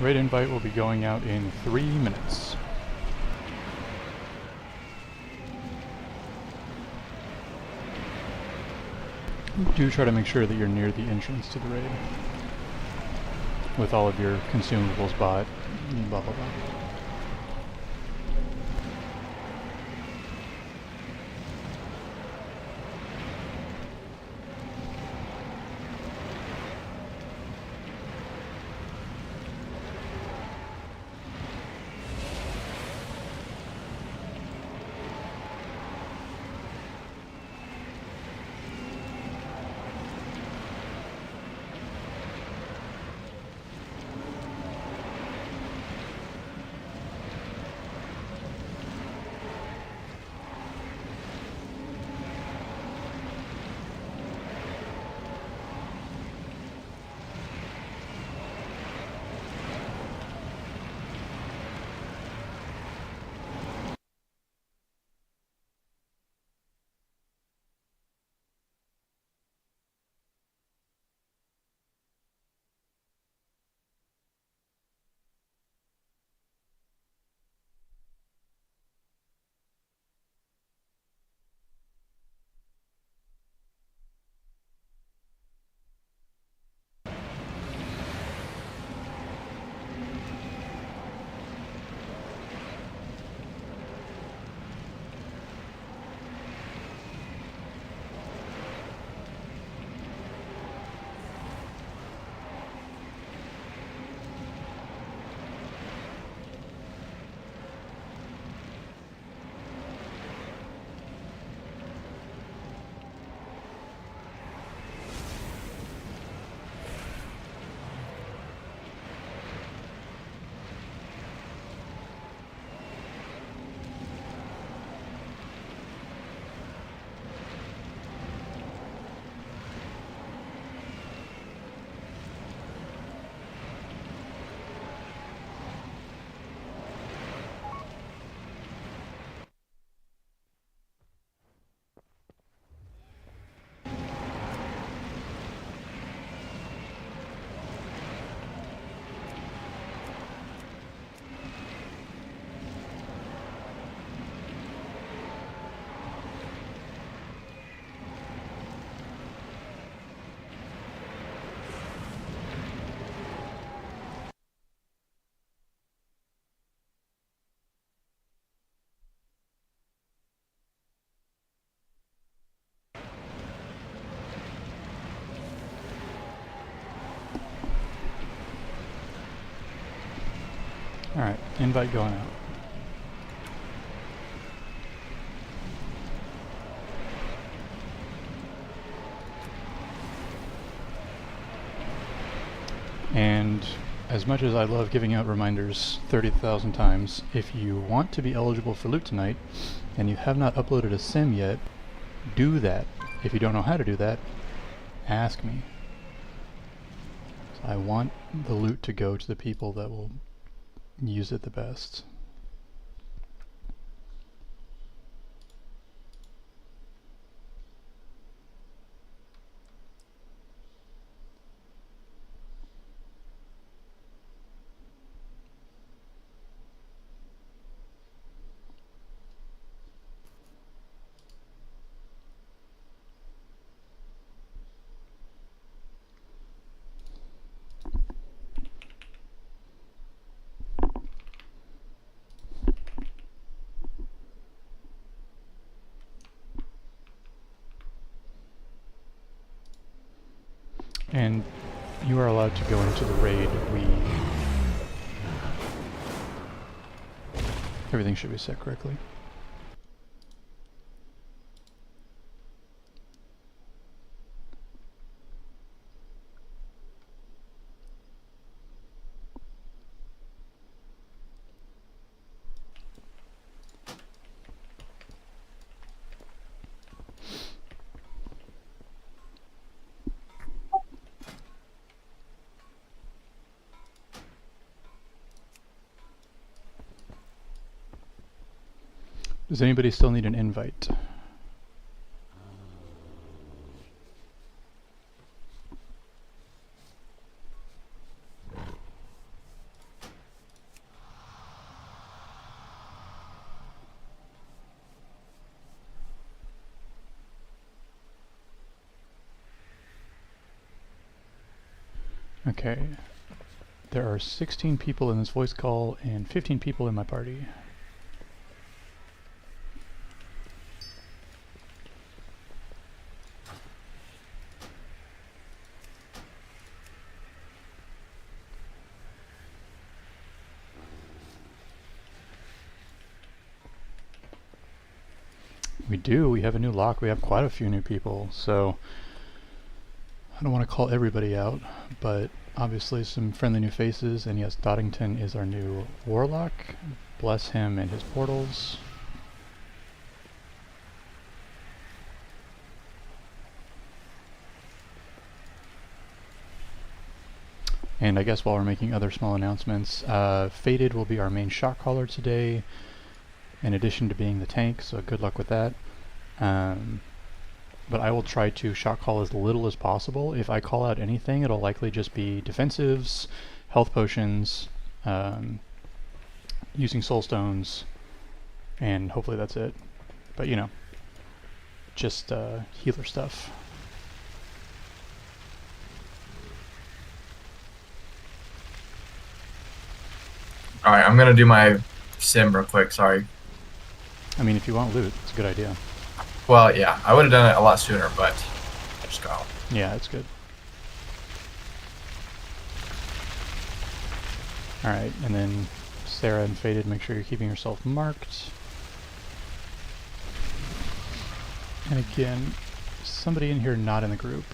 Raid invite will be going out in 3 minutes. Do try to make sure that you're near the entrance to the raid with all of your consumables bought, blah blah blah. Alright, invite going out. And as much as I love giving out reminders 30,000 times, if you want to be eligible for loot tonight and you have not uploaded a sim yet, do that. If you don't know how to do that, ask me. So I want the loot to go to the people that will use it the best. And you are allowed to go into the raid. Everything should be set correctly. Does anybody still need an invite? Okay. There are 16 people in this voice call and 15 people in my party. We do. We have a new lock. We have quite a few new people. So I don't want to call everybody out, but obviously some friendly new faces. And yes, Doddington is our new warlock. Bless him and his portals. And I guess while we're making other small announcements, Faded will be our main shot caller today, in addition to being the tank, so good luck with that. But I will try to shot call as little as possible. If I call out anything, it'll likely just be defensives, health potions, using soul stones, and hopefully that's it. But you know, just healer stuff. Alright, I'm gonna do my sim real quick, sorry. I mean, if you want loot, it's a good idea. Well, yeah, I would have done it a lot sooner, but I just got home. Yeah, it's good. Alright, and then Sarah and Faded, make sure you're keeping yourself marked. And again, somebody in here not in the group.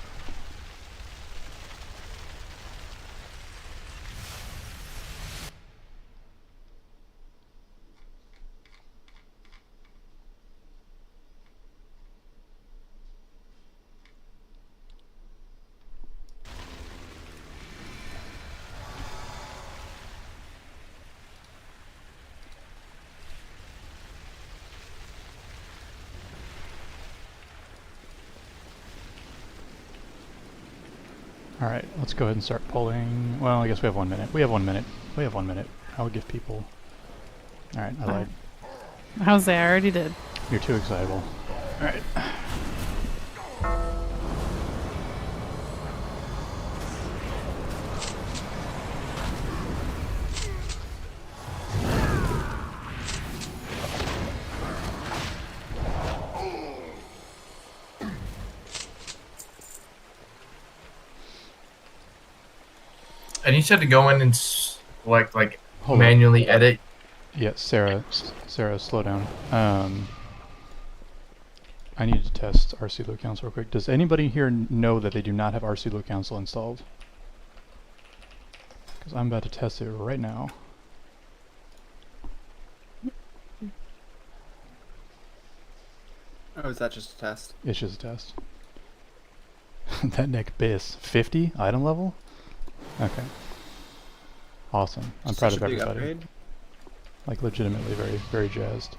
Alright, let's go ahead and start pulling. Well, I guess we have 1 minute. We have 1 minute. We have 1 minute. I'll give people... Alright, I lied. How's that? I already did. You're too excitable. Alright. And you said to go in and select, like, Hold manually edit. Yeah, Sarah, slow down. I need to test RC Load Council real quick. Does anybody here know that they do not have RC Load Council installed? Because I'm about to test it right now. Oh, is that just a test? It's just a test. That neck biss. 50 item level? Okay. Awesome. I'm proud of everybody. Upgrade. Like legitimately very, very jazzed.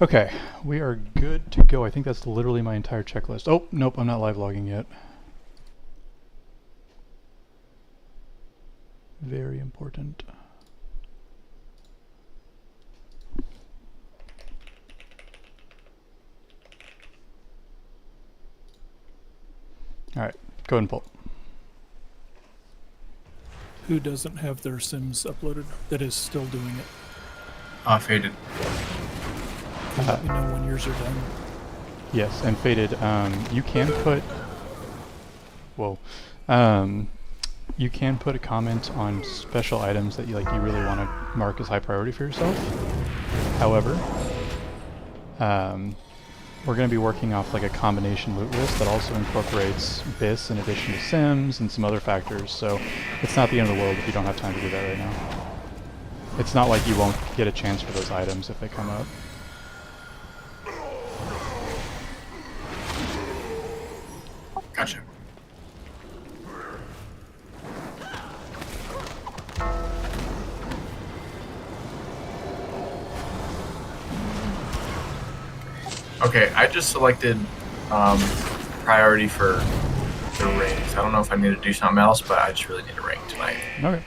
Okay, we are good to go. I think that's literally my entire checklist. Oh, nope, I'm not live logging yet. Very important. Alright, go ahead and pull. Who doesn't have their sims uploaded that is still doing it? Faded. Can you let me know when yours are done? Yes, and Faded, you can put... Whoa. You can put a comment on special items that you really want to mark as high priority for yourself. However, we're going to be working off like a combination loot list that also incorporates BIS in addition to Sims and some other factors, so it's not the end of the world if you don't have time to do that right now. It's not like you won't get a chance for those items if they come up. Gotcha. Okay, I just selected priority for the rings. I don't know if I need to do something else, but I just really need a ring tonight. Okay.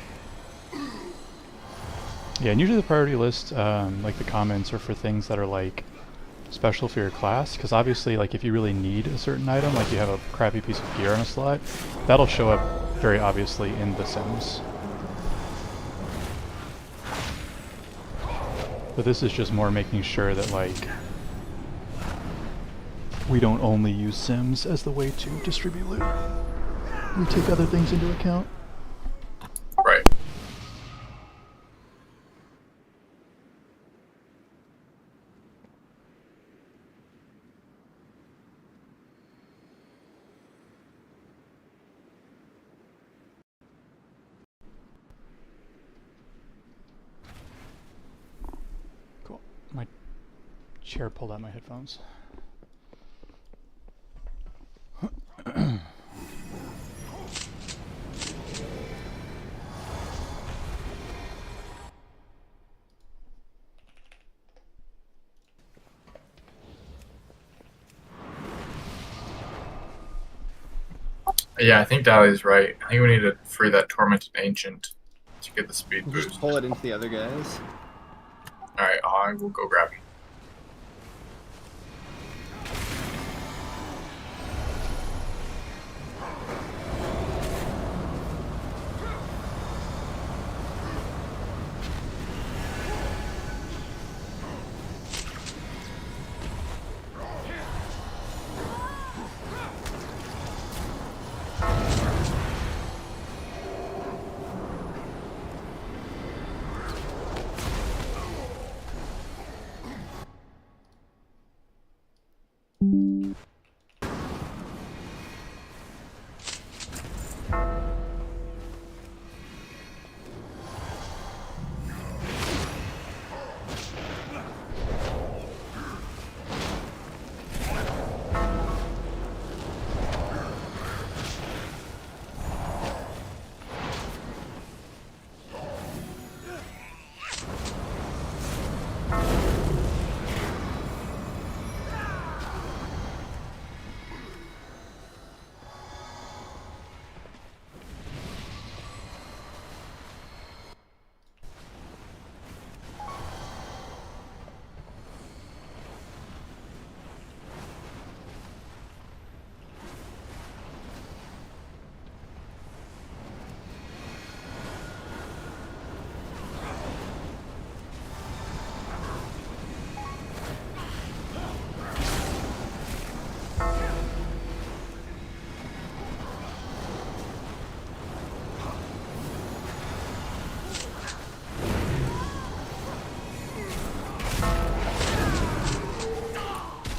Yeah, and usually the priority list, like the comments, are for things that are like special for your class, because obviously like if you really need a certain item, like you have a crappy piece of gear on a slot, that'll show up very obviously in the Sims. But this is just more making sure that, like, we don't only use Sims as the way to distribute loot. We take other things into account. Right. Cool. My chair pulled out my headphones. Yeah, I think Dahlia's right. I think we need to free that Tormented Ancient to get the speed Just boost. pull it into the other guys. Alright, I will go grab him.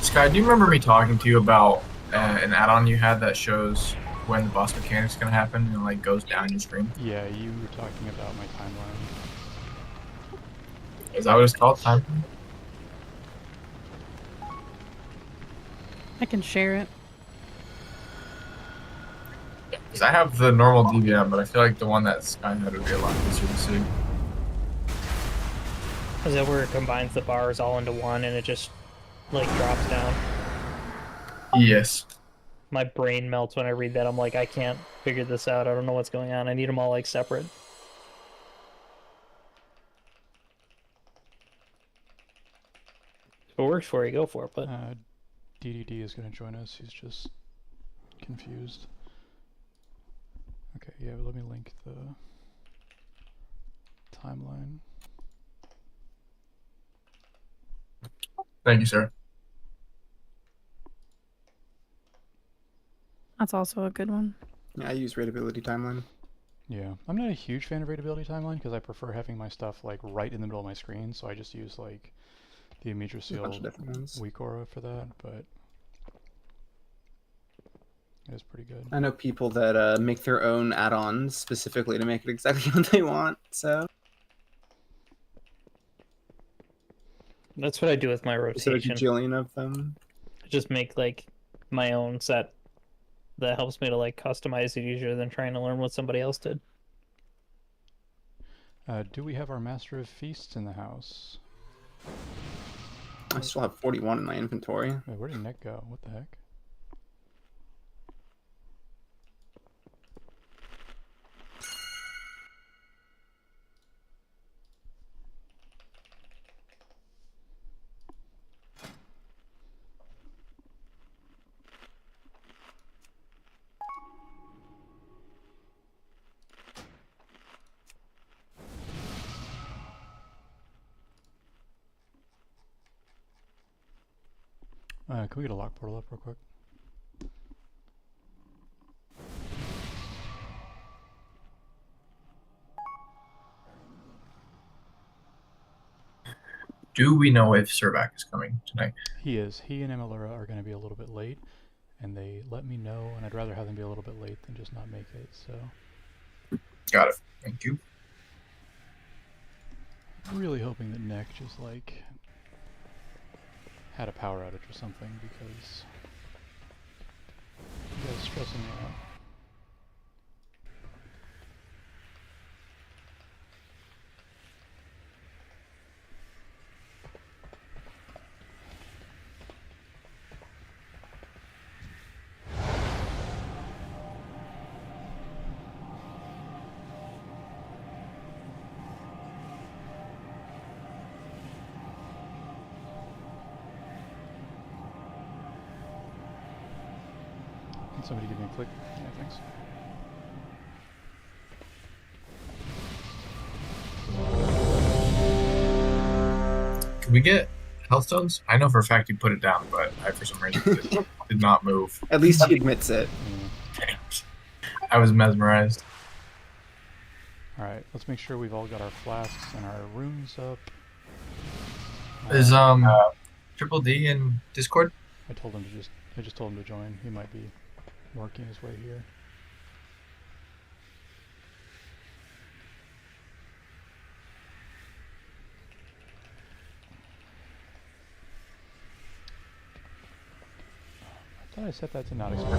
Sky, do you remember me talking to you about an add-on you had that shows when the boss mechanic's gonna happen and like goes down your screen? Yeah, you were talking about my timeline. Is that what it's called? Time? I can share it. Because I have the normal DVM, but I feel like the one that Sky had would be a lot easier to see. Is that where it combines the bars all into one and it just like drops down? Yes. My brain melts when I read that. I'm like, I can't figure this out. I don't know what's going on. I need them all like separate. If it works for you, go for it. But DDD is going to join us. He's just confused. Okay, yeah, let me link the timeline. Thank you, sir. That's also a good one. Yeah, I use rateability timeline. Yeah, I'm not a huge fan of rateability timeline because I prefer having my stuff like right in the middle of my screen, so I just use like the There's a bunch Amirdrassil of different ones. weak aura for that, but it is pretty good. I know people that make their own add-ons specifically to make it exactly what they want. So that's what I do with my there's a rotation. bajillion of them. I just make like my own set that helps me to like customize it easier than trying to learn what somebody else did. Do we have our Master of Feasts in the house? I still have 41 in my inventory. Wait, where did Nick go? What the heck? Can we get a lock portal up real quick? Do we know if Servac is coming tonight? He is. He and Emelura are going to be a little bit late, and they let me know, and I'd rather have them be a little bit late than just not make it, so... Got it. Thank you. I'm really hoping that Nick just, like, had a power outage or something, because you guys stressing me out. Can somebody give me a click? Yeah, thanks. Can we get health stones? I know for a fact you put it down, but I for some reason did not move. At least he admits it. Yeah. I was mesmerized. Alright, let's make sure we've all got our flasks and our runes up. Is Triple D in Discord? I just told him to join. He might be working his way here. I thought I set that to not expire.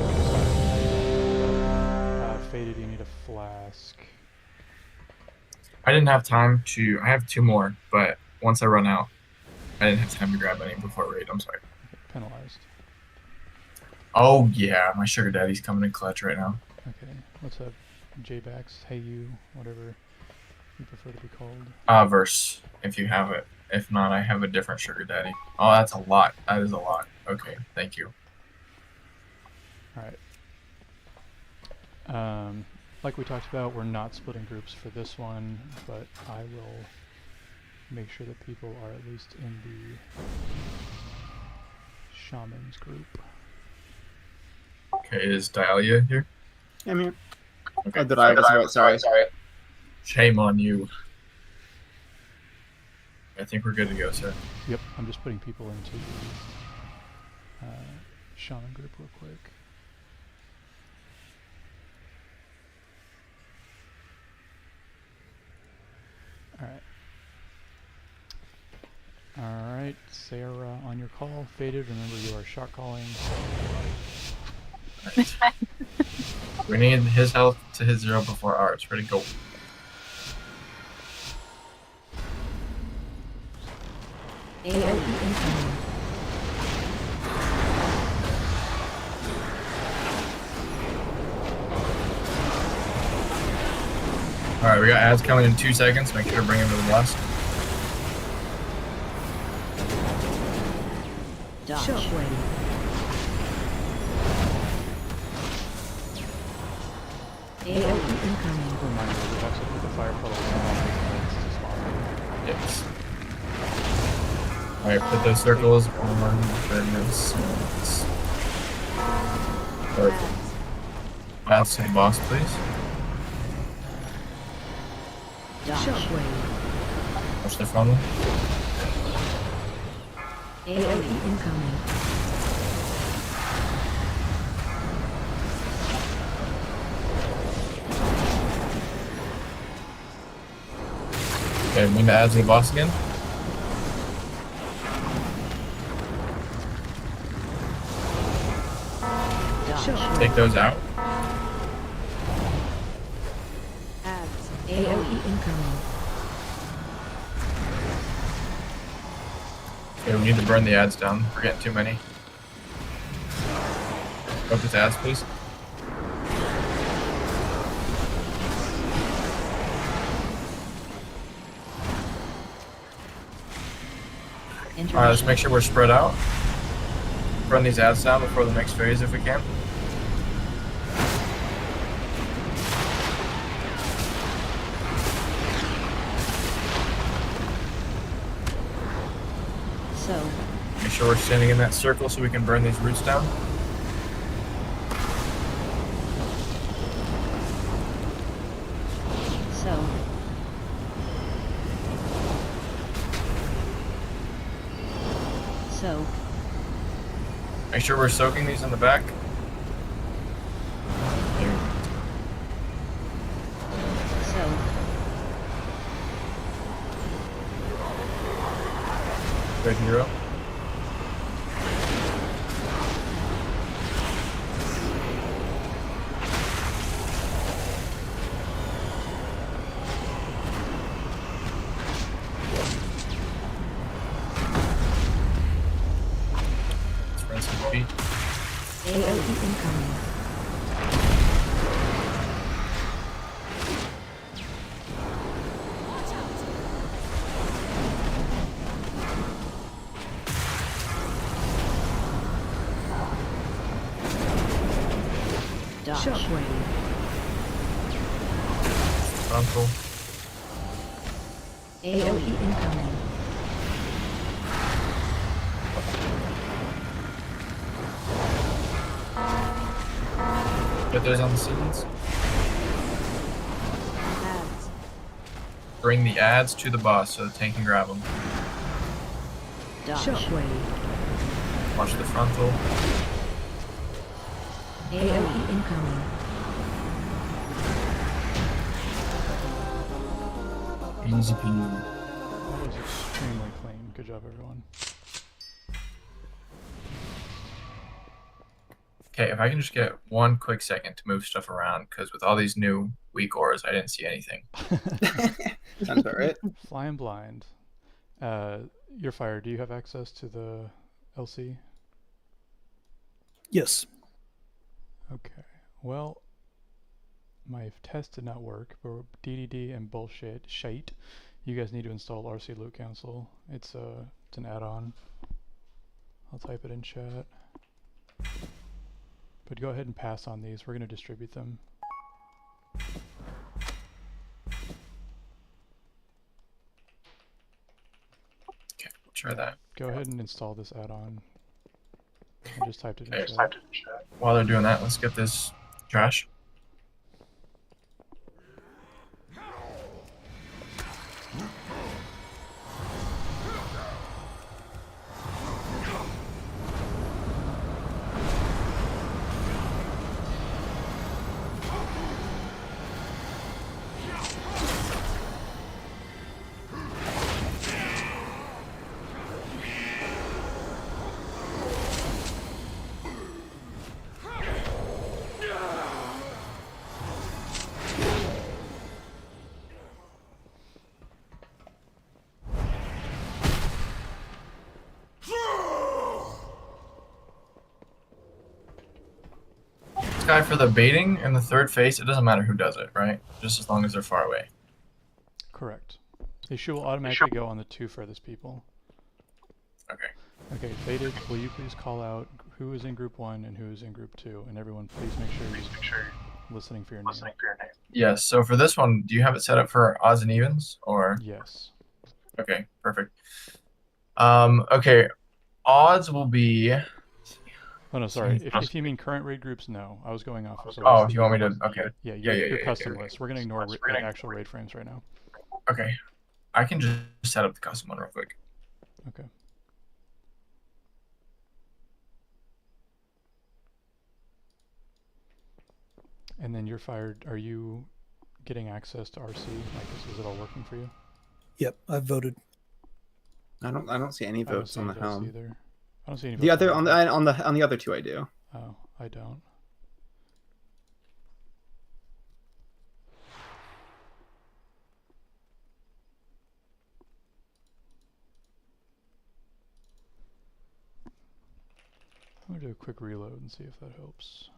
Faded, you need a flask. I didn't have time to. I have 2 more, but once I run out, I didn't have time to grab any before raid. I'm sorry. Okay, penalized. Oh yeah, my sugar daddy's coming in clutch right now. Okay, what's up? J-Bax, hey you, whatever you prefer to be called. Verse, if you have it. If not, I have a different sugar daddy. Oh, that's a lot. That is a lot. Okay, thank you. Alright. Like we talked about, we're not splitting groups for this one, but I will make sure that people are at least in the Shaman's group. Okay, is Dahlia here? I'm here. Okay. Oh, did I? Sorry. Shame on you. I think we're good to go, sir. Yep, I'm just putting people into the Shaman group real quick. Alright. Alright, Sarah on your call. Faded, remember you are shot calling. We need his health to hit 0 before ours. Ready, go. Alright, we got ads coming in 2 seconds. Make sure to bring him to the blast. Reminder, we have to put the fire puddle to spawn. Yes. Alright, put those circles on goodness. Perfect. Pass to the boss, please. Watch the front one. AOE incoming. Okay, we need to add to the boss again. Take those out. Ads. AOE incoming. Okay, we need to burn the ads down. We're getting too many. Focus ads, please. Alright, let's make sure we're spread out. Run these ads down before the next phase if we can. So, Make sure we're standing in that circle so we can burn these roots down. So. So. Make sure we're soaking these in the back. So. Good hero. Let's run some feet. AOE incoming. Shockwave. Frontal. AOE incoming. Get those on the seeds. Ads. Bring the ads to the boss so the tank can grab them. Shockwave. Watch the frontal. AOE incoming. Easy peasy. That was extremely clean. Good job, everyone. Okay, if I can just get one quick second to move stuff around, because with all these new weak auras, I didn't see anything. Sounds about right. Flying blind. Your fire. Do you have access to the LC? Yes. Okay. Well, my test did not work, but DDD and bullshit shite. You guys need to install RC Loot Council. It's an add-on. I'll type it in chat. But go ahead and pass on these. We're going to distribute them. Okay, we'll try that. Go ahead and install this add-on. I just typed it in Okay, chat. while they're doing that, let's get this trash. Guy for the baiting and the third face, it doesn't matter who does it, right? Just as long as they're far away. Correct. They should will automatically go on the two furthest people. Okay. Okay, Faded, will you please call out who is in group 1 and who is in group 2, and everyone please make sure you're listening for your name. Yes, so for this one, do you have it set up for odds and evens, or? Yes. Okay, perfect. Okay, odds will be... Oh no, sorry. If you mean current raid groups, no. I was going off of the Oh, list if that you want me to... used. Okay. Yeah, Yeah, your yeah, custom okay. list. We're gonna ignore actual raid frames right now. Okay. I can just set up the custom one real quick. Okay. And then you're fired. Are you getting access to RC? Like, is it all working for you? Yep, I've voted. I don't see any I don't votes see on any the votes helm. either. I don't see any The votes other on on the other two I do. Oh, I don't. I'm gonna do a quick reload and see if that helps.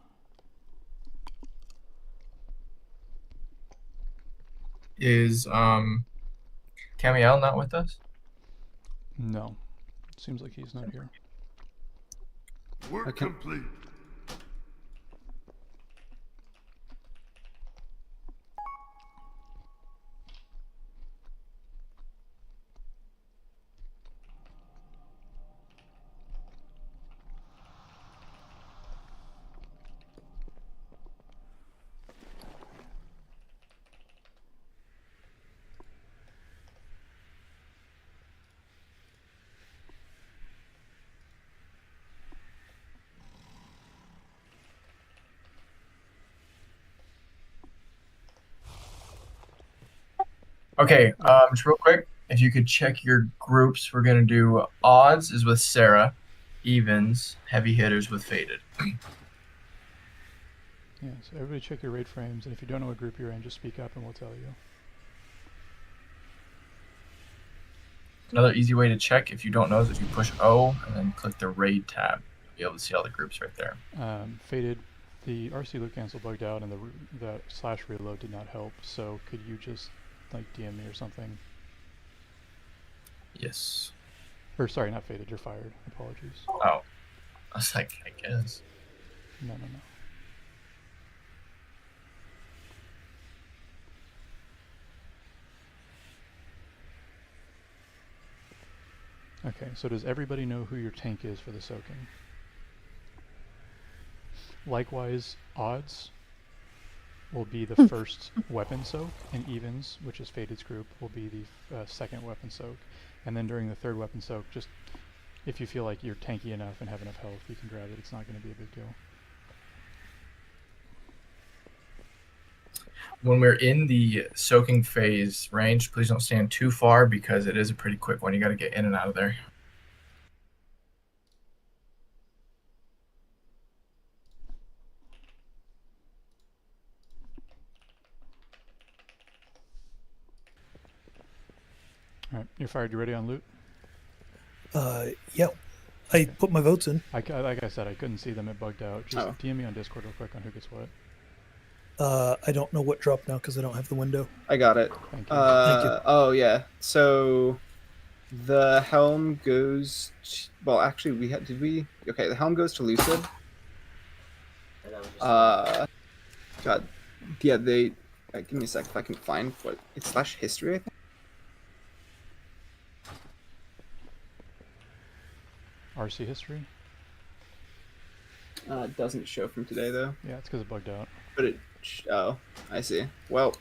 Is Camiel not with us? No. Seems like he's not here. Work complete. Okay, just real quick, if you could check your groups, we're gonna do odds is with Sarah, evens, heavy hitters with Faded. Yeah, so everybody check your raid frames, and if you don't know what group you're in, just speak up and we'll tell you. Another easy way to check if you don't know is if you push O and then click the raid tab. You'll be able to see all the groups right there. Faded, the RC loot cancel bugged out and the slash reload did not help, so could you just like DM me or something? Yes. Or sorry, not Faded, you're fired. Apologies. Oh. I was like, I guess. No. Okay, so does everybody know who your tank is for the soaking? Likewise, odds will be the first weapon soak, and evens, which is Faded's group, will be the second weapon soak. And then during the third weapon soak, just if you feel like you're tanky enough and have enough health, you can grab it. It's not going to be a big deal. When we're in the soaking phase range, please don't stand too far because it is a pretty quick one. You got to get in and out of there. Alright, you're fired. You ready on loot? Yeah. I put my votes in. Like I said, I couldn't see them. It bugged out. Just DM me on Discord real quick on who gets what. I don't know what dropped now because I don't have the window. I got it. Thank you. Thank you. Oh yeah. So the helm goes. Well, actually, we had. Did we? Okay, the helm goes to Lucid. God. Yeah, they. Give me a sec if I can find what it's slash history. I think. RC history? It doesn't show from today though. Yeah, it's because it bugged out. But it. Oh, I see. Well.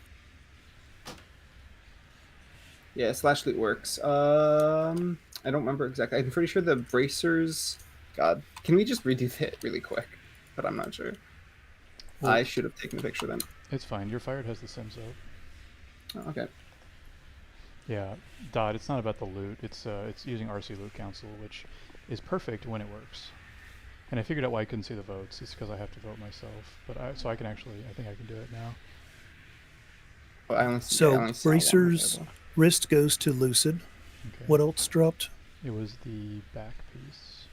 Yeah, slash loot works. I don't remember exactly. I'm pretty sure the bracers. God, can we just redo that really quick? But I'm not sure. Well, I should have taken a picture then. It's fine. Your fired has the sims up. Oh, okay. Yeah, Dot. It's not about the loot. It's using RC loot council, which is perfect when it works. And I figured out why I couldn't see the votes. It's because I have to vote myself. But so I can actually. I think I can do it now. Well, I only So saw one bracers available. wrist goes to Lucid. Okay. What else dropped? It was the back piece.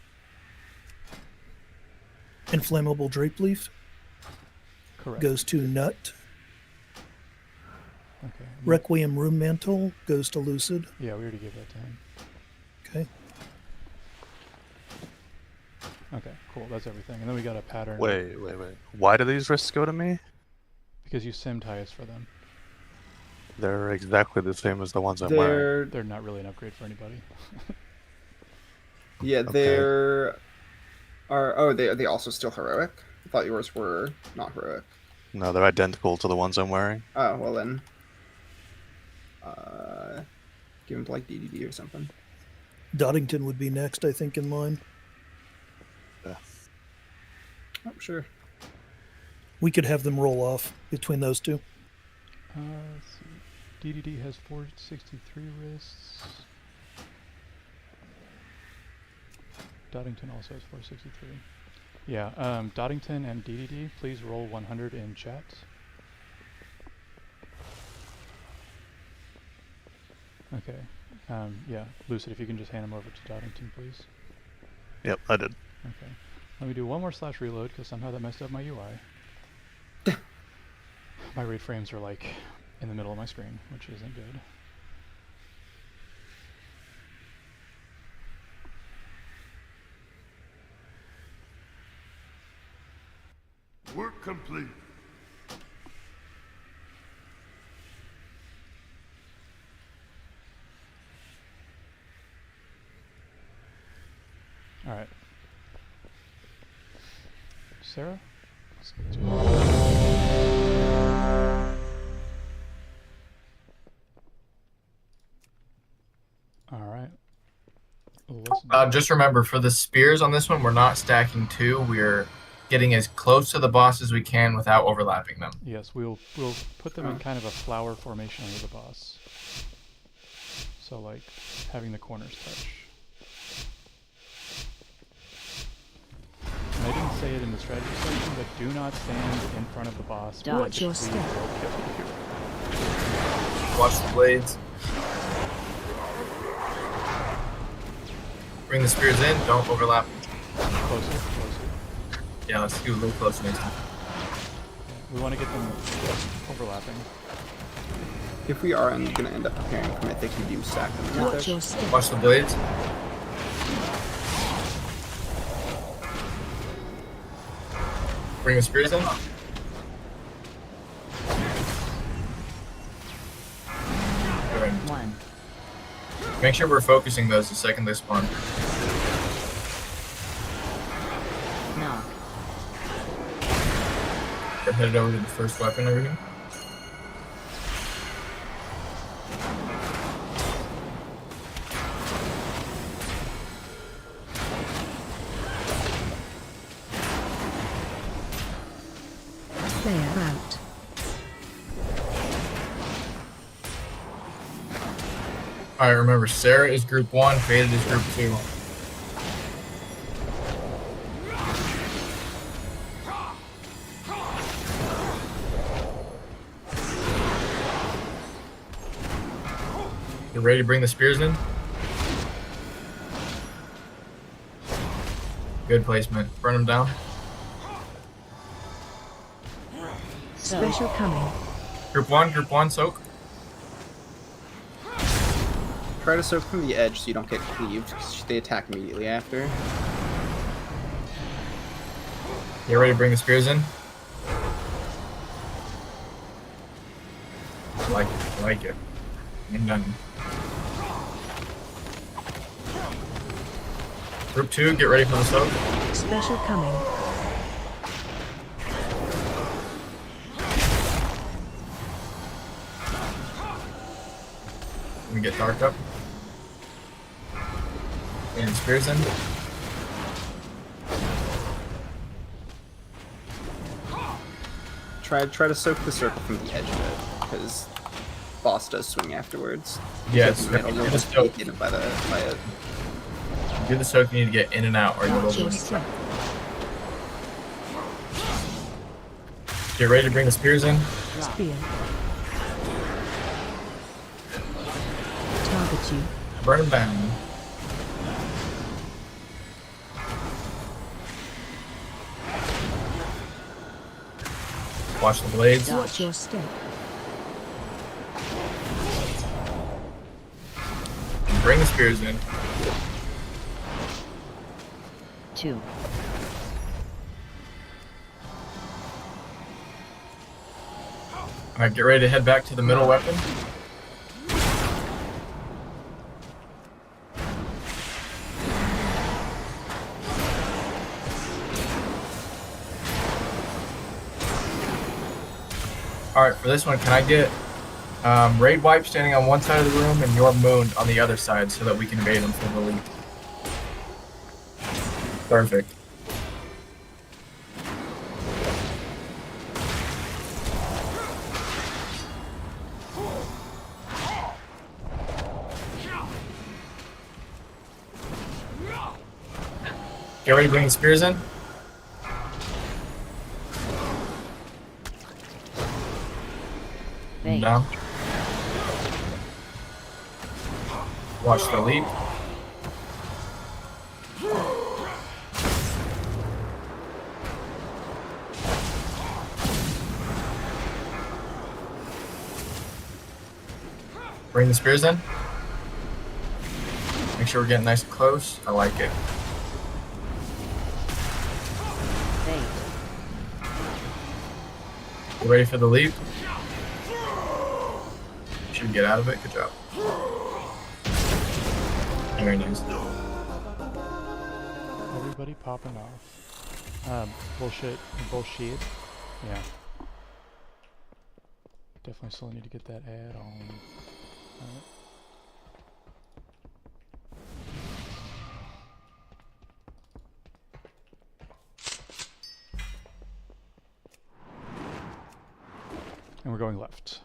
Inflammable drape leaf Correct. goes to Nut. Okay. Requiem room mantle goes to Lucid. Yeah, we already gave that to him. Okay. Okay, cool. That's everything. And then we got a pattern. Wait. Why do these wrists go to me? Because you simmed highest for them. They're exactly the same as the ones I'm wearing. They're not really an upgrade for anybody. Yeah, Okay. there are. Oh, are they also still heroic? I thought yours were not heroic. No, they're identical to the ones I'm wearing. Oh well then. Give him to like DDD or something. Doddington would be next, I think, in line. Yeah. Oh, sure. We could have them roll off between those two. Let's see. DDD has 463 wrists. Doddington also has 463. Yeah, Doddington and DDD, please roll 100 in chat. Okay. Yeah, Lucid, if you can just hand them over to Doddington, please. Yep, I did. Okay. Let me do one more slash reload, because somehow that messed up my UI. My raid frames are like in the middle of my screen, which isn't good. Work complete. All right. Sarah? Let's do it. All right. Let's Just remember, for the spears on this one, we're not stacking two. We're getting as close to the boss as we can without overlapping them. Yes, we'll put them in kind of a flower formation under the boss. So like having the corners touch. And I didn't say it in the strategy section, but do not stand in front of the boss. Watch because your we step. will kill you. Watch the blades. Bring the spears in. Don't overlap. Closer, closer. Yeah, let's do a little closer next time. We want to get them overlapping. If we are going to end up preparing from, I think we do stack them Watch together. your step. Watch the blades. Bring the spears in. Good. 1. Make sure we're focusing those the second they spawn. Knock. We're headed over to the first weapon over here. Player out. Alright, remember, Sarah is group 1, Faded is group 2. You ready to bring the spears in? Good placement. Burn them down. Special coming. Group 1, soak. Try to soak from the edge so you don't get cleaved, because they attack immediately after. You ready to bring the spears in? I like it, I like it. And done. Group 2, get ready for the soak. Special coming. Let me get dark up. And spears in. Try to soak the circle from the edge of it, because boss does swing afterwards. Yes, So you'll get a just soak. be hit by it. Do the soak, you need to get in and out or you will Watch your lose. step. Get ready to bring the spears in. Spear. Target you. Burn them down. Watch the blades. Watch your step. And bring the spears in. 2. Alright, get ready to head back to the middle weapon. Alright, for this one, can I get Raid Wipe standing on one side of the room and your Moon on the other side so that we can bait them for the lead? Perfect. Get ready to bring the spears in. Bait. Down. Watch the leap. Bring the spears in. Make sure we're getting nice and close. I like it. Bait. You ready for the leap? Should get out of it. Good job. Very nice. Everybody popping off. Bullshit. Yeah. Definitely still need to get that ad on. Alright. And we're going left.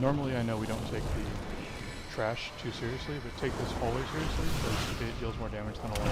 Normally, I know we don't take the trash too seriously, but take this hallway seriously because it deals more damage than a lot.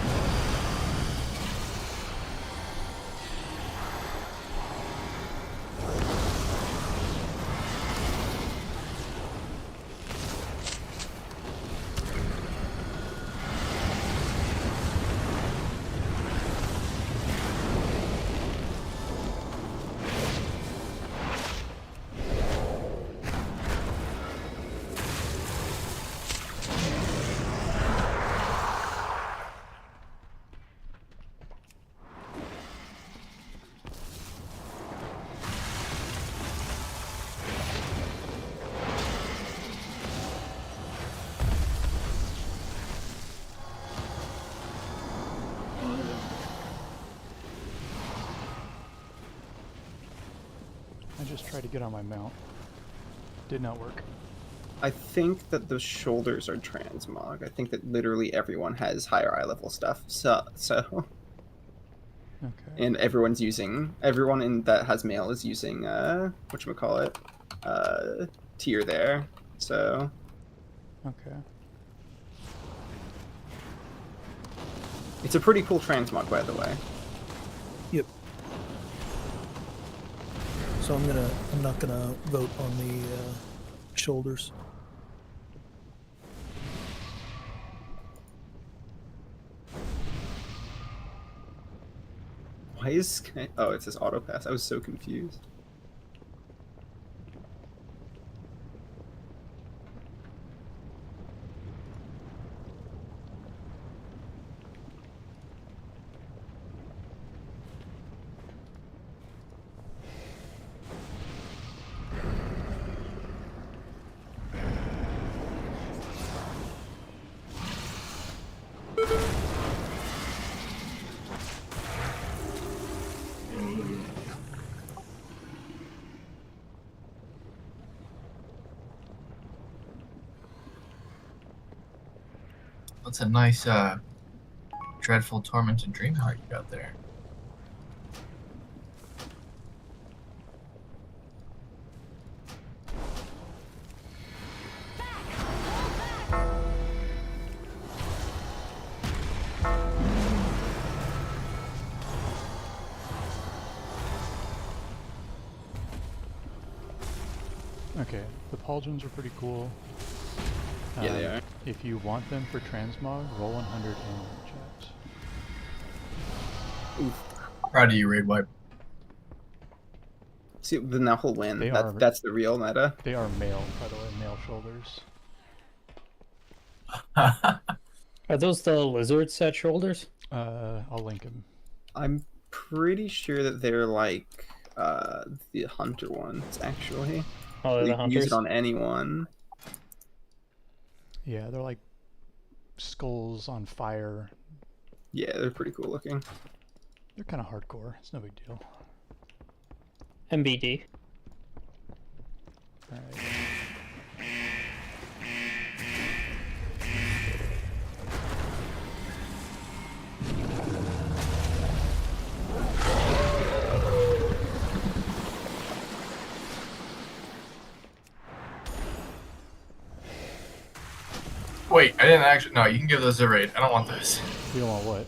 I just tried to get on my mount. Did not work. I think that the shoulders are transmog. I think that literally everyone has higher eye level stuff. So Okay. and everyone in that has mail is using whatchamacallit, tier there. So Okay. it's a pretty cool transmog, by the way. Yep. So I'm not gonna vote on the shoulders. Why is oh, it says auto pass. I was so confused. That's a nice, dreadful, tormented dream heart you got there. Okay, the pauldrons are pretty cool. Yeah, they are. If you want them for transmog, roll 100 in chat. Oof. Proud of you, Raid Wipe. See, then that whole win. They That's the real meta. They are male, by the way, male shoulders. Are those the lizard set shoulders? I'll link them. I'm pretty sure that they're like the hunter ones, actually. Oh, they're You the can use hunters. it on anyone. Yeah, they're like skulls on fire. Yeah, they're pretty cool looking. They're kind of hardcore. It's no big deal. MBD. Alright. Wait, I didn't actually. No, you can give those a raid. I don't want those. You don't want what?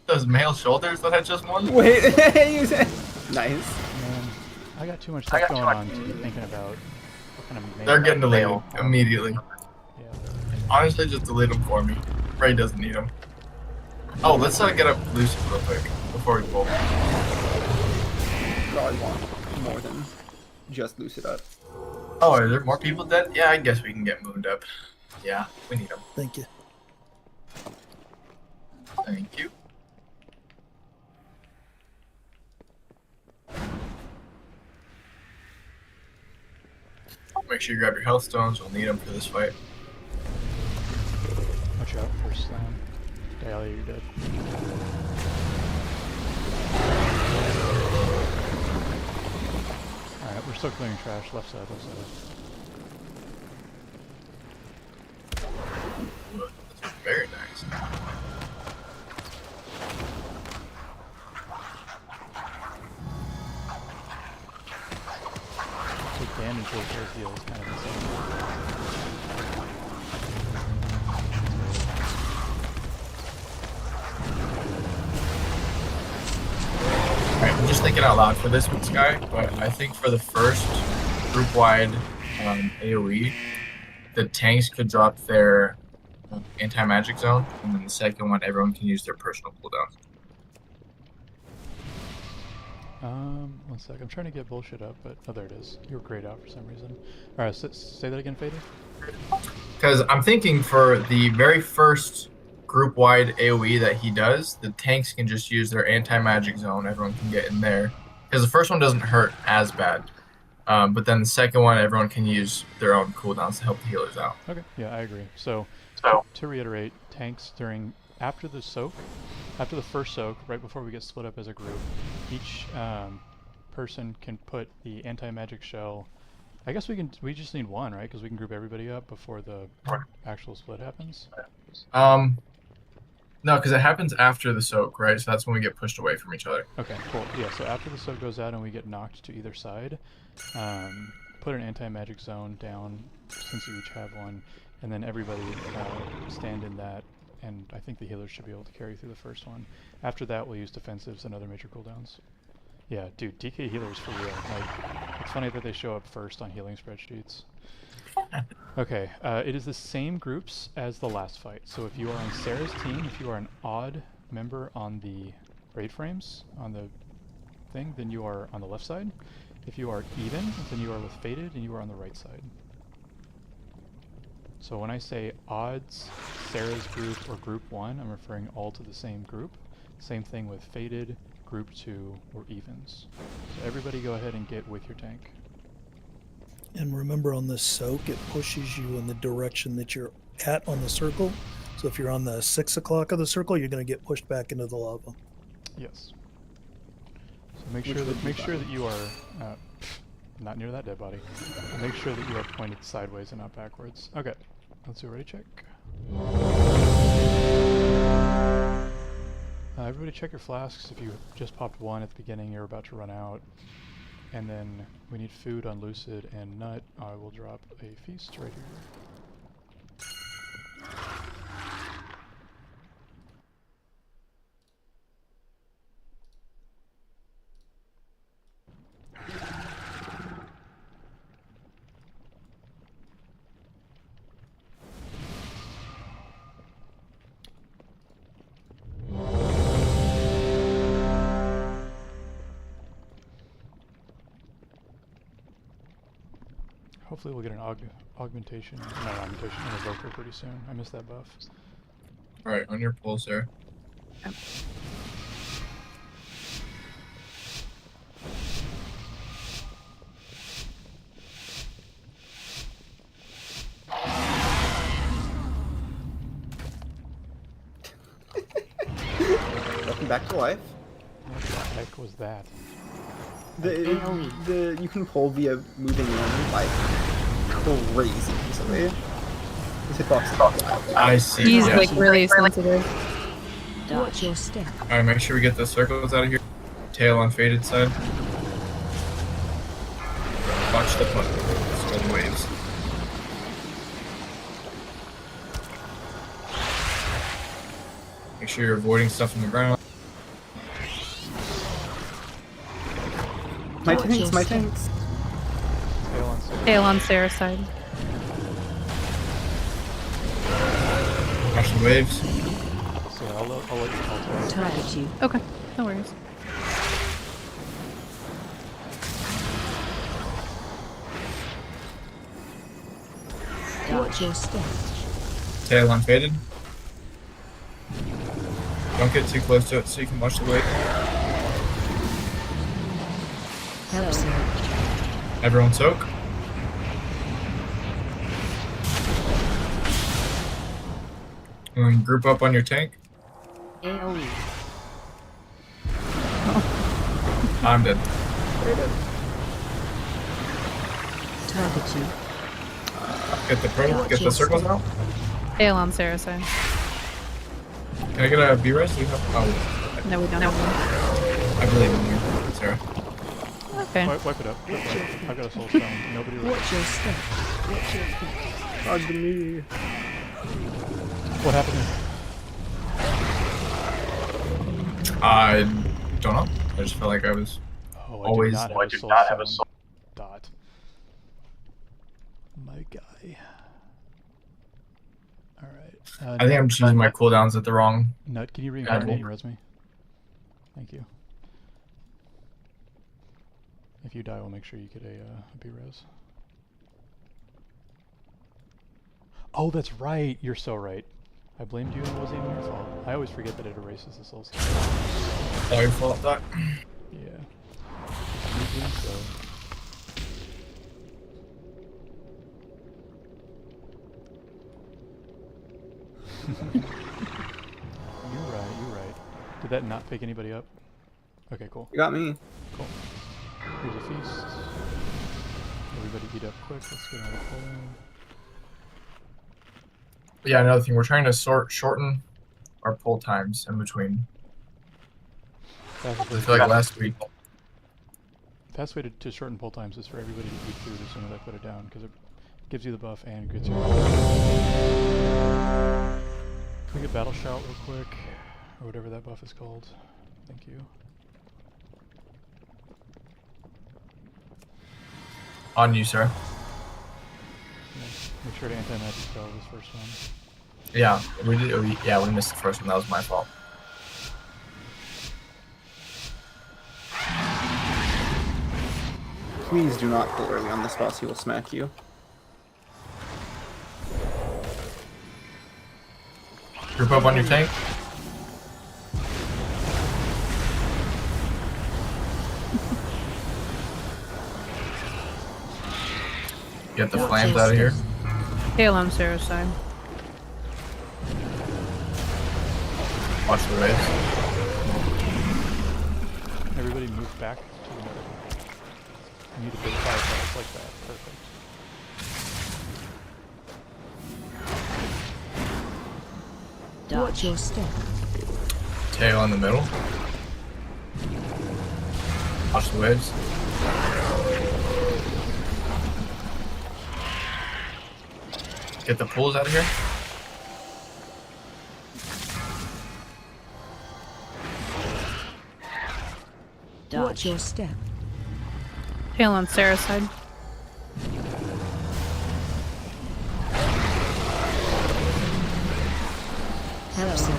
Those male shoulders that I just won? Wait, you said nice. Man, I got too much stuff going on to be thinking about what kind of They're getting deleted male. immediately. Yeah. Honestly, just delete them for me. Raid doesn't need them. Oh, let's get up loose real quick before we pull. Probably want more than just loose it up. Oh, are there more people dead? Yeah, I guess we can get mooned up. Yeah, we need them. Thank you. Thank you. Make sure you grab your health stones. We'll need them for this fight. Watch out, first slam. Dahlia, you're dead. Alright, we're still clearing trash. Left side, left side. Ooh, that's very nice. Take damage those heals kind of insane. Alright, I'm just thinking out loud for this one, Sky, but I think for the first group-wide AoE, the tanks could drop their anti-magic zone, and then the second one, everyone can use their personal cooldown. 1 sec. I'm trying to get bullshit up, but oh, there it is. You were grayed out for some reason. All right, say that again, Faded. Because I'm thinking for the very first group-wide AoE that he does, the tanks can just use their anti-magic zone. Everyone can get in there. Because the first one doesn't hurt as bad. But then the second one, everyone can use their own cooldowns to help the healers out. Okay, yeah, I agree. So to reiterate, tanks after the first soak, right before we get split up as a group, each person can put the anti-magic shell. I guess we just need one, right? Because we can group everybody up before the actual split happens. No, because it happens after the soak, right? So that's when we get pushed away from each other. Okay, cool. Yeah, so after the soak goes out and we get knocked to either side, put an anti-magic zone down, since you each have one, and then everybody stand in that, and I think the healers should be able to carry through the first one. After that, we'll use defensives and other major cooldowns. Yeah, dude, DK healers for real. Like, it's funny that they show up first on healing spreadsheets. Okay, it is the same groups as the last fight. So if you are on Sarah's team, if you are an odd member on the raid frames, on the thing, then you are on the left side. If you are even, then you are with Faded, and you are on the right side. So when I say odds, Sarah's group, or group 1, I'm referring all to the same group. Same thing with Faded, group 2, or evens. So everybody go ahead and get with your tank. And remember, on the soak, it pushes you in the direction that you're at on the circle. So if you're on the 6 o'clock of the circle, you're going to get pushed back into the lava. Yes. So make sure that you are not near that dead body. Make sure that you are pointed sideways and not backwards. Okay, let's do a ready check. Everybody check your flasks. If you just popped one at the beginning, you're about to run out. And then we need food on Lucid and Nut. I will drop a feast right here. Hopefully we'll get an augmentation, not augmentation, an evoker pretty soon. I missed that buff. Alright, on your pulse there. Yep. Welcome back to life. What the heck was that? You can pull via moving in like crazy easily. This hitbox is wild. I see. He's Yeah. like really sensitive. Watch your step. Alright, make sure we get the circles out of here. Tail on Faded side. Watch the waves. Make sure you're avoiding stuff on the ground. My tanks. Tail on Sarah. Tail on Sarah's side. Watch the waves. So I'll let you call Tail. Target you. Okay, no worries. Watch your step. Tail on Faded. Don't get too close to it so you can watch the wave. Help sir. Everyone soak. And then group up on your tank. AoE. I'm dead. Target you. Get the circles out. Tail on Sarah's side. Can I get a B-res? Do you have? Oh, No, we don't have one. I believe in you, Sarah. Okay. Wipe it up. I've got a soul stone. Nobody really. Watch your step. Watch your feet. God to me. What happened there? I don't know. I just felt like I was Oh, always. I do not have a soul dot. My guy. Alright. I think I'm just using my cooldowns at the wrong. Nut, can you reincarnate and res me? Thank you. If you die, we'll make sure you get a B-res. Oh, that's right! You're so right. I blamed you and it wasn't even your fault. I always forget that it erases the soul stone. Oh, your fault, Doc. Yeah. Usually so. You're right. Did that not pick anybody up? Okay, cool. You got me. Cool. Here's a feast. Everybody eat up quick. Let's get another pull in. Yeah, another thing. We're trying to shorten our pull times in between. I feel like last week. Fast way to shorten pull times is for everybody to eat food as soon as I put it down, because it gives you the buff and gets you. Can we get Battle Shout real quick? Or whatever that buff is called. Thank you. On you, sir. Yeah, make sure to anti-magic spell this first one. Yeah, we did. Yeah, we missed the first one. That was my fault. Please do not pull early on this boss. He will smack you. Group up on your tank. Get the flames out of here. Hail on Sarah's side. Watch the rays. Everybody move back to the middle. I need a big fireplace like that. Perfect. Watch your step. Tail in the middle. Watch the waves. Get the pools out of here. Watch your step. Hail on Sarah's side. Hello, sir.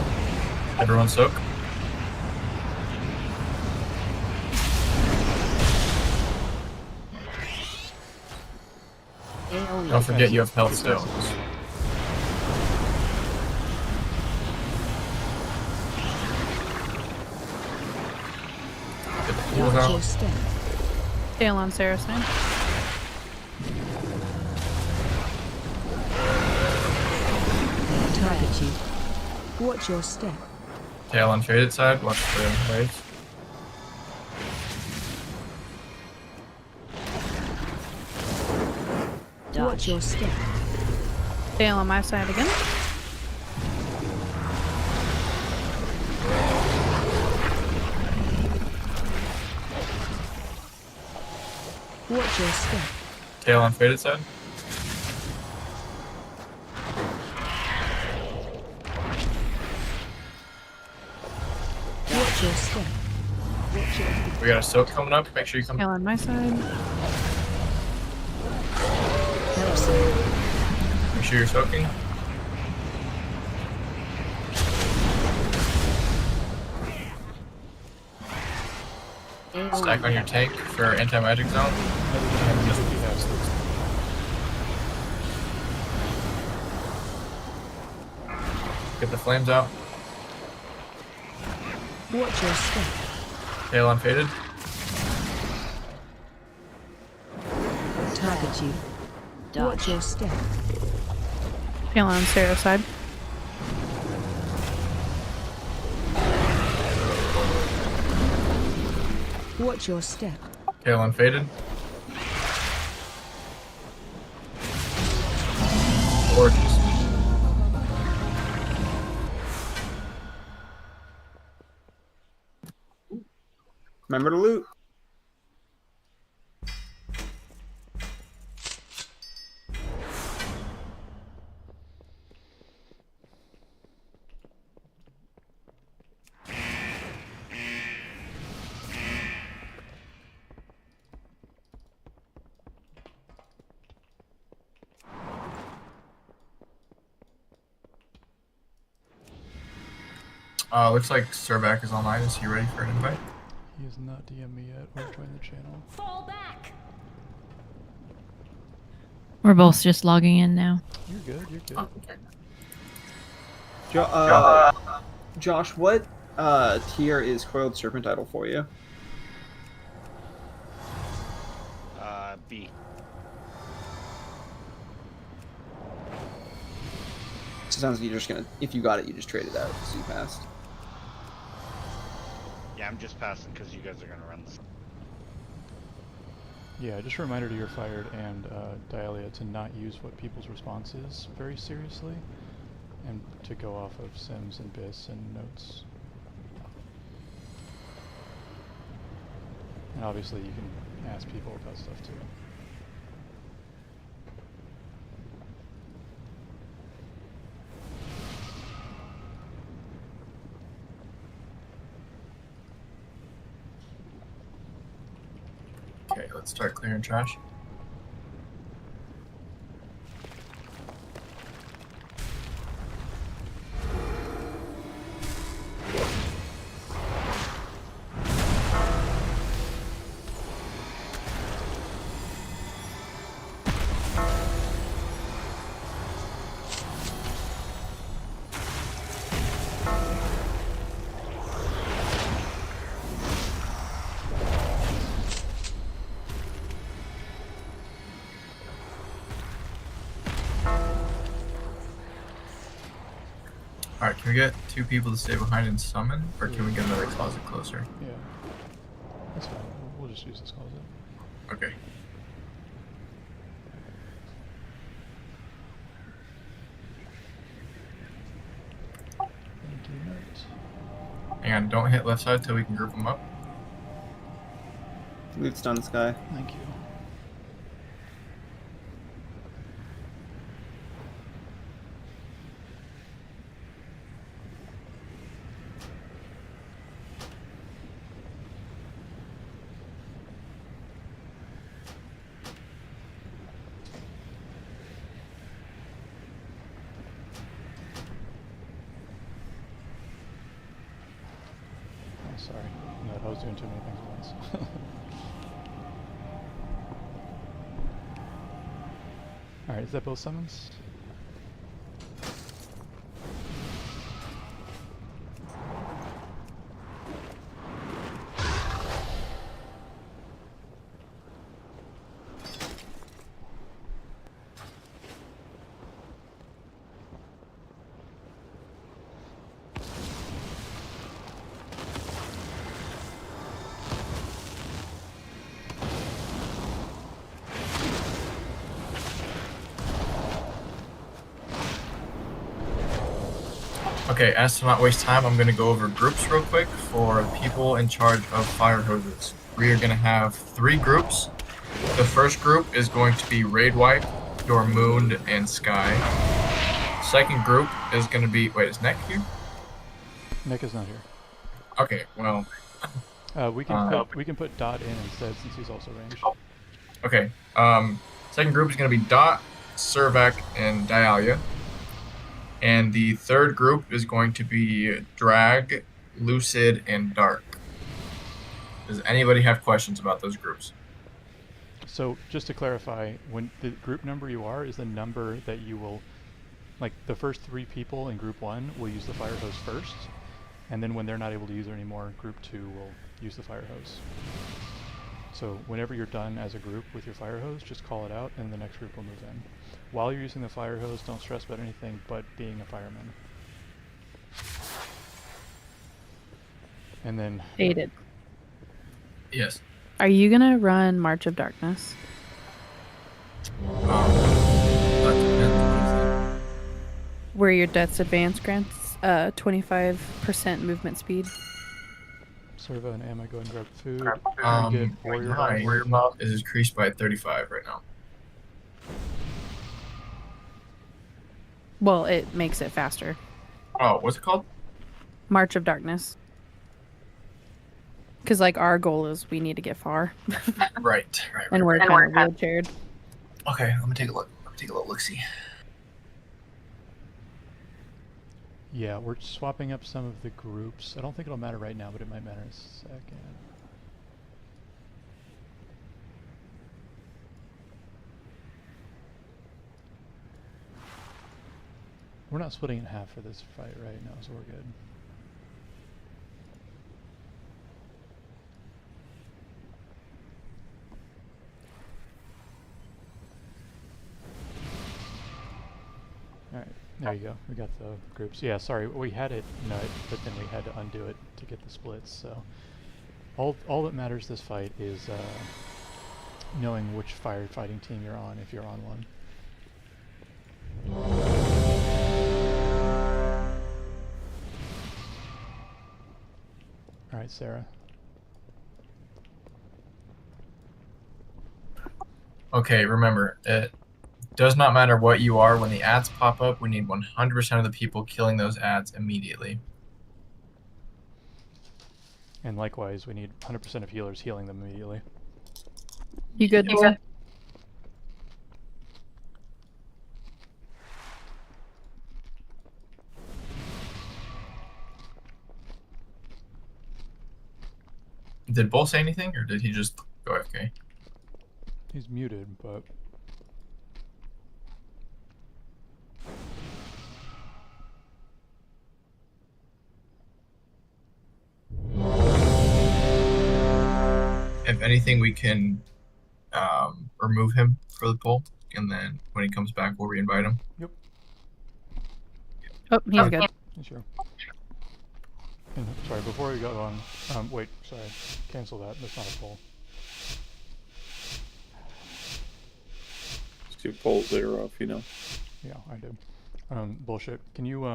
Everyone soak. AoE. Don't forget you have health still. Get the pools Watch your out. step. Hail on Sarah's side. Target you. Watch your step. Tail on faded side. Watch the waves. Watch your step. Hail on my side again. Watch your step. Tail on faded side. Watch your step. Watch your feet. We got a soak coming up. Make sure you come. Hail on my side. Hello, sir. Make sure you're soaking. AoE. Stack on your tank for anti-magic zone. Get the flames out. Watch your step. Tail on faded. Target you. Watch your step. Hail on Sarah's side. Watch your step. Tail on faded. Gorgeous. Remember to loot. Looks like Surback is online. Is he ready for an invite? He is not DM me yet or join the channel. Fall back. We're both just logging in now. You're good, you're good. Oh, okay. Josh, what tier is Coiled Serpent Idol for you? B. So it sounds like you're just gonna, if you got it, you just trade it out because you passed. Yeah, I'm just passing because you guys are gonna run this. Yeah, just a reminder to your Fired and Dialia to not use what people's response is very seriously, and to go off of sims and bis and notes. And obviously you can ask people about stuff too. Okay, let's start clearing trash. Alright, can we get 2 people to stay behind and summon? Or can we get another closet closer? Yeah, that's fine. We'll just use this closet. Okay. Thank you, note. Hang on, don't hit left side till we can group them up. Loot's done, Sky. Thank you. Oh, sorry. No, I was doing too many things at once. Alright, is that both summons? Okay, as to not waste time, I'm going to go over groups real quick for people in charge of fire hoses. We are going to have 3 groups. The first group is going to be Raid Wipe, Your Moon, and Sky. Second group is going to be... Wait, is Neck here? Nick is not here. Okay, well... we can put Dot in instead since he's also ranged. Okay, second group is going to be Dot, Servac, and Dialia. And the third group is going to be Drag, Lucid, and Dark. Does anybody have questions about those groups? So, just to clarify, when the group number you are is the number that you will, like the first 3 people in group 1 will use the fire hose first, and then when they're not able to use it anymore, group 2 will use the fire hose. So whenever you're done as a group with your fire hose, just call it out and the next group will move in. While you're using the fire hose, don't stress about anything but being a fireman. And then... Faded. Yes. Are you gonna run March of Darkness? That depends. Where your Death's Advance grants 25% movement speed? Serva and Emma go and grab food. My Warrior warrior buff is increased by 35 right now. Well, it makes it faster. Oh, what's it called? March of Darkness. Because, like, our goal is we need to get far. Right. And we're kind of wheelchaired. Okay, let me take a look. Let me take a little look-see. Yeah, we're swapping up some of the groups. I don't think it'll matter right now, but it might matter in a second. We're not splitting in half for this fight right now, so we're good. Alright, there you go. We got the groups. Yeah, sorry, we had it nut, but then we had to undo it to get the splits, so... All that matters this fight is knowing which firefighting team you're on, if you're on one. Alright, Sarah. Okay, remember, it does not matter what you are. When the ads pop up, we need 100% of the people killing those ads immediately. And likewise, we need 100% of healers healing them immediately. You good, Bull? Did Bull say anything, or did he just go AFK? He's muted, but... If anything, we can remove him for the poll, and then when he comes back, we'll reinvite him. Yep. Oh, he's good. Sure. And, sorry, before we go on, wait, sorry, cancel that. That's not a poll. Let's do poll 0 if you know. Yeah, I did. Bullshit. Can you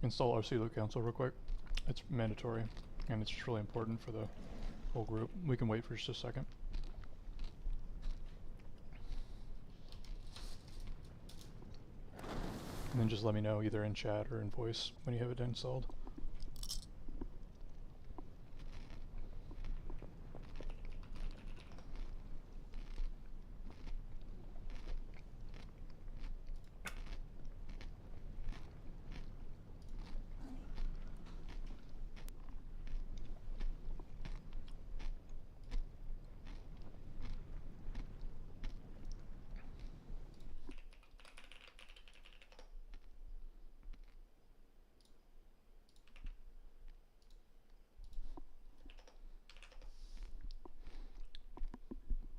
install RC Loot Council real quick? It's mandatory, and it's just really important for the whole group. We can wait for just a second. And then just let me know either in chat or in voice when you have it installed.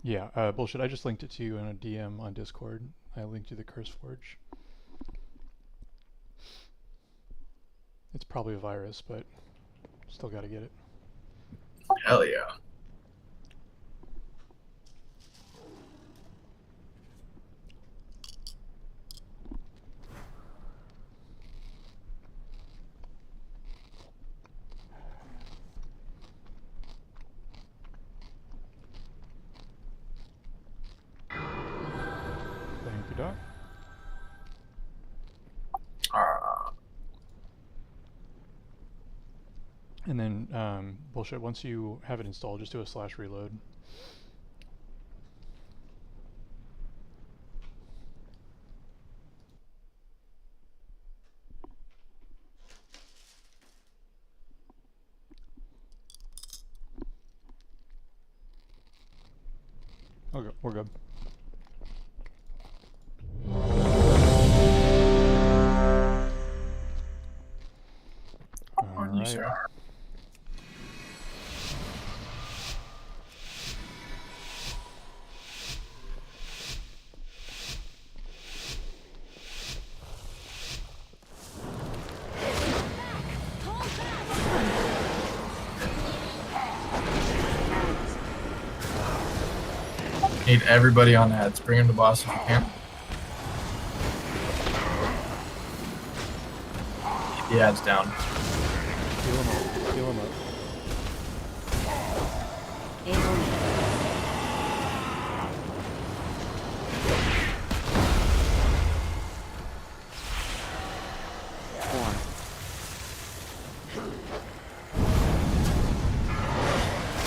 Yeah, bullshit. I just linked it to you in a DM on Discord. I linked you the Curse Forge. It's probably a virus, but still gotta get it. Hell yeah. Thank you, Doc. And then, bullshit, once you have it installed, just do a /reload. Okay, we're good. Alright. Need everybody on ads. Bring him to boss if you can. Keep the ads down. Heal him up. Heal him up.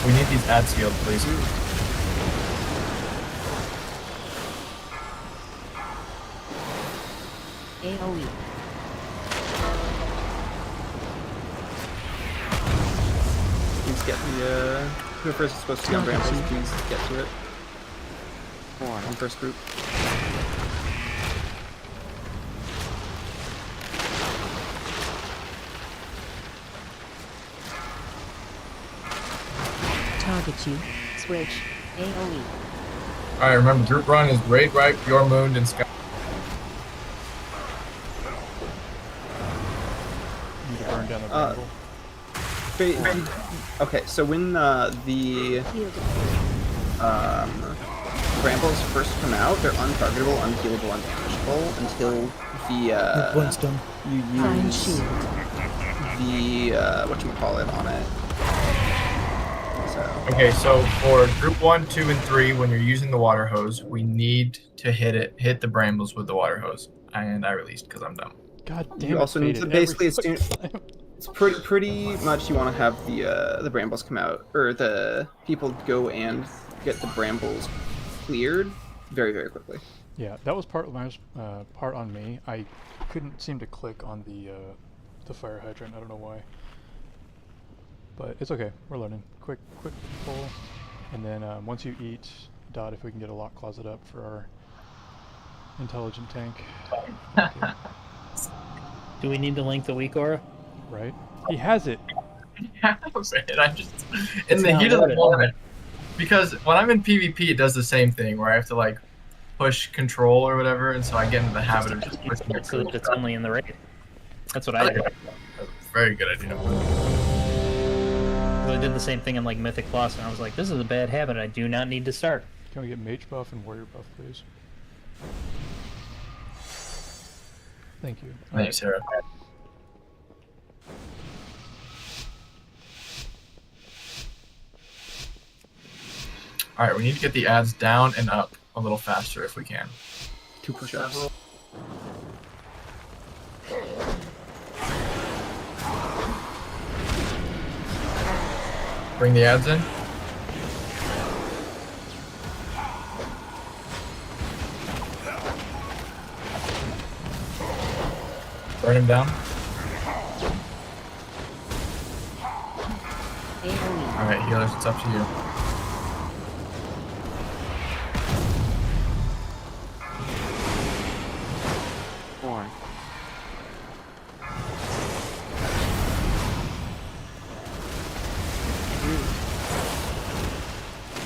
We need these ads healed, please. AoE. get the whoever's supposed to be on brambles, please get to it. On first group. Target you. Switch. AOE. Alright, remember, group run is Raid Ripe, Your Moon, and Sky. You burn down the bramble. Okay, so when the brambles first come out, they're untargetable, unhealable, undamageable until Point's done. you use the whatchamacallit on it. So Okay, so for group 1, 2, and 3, when you're using the water hose, we need to hit the brambles with the water hose. And I released because I'm dumb. God damn you it, also need to Faded, basically every it's fucking time. pretty much you want to have the brambles come out, or the people go and get the brambles cleared very, very quickly. Yeah, that was part on me. I couldn't seem to click on the fire hydrant. I don't know why. But it's okay. We're learning. Quick pull, and then once you eat, Dot, if we can get a lock closet up for our intelligent tank. Okay. Do we need to link the weak aura? Right? He has it. I just in It's the not heat of the loaded. moment, because when I'm in PvP, it does the same thing where I have to like push control or whatever, and so I get into the habit of just pushing it. So that it's only in the raid. That's what I did. Very good idea. I did the same thing in like Mythic Plus, and I was like, this is a bad habit. I do not need to start. Can we get mage buff and warrior buff, please? Thank you. Thanks, Sarah. Alright, we need to get the ads down and up a little faster if we can. 2 push-ups. Bring the ads in. Burn him down. Alright, healers, it's up to you.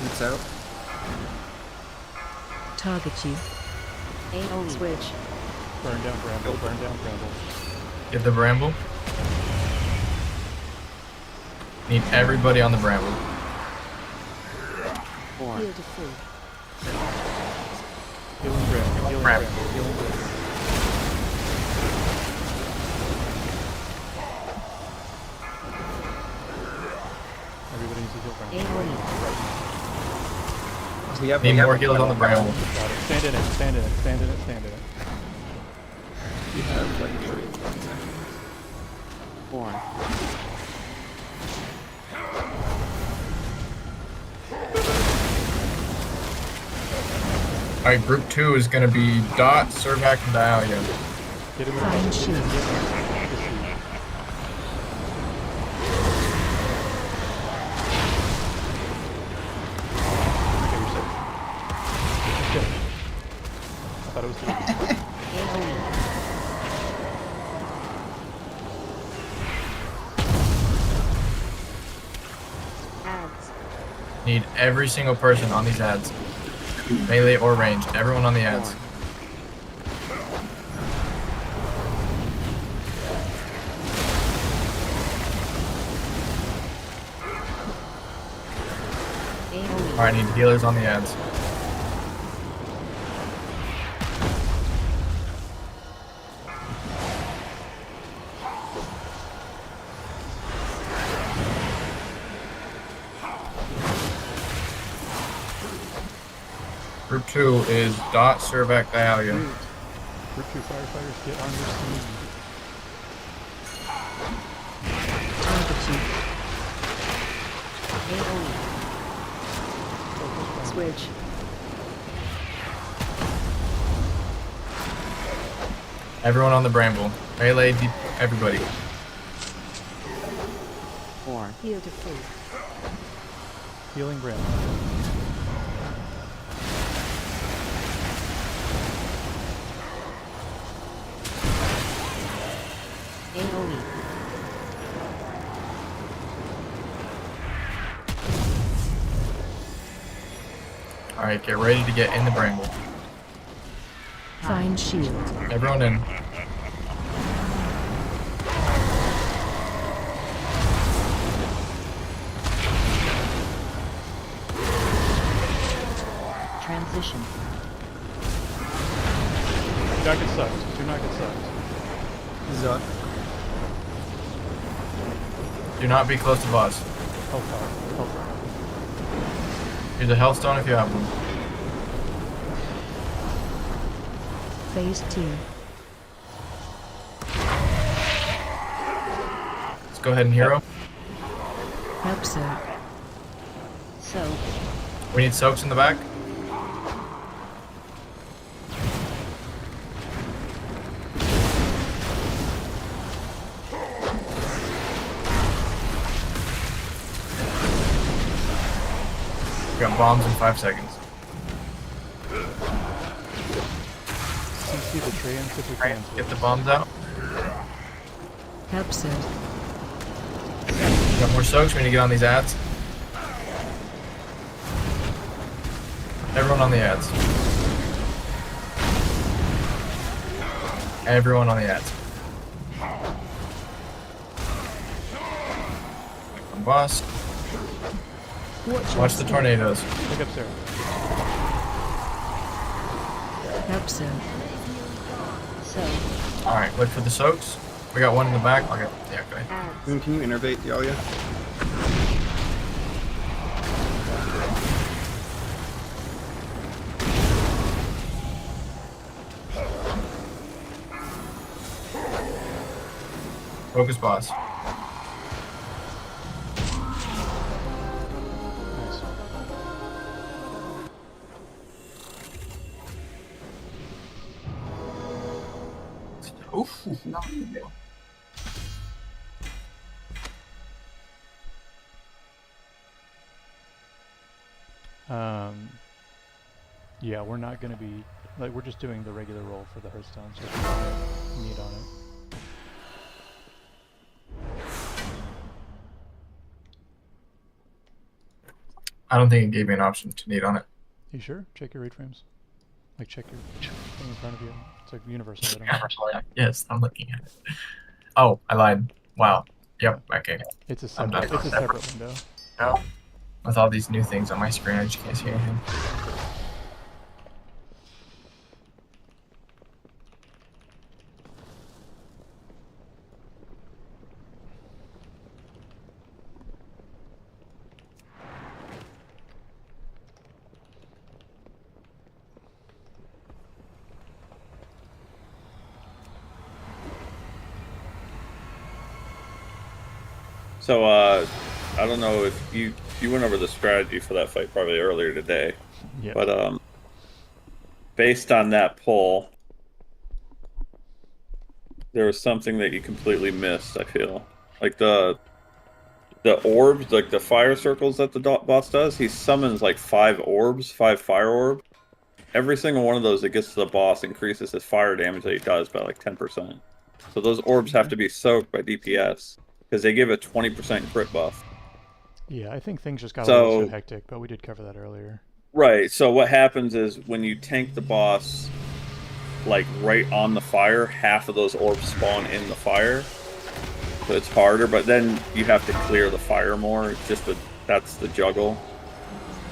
It's out. Target you. AOE. Switch. Burn down bramble, burn down bramble. Get the bramble. Need everybody on the bramble. Heal to full. Healing bramble, healing Bramble. bramble, healing bramble. Everybody needs to heal bramble. We have Need more healers on the bramble. Got it. Stand in it, stand in it, stand in it, stand in it. We have like 3 seconds. Alright, group 2 is going to be Dot, Servac, and Dialia. Get him in Fine the shield. I thought it was three. Ads. Need every single person on these ads. Melee or ranged. Everyone on the ads. Alright, need healers on the ads. Group 2 is Dot, Servac, Dialia. Group 2 firefighters, get on your speed. Target you. AOE. Switch. Everyone on the bramble. Melee, everybody. Heal to full. Healing Brim. AoE. Alright, get ready to get in the bramble. Find shield. Everyone in. Transition. Do not get sucked. Do not get sucked. Zuck. Do not be close to boss. Hellfire. Hellfire. Use a Hellstone if you have one. Phase 2. Let's go ahead and hero. Help soak. Soak. We need soaks in the back. We got bombs in 5 seconds. CC the trans if we can. Get the bombs out. Help soak. We got more soaks. We need to get on these ads. Everyone on the ads. Everyone on the ads. Boss. Watch the tornadoes. Pick up Sarah. Help soak. So. Alright, look for the soaks. We got one in the back. Okay, yeah, go ahead. Moon, can you innervate Yalia? Focus boss. Nice. Oof. Yeah, we're not gonna be like we're just doing the regular roll for the Hearthstone, so if you want need on it. I don't think it gave me an option to need on it. You sure? Check your raid frames. Like check your thing in front of you. It's like universal. Yes, I'm looking at it. Oh, I lied. Wow. Yep. Okay. It's a separate. It's a separate window. No. With all these new things on my screen, I just can't see anything. So, I don't know if you went over the strategy for that fight probably earlier today, Yeah. but based on that pull, there was something that you completely missed. I feel like the orbs, like the fire circles that the boss does. He summons like 5 orbs, 5 fire orbs. Every single one of those that gets to the boss increases his fire damage that he does by like 10%. So those orbs have to be soaked by DPS. Because they give a 20% crit buff. Yeah, I think things just got a little too hectic, but we did cover that earlier. Right, so what happens is when you tank the boss, like right on the fire, half of those orbs spawn in the fire. So it's harder, but then you have to clear the fire more. It's just that's the juggle.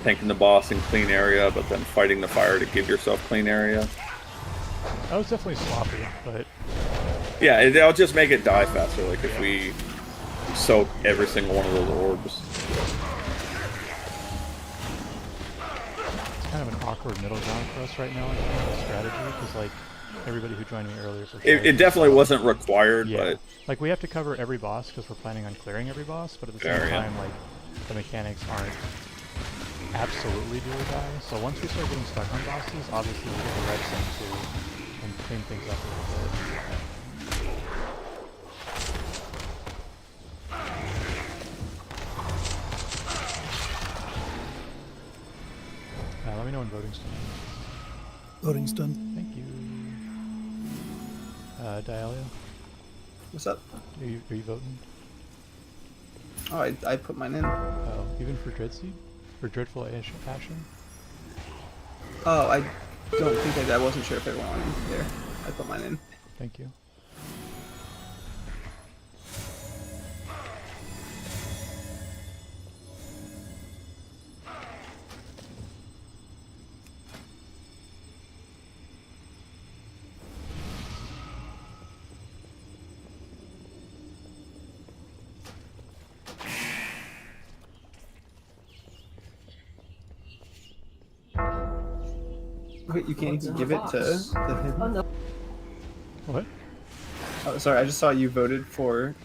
Tanking the boss in clean area, but then fighting the fire to give yourself clean area. That was definitely sloppy, but... Yeah, it'll just make it die faster, like if we soak every single one of those orbs. It's kind of an awkward middle ground for us right now, I think, with strategy, because, like, everybody who joined me earlier for It definitely wasn't required, yeah. But... Like, we have to cover every boss because we're planning on clearing every boss, but at the same time, like, the mechanics aren't absolutely do or die. So once we start getting stuck on bosses, obviously we get the reps into and clean things up a little bit. when voting's done? Voting's done. Thank you. Dialia, What's up? are you voting? Oh, I put mine in. Oh, even for Dreadseed? For Dreadful Ashen? Oh, I don't think I did. I wasn't sure if everyone went in there. I put mine in. Thank you. Wait, you can't even give it to the hidden? What? Oh, sorry, I just saw you voted for.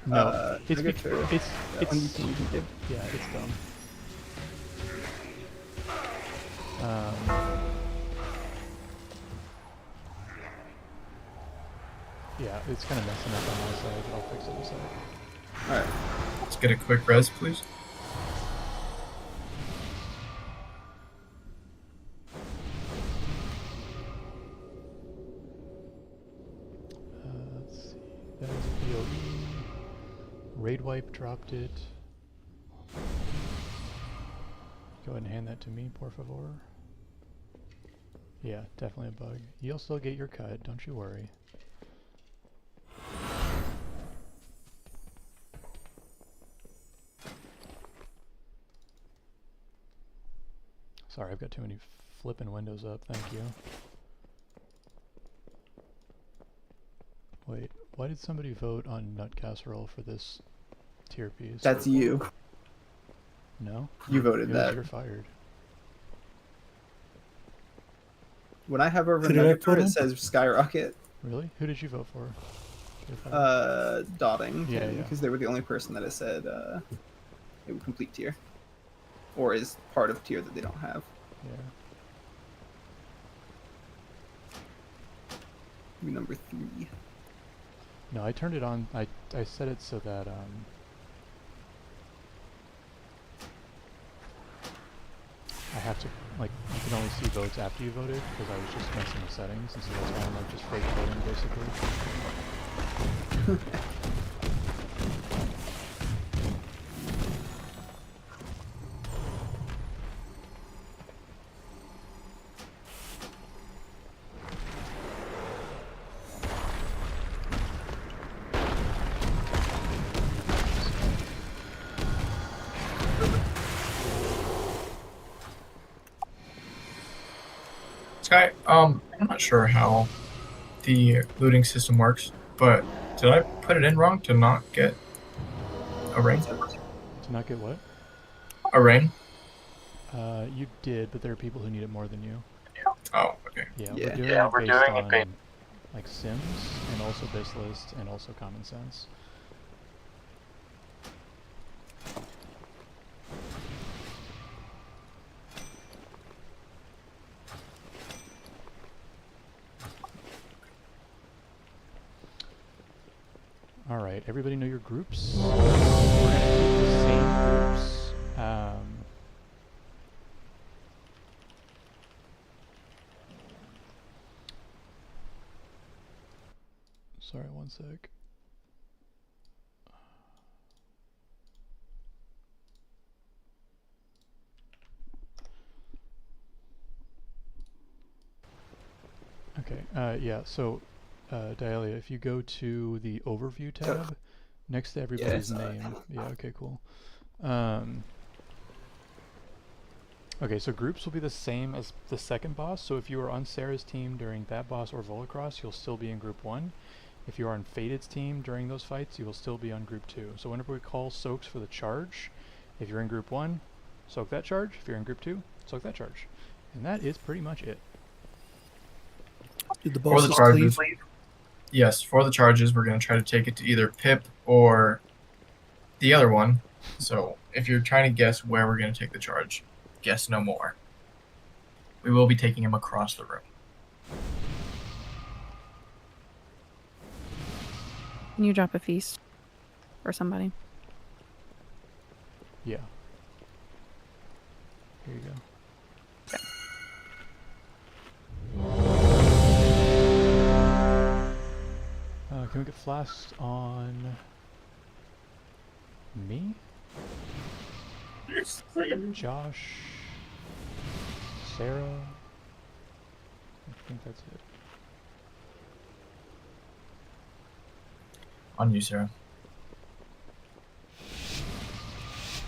No, it's Negative. it's That one you can't even give. yeah, it's dumb. Yeah, it's kind of messing up on my side, but I'll fix it in a sec. Alright. Let's get a quick res, please. Let's see. That was a BOE. Raid wipe dropped it. Go ahead and hand that to me, por favor. Yeah, definitely a bug. You'll still get your cut, don't you worry. Sorry, I've got too many flipping windows up, thank you. Wait, why did somebody vote on Nut Casserole for this tier piece? That's you. No? You voted that. You're fired. When I have over Who did I Nuggetor, put it in? says skyrocket. Really? Who did you vote for? You're fired. Dotting. Yeah, yeah. Because they were the only person that has said it would complete tier. Or is part of tier that they don't have. Yeah. Number 3. No, I turned it on. I set it so that I have to, like, you can only see votes after you voted, because I was just messing with settings, and so that's why I'm like just fake voting basically. Sky, I'm not sure how the looting system works, but did I put it in wrong to not get a ring? To not get what? A ring? You did, but there are people who need it more than you. Oh, okay. Yeah, Yeah. we're doing it based on like Sims, and also base list, and also common sense. Alright, everybody know your groups? We're gonna keep the same groups. Sorry, one sec. Okay, yeah, so Dialia, if you go to the overview tab next to everybody's name. Yeah, okay, cool. Okay, so groups will be the same as the second boss. So if you are on Sarah's team during that boss or Volacross, you'll still be in group 1. If you are on Fated's team during those fights, you will still be on group 2. So whenever we call soaks for the charge, if you're in group 1, soak that charge. If you're in group 2, soak that charge. And that is pretty much it. Did the For the bosses charges, cleave? yes, for the charges, we're going to try to take it to either Pip or the other one. So if you're trying to guess where we're going to take the charge, guess no more. We will be taking him across the room. Can you drop a feast for somebody? Yeah. Here you go. That's last on me, Josh, Sarah. I think that's it. On you, Sarah.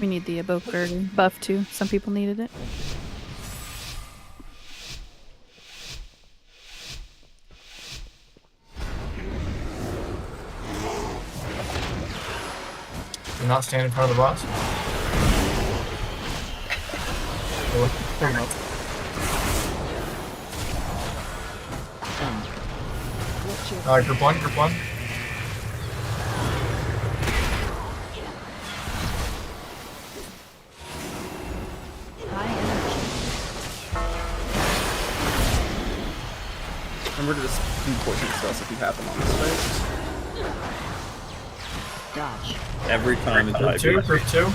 We need the evoker buff too. Some people needed it. Do not stand in front of the boss. Pick him up. Group one, group one. Remember to just do poison spells if you have them on this right? Dodge. Every time it's Group two, group two.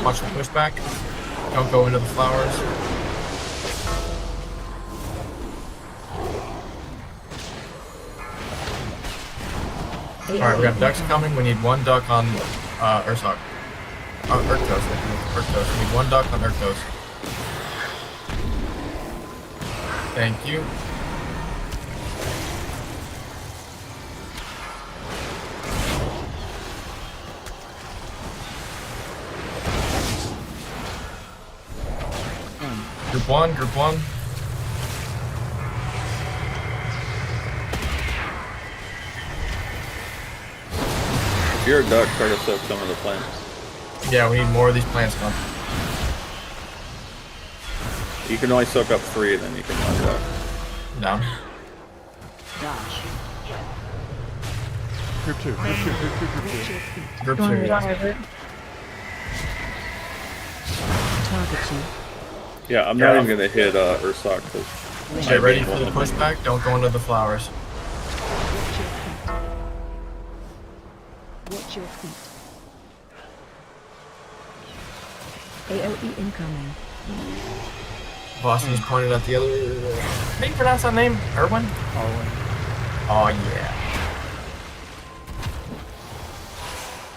Watch the pushback. Don't go into the flowers. Alright, we got ducks coming. We need one duck on Ursoc. Urktos. I think it's Urktos. We need one duck on Urktos. Thank you. Group one, group one. If you're a duck, try to soak some of the plants. Yeah, we need more of these plants gone. You can only soak up 3, then you can run duck. Down. Dodge. Group two. Group two. Group two. Group two. Group You want two. to Yes. drive it? Target you. Yeah, I'm not even gonna hit Ursoc because Get ready for the pushback. Don't go into the flowers. Watch your feet. AOE incoming. Boston's pointed at the other. How do you pronounce that name? Erwin? Oh yeah.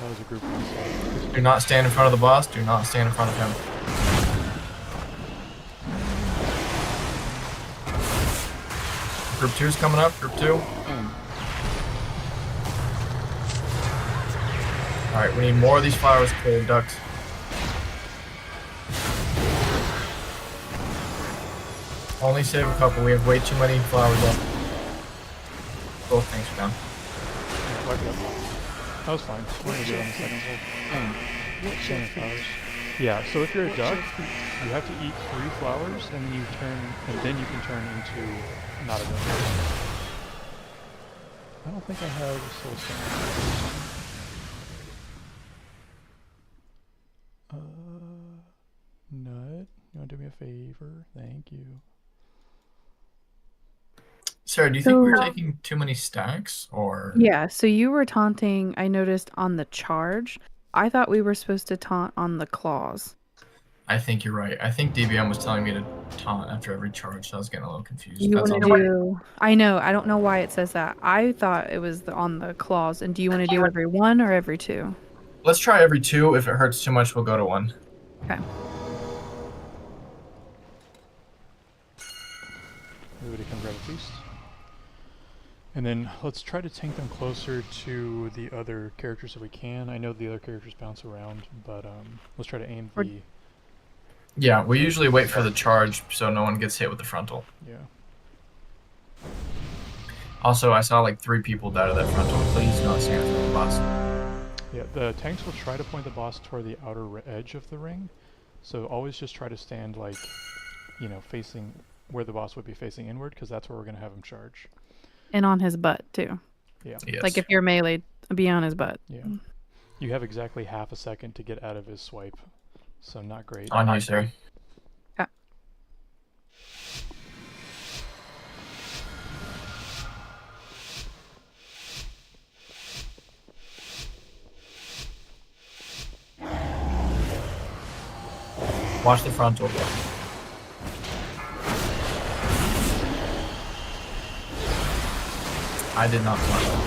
That was a group one. Do not stand in front of the boss. Do not stand in front of him. Group 2's coming up. Group 2. Alright, we need more of these flowers cleared, ducks. Only save a couple. We have way too many flowers left. Both things are down. That was fine. We're gonna do it on the second hold. Same flowers. Yeah, so if you're a duck, you have to eat 3 flowers, and then you can turn into not a duck. I don't think I have a soul stone. Nut, you wanna do me a favor? Thank you. Sarah, do you think we were taking too many stacks, or? Yeah, so you were taunting, I noticed, on the charge. I thought we were supposed to taunt on the claws. I think you're right. I think DBM was telling me to taunt after every charge, so I was getting a little confused. You want to do... I know, I don't know why it says that. I thought it was on the claws. And do you want to do every 1 or every 2? Let's try every 2. If it hurts too much, we'll go to 1. Okay. Everybody come grab a feast. And then let's try to tank them closer to the other characters if we can. I know the other characters bounce around, but let's try to aim the... Yeah, we usually wait for the charge so no one gets hit with the frontal. Yeah. Also, I saw like 3 people die to that frontal. Please not stand for the boss. Yeah, the tanks will try to point the boss toward the outer edge of the ring. So always just try to stand like, you know, facing where the boss would be facing inward, because that's where we're going to have him charge. And on his butt, too. Yeah. Yes. Like if you're melee, be on his butt. Yeah. You have exactly half a second to get out of his swipe. So not great. On you, sir. Yeah. Watch the frontal. I did not frontal.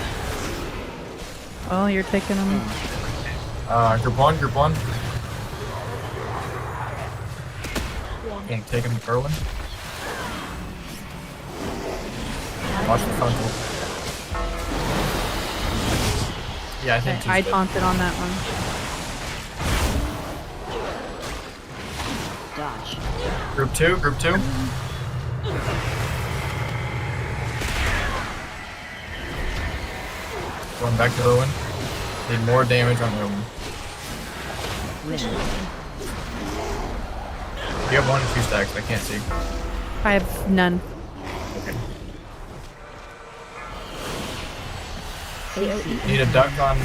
Oh, you're taking them. Group one, group one. Gonna take him Erwin. Watch the frontal. Yeah, I think I taunted on that one. Dodge. Group two, group two. Going back to Erwin. Need more damage on Erwin. You have 1 and 2 stacks, I can't see. I have none. Okay. AOE Need a duck on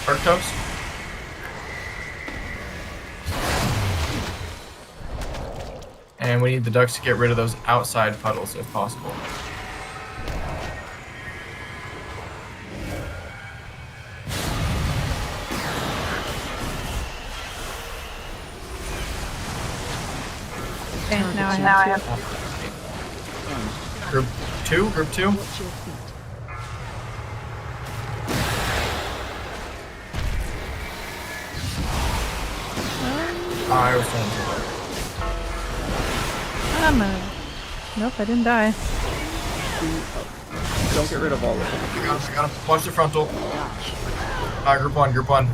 Arctos? And we need the ducks to get rid of those outside puddles if possible. Okay, now I have two. Group two, group two. Watch your feet. I was trying to. Nope, I didn't die. Don't get rid of all of them. I got him, I got him. Watch the frontal. Dodge. Group one, group one.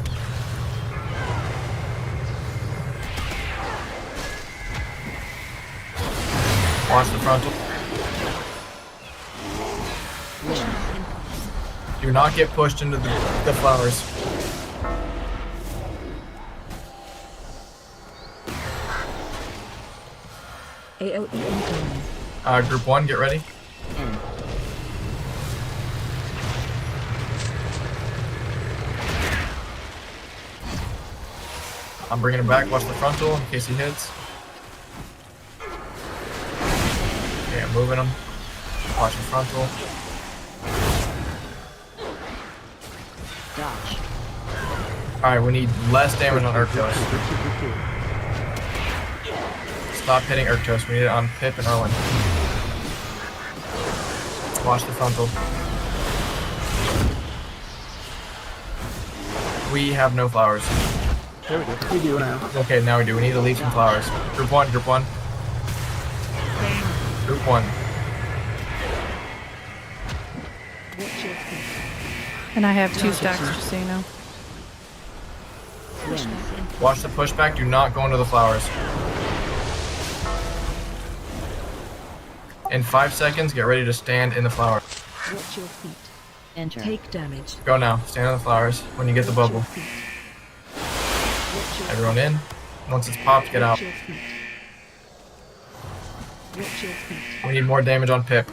Watch the frontal. Do not get pushed into the flowers. AOE incoming. Group one, get ready. I'm bringing him back. Watch the frontal in case he hits. Okay, I'm moving him. Watch the frontal. Dodge. Alright, we need less damage on Arctos. Stop hitting Arctos. We need it on Pip and Erwin. Watch the frontal. We have no flowers. There we go. We do now. Okay, now we do. We need to leave some flowers. Group one, group one. Group one. Watch your feet. And I have 2 stacks, just so you know. Wind. Watch the pushback. Do not go into the flowers. In 5 seconds, get ready to stand in the flower. Watch your feet. Enter. Take damage. Go now. Stand in the flowers when you get the bubble. Watch your Everyone in. Once it's popped, get out. Watch your feet. Watch your feet. We need more damage on Pip.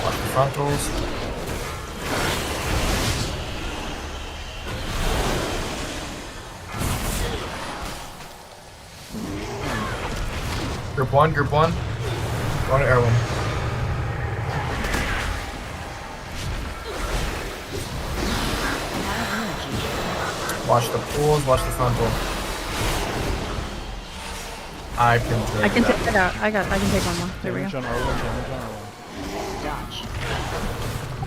Watch the frontals. Group one, group one. Going to Erwin. Watch the pools, watch the frontal. I can take I can that. take it out. I can take one more. There we Damage go. on Erwin, damage on Erwin. Dodge.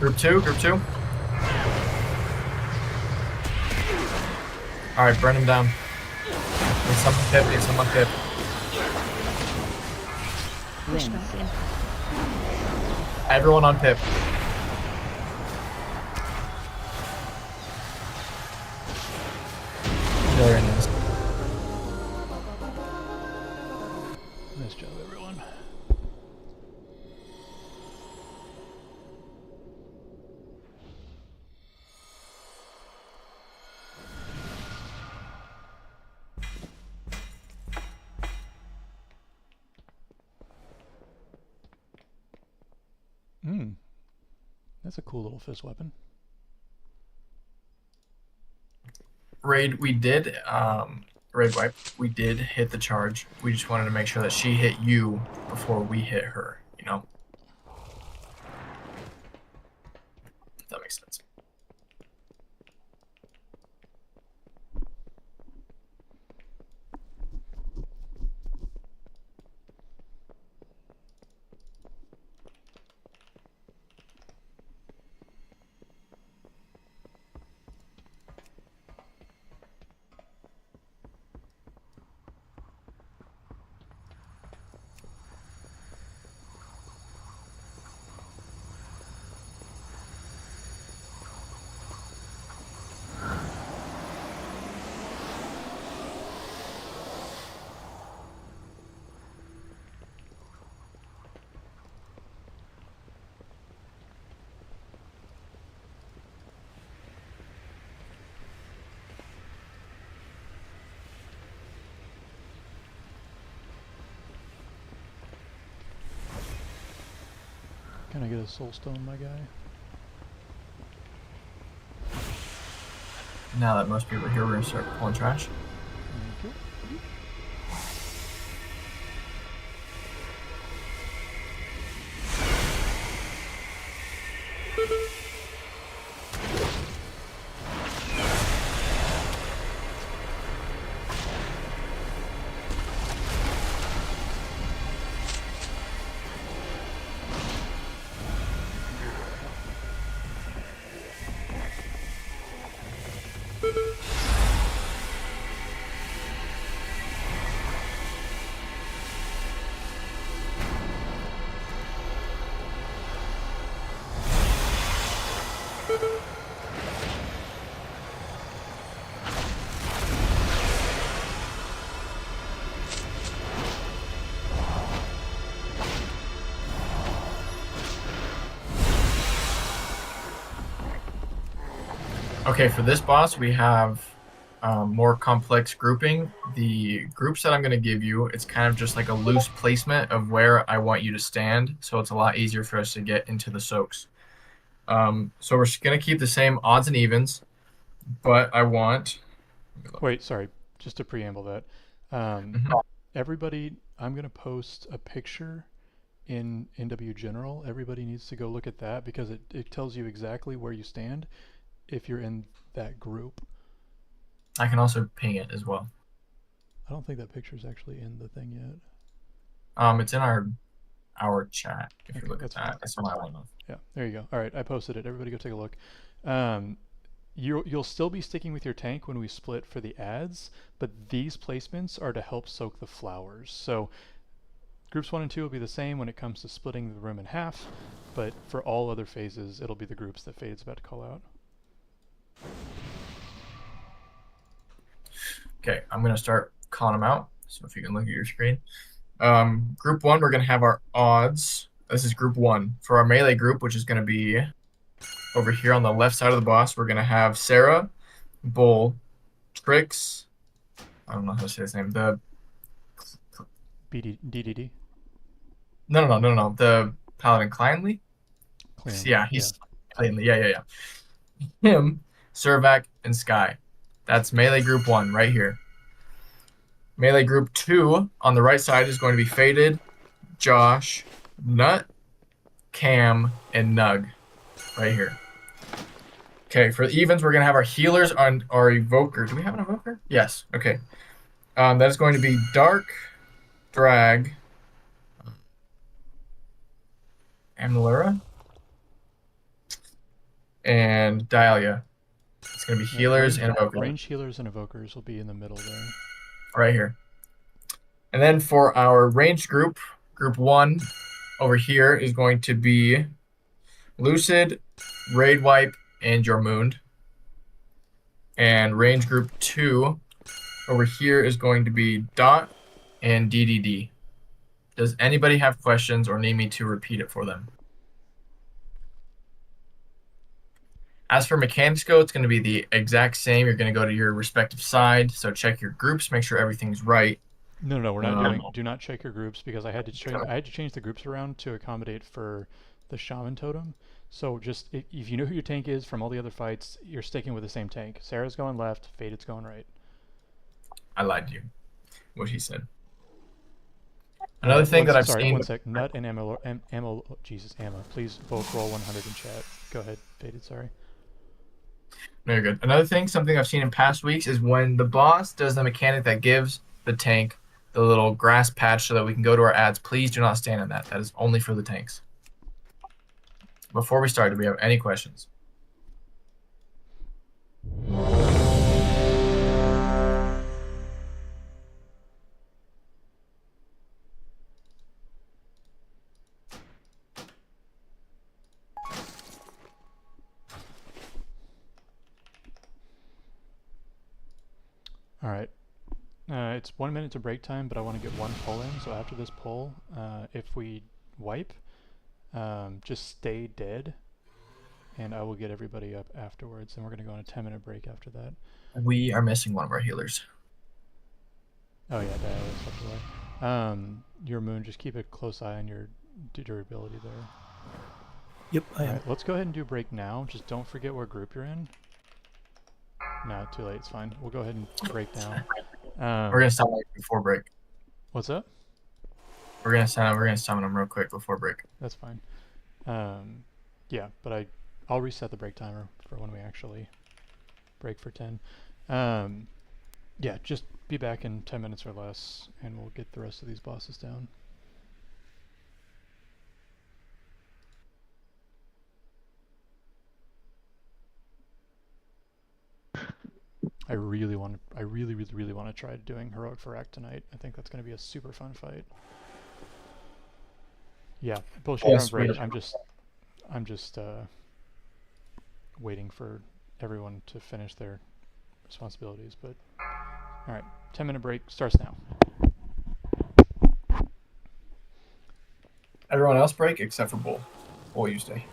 Group two, group two. Alright, burn him down. Need someone Pip, need someone Pip. Wind. Everyone on Pip. There it is. Nice job, everyone. That's a cool little fist weapon. Raid, we did raid wipe. We did hit the charge. We just wanted to make sure that she hit you before we hit her, you know? If that makes sense. Can I get a soul stone, my guy? Now that most people are here, we're going to start pulling trash. Thank you. Okay, for this boss, we have more complex grouping. The groups that I'm going to give you, it's kind of just like a loose placement of where I want you to stand, so it's a lot easier for us to get into the soaks. So we're going to keep the same odds and evens, but I want... Wait, sorry. Just to preamble that. Mhm. Everybody, I'm going to post a picture in NW General. Everybody needs to go look at that because it tells you exactly where you stand if you're in that group. I can also ping it as well. I don't think that picture's actually in the thing yet. It's in our chat. If you Okay, look at that's fine. that, that's my one. Yeah, there you go. All right, I posted it. Everybody go take a look. You'll still be sticking with your tank when we split for the ads, but these placements are to help soak the flowers. So groups 1 and 2 will be the same when it comes to splitting the room in half, but for all other phases, it'll be the groups that Fade's about to call out. Okay, I'm going to start calling them out. So if you can look at your screen. Group 1, we're going to have our odds. This is group 1. For our melee group, which is going to be over here on the left side of the boss, we're going to have Sarah, Bull, Trix. I don't know how to say his name. The DDD? No. The Paladin Cleanly? Yeah, he's Cleanly. Yeah. Him, Servac, and Sky. That's melee group 1 right here. Melee group 2 on the right side is going to be Faded, Josh, Nut, Cam, and Nug right here. Okay, for the evens, we're going to have our healers on our evoker. Do we have an evoker? Yes. Okay. That is going to be Dark, Drag, Amalura, and Dahlia. It's going to be healers and evokers. Range healers and evokers will be in the middle there. Right here. And then for our ranged group, group 1 over here is going to be Lucid, Raid Wipe, and Jormund. And range group 2 over here is going to be Dot and DDD. Does anybody have questions or need me to repeat it for them? As for mechanics go, it's going to be the exact same. You're going to go to your respective side, so check your groups, make sure everything's right. No, we're not doing. Do not check your groups because I had to change the groups around to accommodate for the shaman totem. So just if you know who your tank is from all the other fights, you're sticking with the same tank. Sarah's going left, Faded's going right. I lied to you. What he said. Another thing that I've sorry, seen. one sec. Nut and ammo. Jesus, ammo. Please both roll 100 in chat. Go ahead, Faded. Sorry. Very good. Another thing, something I've seen in past weeks, is when the boss does the mechanic that gives the tank the little grass patch so that we can go to our ads. Please do not stand on that. That is only for the tanks. Before we start, do we have any questions? All right. It's 1 minute to break time, but I want to get one pull in. So after this pull, if we wipe, just stay dead, and I will get everybody up afterwards. And we're going to go on a 10-minute break after that. We are missing one of our healers. Oh yeah, Dial is swept away. Your Moon, just keep a close eye on your durability there. Yep, I am. Alright, let's go ahead and do break now. Just don't forget what group you're in. No, too late. It's fine. We'll go ahead and break now. We're gonna summon before break. What's up? We're gonna summon them real quick before break. That's fine. Yeah, but I'll reset the break timer for when we actually break for 10. Yeah, just be back in 10 minutes or less, and we'll get the rest of these bosses down. I really want to try doing Heroic for Act tonight. I think that's going to be a super fun fight. Yeah, bullshit on break. I'm just waiting for everyone to finish their responsibilities. But all right, 10-minute break starts now. Everyone else break except for Bull. Bull, you stay.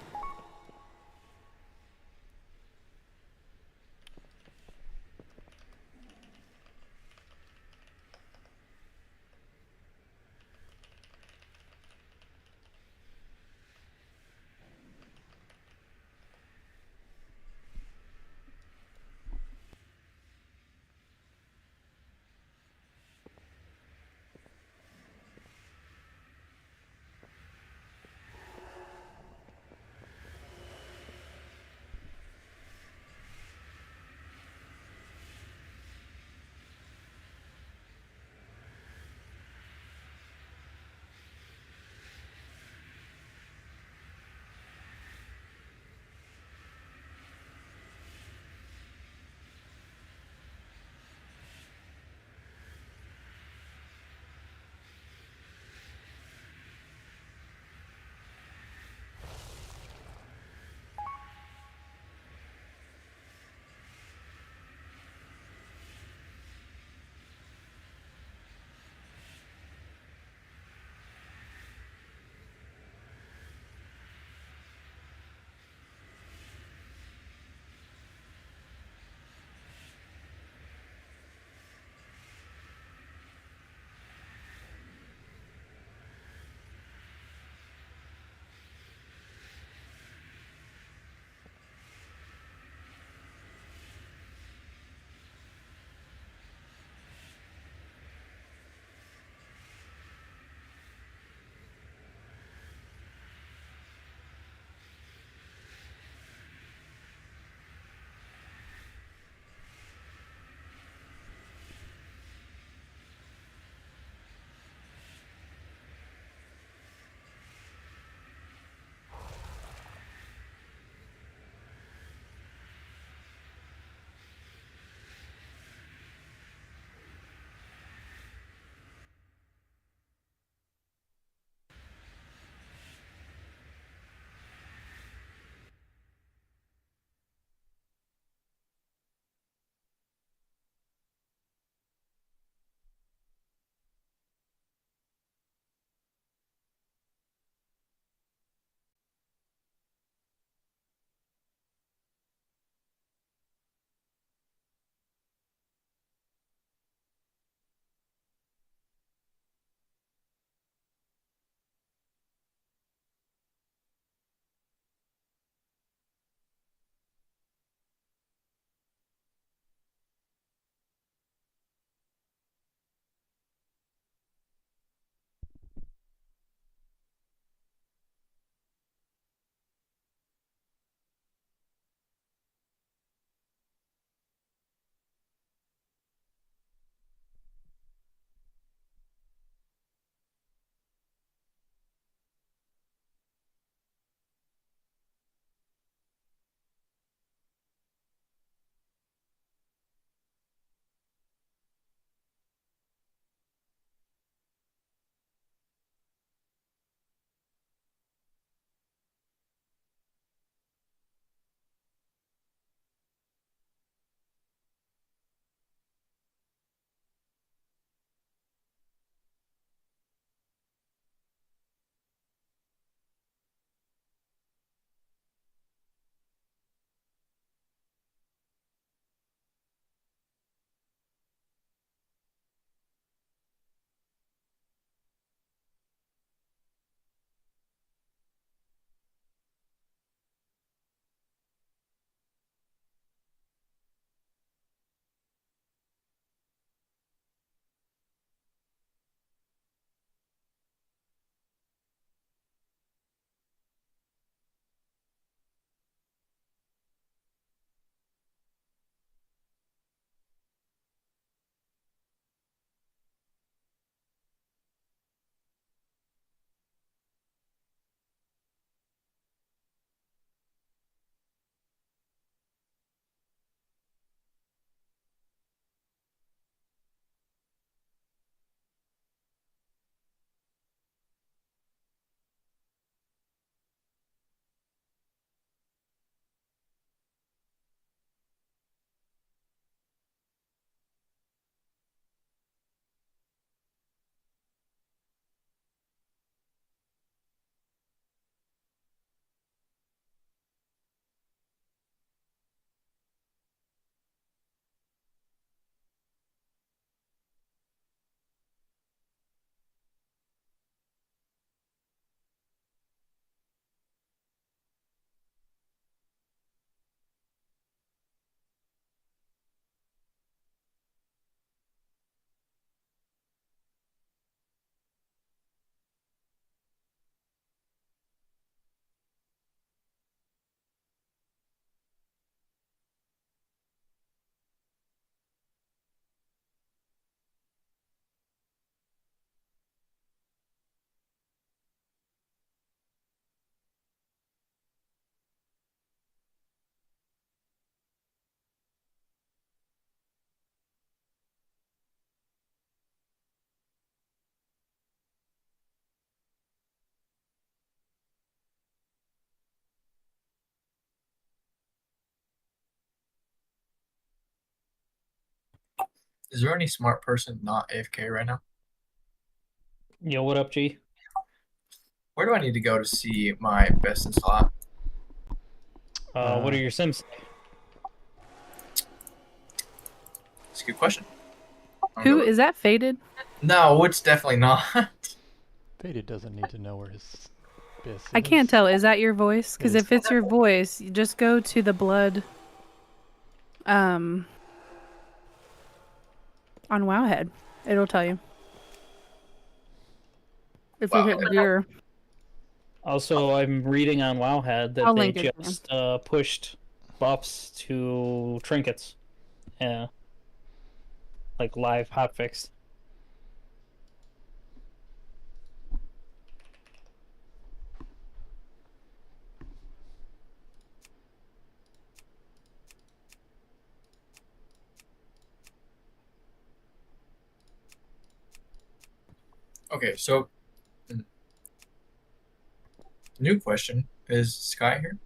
Is there any smart person not AFK right now? Yo, what up, G? Where do I need to go to see my best in slot? What are your sims? That's a good question. Who is that? Faded? No, it's definitely not. Faded doesn't need to know where his abyss I can't is. tell. Is that your voice? Because It is. if it's your voice, you just go to the blood on Wowhead. It'll tell you. If you hit gear. Also, I'm reading on Wowhead that I'll they link it, just pushed buffs to trinkets. Yeah. Like live hotfix. Okay, so new question. Is Sky here?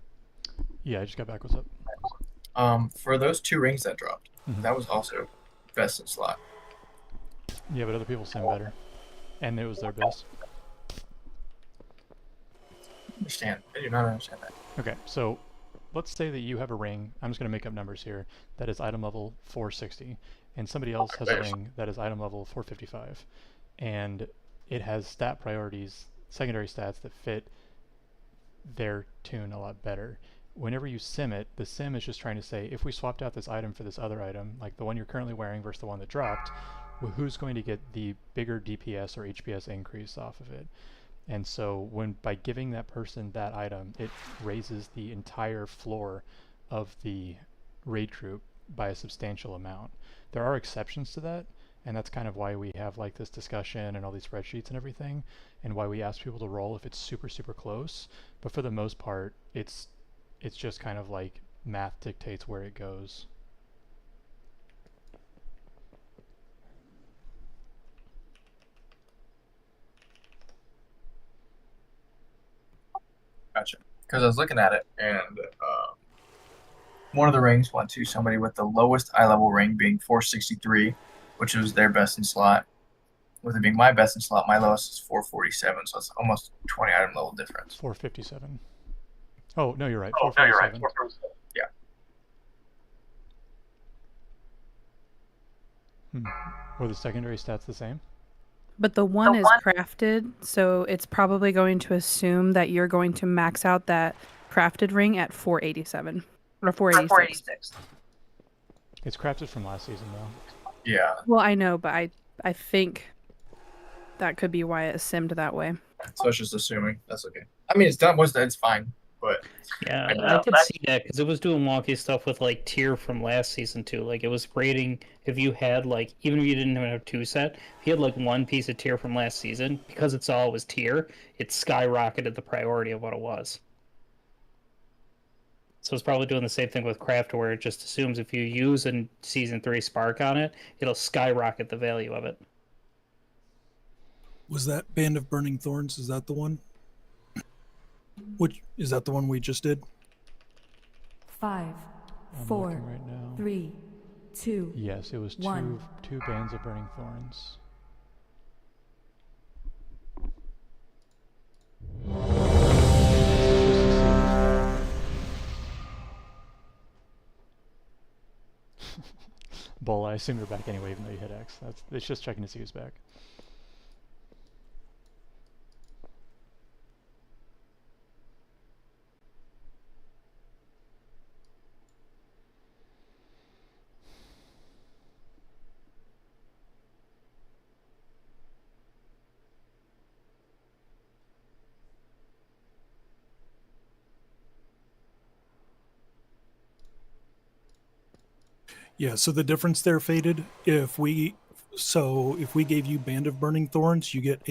Yeah, I just got back. What's up? For those 2 rings that dropped, Mhm. that was also best in slot. Yeah, but other people sim better. And it was their best. Understand. I do not understand that. Okay, so let's say that you have a ring, I'm just going to make up numbers here, that is item level 460, and somebody else has a ring that is item level 455, and it has stat priorities, secondary stats that fit their tune a lot better. Whenever you sim it, the sim is just trying to say, if we swapped out this item for this other item, like the one you're currently wearing versus the one that dropped, well, who's going to get the bigger DPS or HPS increase off of it? And so by giving that person that item, it raises the entire floor of the raid troop by a substantial amount. There are exceptions to that, and that's kind of why we have like this discussion and all these spreadsheets and everything, and why we ask people to roll if it's super, super close. But for the most part, it's just kind of like math dictates where it goes. Gotcha. Because I was looking at it, and one of the rings went to somebody with the lowest eye level ring being 463, which was their best in slot. With it being my best in slot, my lowest is 447, so it's almost 20 item level difference. 457. Oh, no, you're right. Oh, no, you're right. 447. 447. Yeah. Were the secondary stats the same? But the one is crafted, so it's probably going to assume that you're going to max out that crafted ring at 487 or 486. It's crafted from last season, though. Yeah. Well, I know, but I think that could be why it simmed that way. So it's just assuming. That's okay. I mean, it's done. It's fine, but Yeah, I could see that because it was doing wonky stuff with like tier from last season too. Like it was rating if you had like even if you didn't have 2 set, if you had like one piece of tier from last season, because it's all was tier, it skyrocketed the priority of what it was. So it's probably doing the same thing with craft where it just assumes if you use a season 3 spark on it, it'll skyrocket the value of it. Was that Band of Burning Thorns? Is that the one? Which is that the one we just did? 5, I'm 4, looking right now. 3, 2. Yes, it was 1. two bands of burning thorns. Bull, I assume you're back anyway, even though you hit X. It's just checking to see who's back. Yeah, so the difference there, Faded, if we gave you Band of Burning Thorns, you get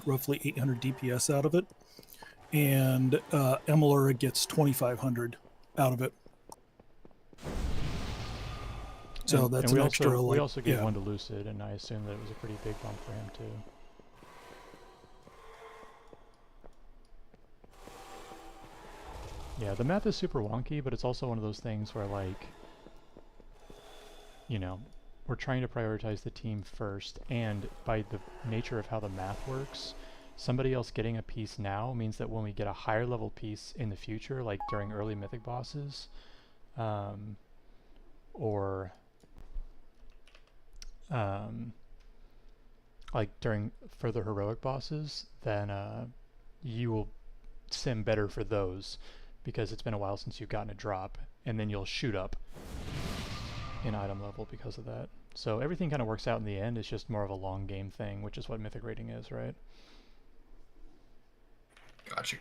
roughly 800 DPS out of it, and Emelura gets 2,500 out of it. So and, that's and we an also, extra. We also gave yeah. one to Lucid, and I assume that it was a pretty big bump for him too. Yeah, the math is super wonky, but it's also one of those things where, like, you know, we're trying to prioritize the team first, and by the nature of how the math works, somebody else getting a piece now means that when we get a higher level piece in the future, like during early mythic bosses, or like during further heroic bosses, then you will sim better for those because it's been a while since you've gotten a drop, and then you'll shoot up in item level because of that. So everything kind of works out in the end. It's just more of a long game thing, which is what mythic rating is, right? Gotcha.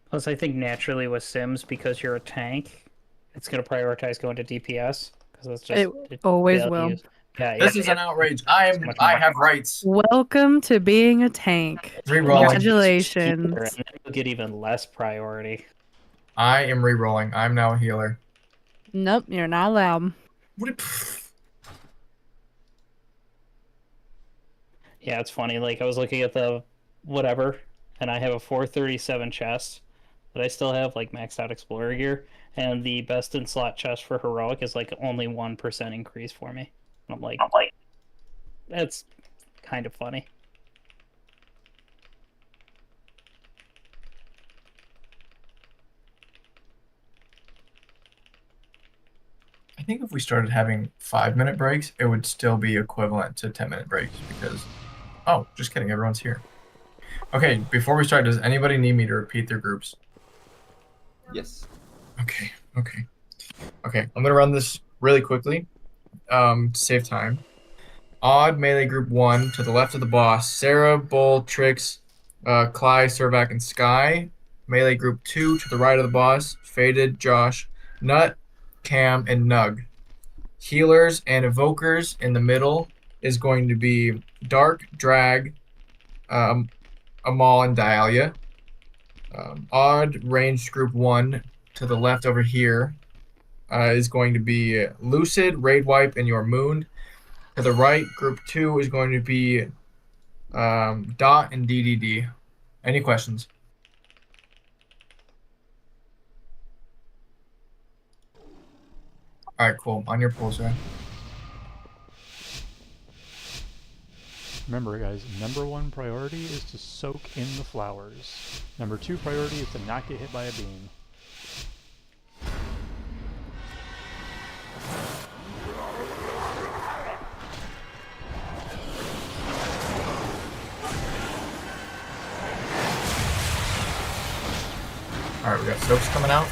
Plus, I think naturally with Sims, because you're a tank, it's going to prioritize going to DPS because that's just It always will. values. Yeah, This is an outrage. I have rights. Welcome to being a tank. Re-rolling. Congratulations. And then you'll get even less priority. I am re-rolling. I'm now a healer. Nope, you're not allowed. Yeah, it's funny. Like, I was looking at the whatever, and I have a 437 chest, but I still have, like, maxed out Explorer gear, and the best in slot chest for Heroic is, like, only 1% increase for me. And I'm like, that's kind of funny. I think if we started having 5-minute breaks, it would still be equivalent to 10-minute breaks because... Oh, just kidding. Everyone's here. Okay, before we start, does anybody need me to repeat their groups? Yes. Okay. I'm going to run this really quickly to save time. Odd melee group 1 to the left of the boss. Sarah, Bull, Trix, Cly, Servac, and Sky. Melee group 2 to the right of the boss. Faded, Josh, Nut, Cam, and Nug. Healers and evokers in the middle is going to be Dark, Drag, Amal, and Dialia. Odd ranged group 1 to the left over here is going to be Lucid, Raid Wipe, and Your Moon. To the right, group 2 is going to be Dot and DDD. Any questions? All right, cool. On your pulls, right? Remember, guys, number 1 priority is to soak in the flowers. Number 2 priority is to not get hit by a beam. All right, we got soaks coming out.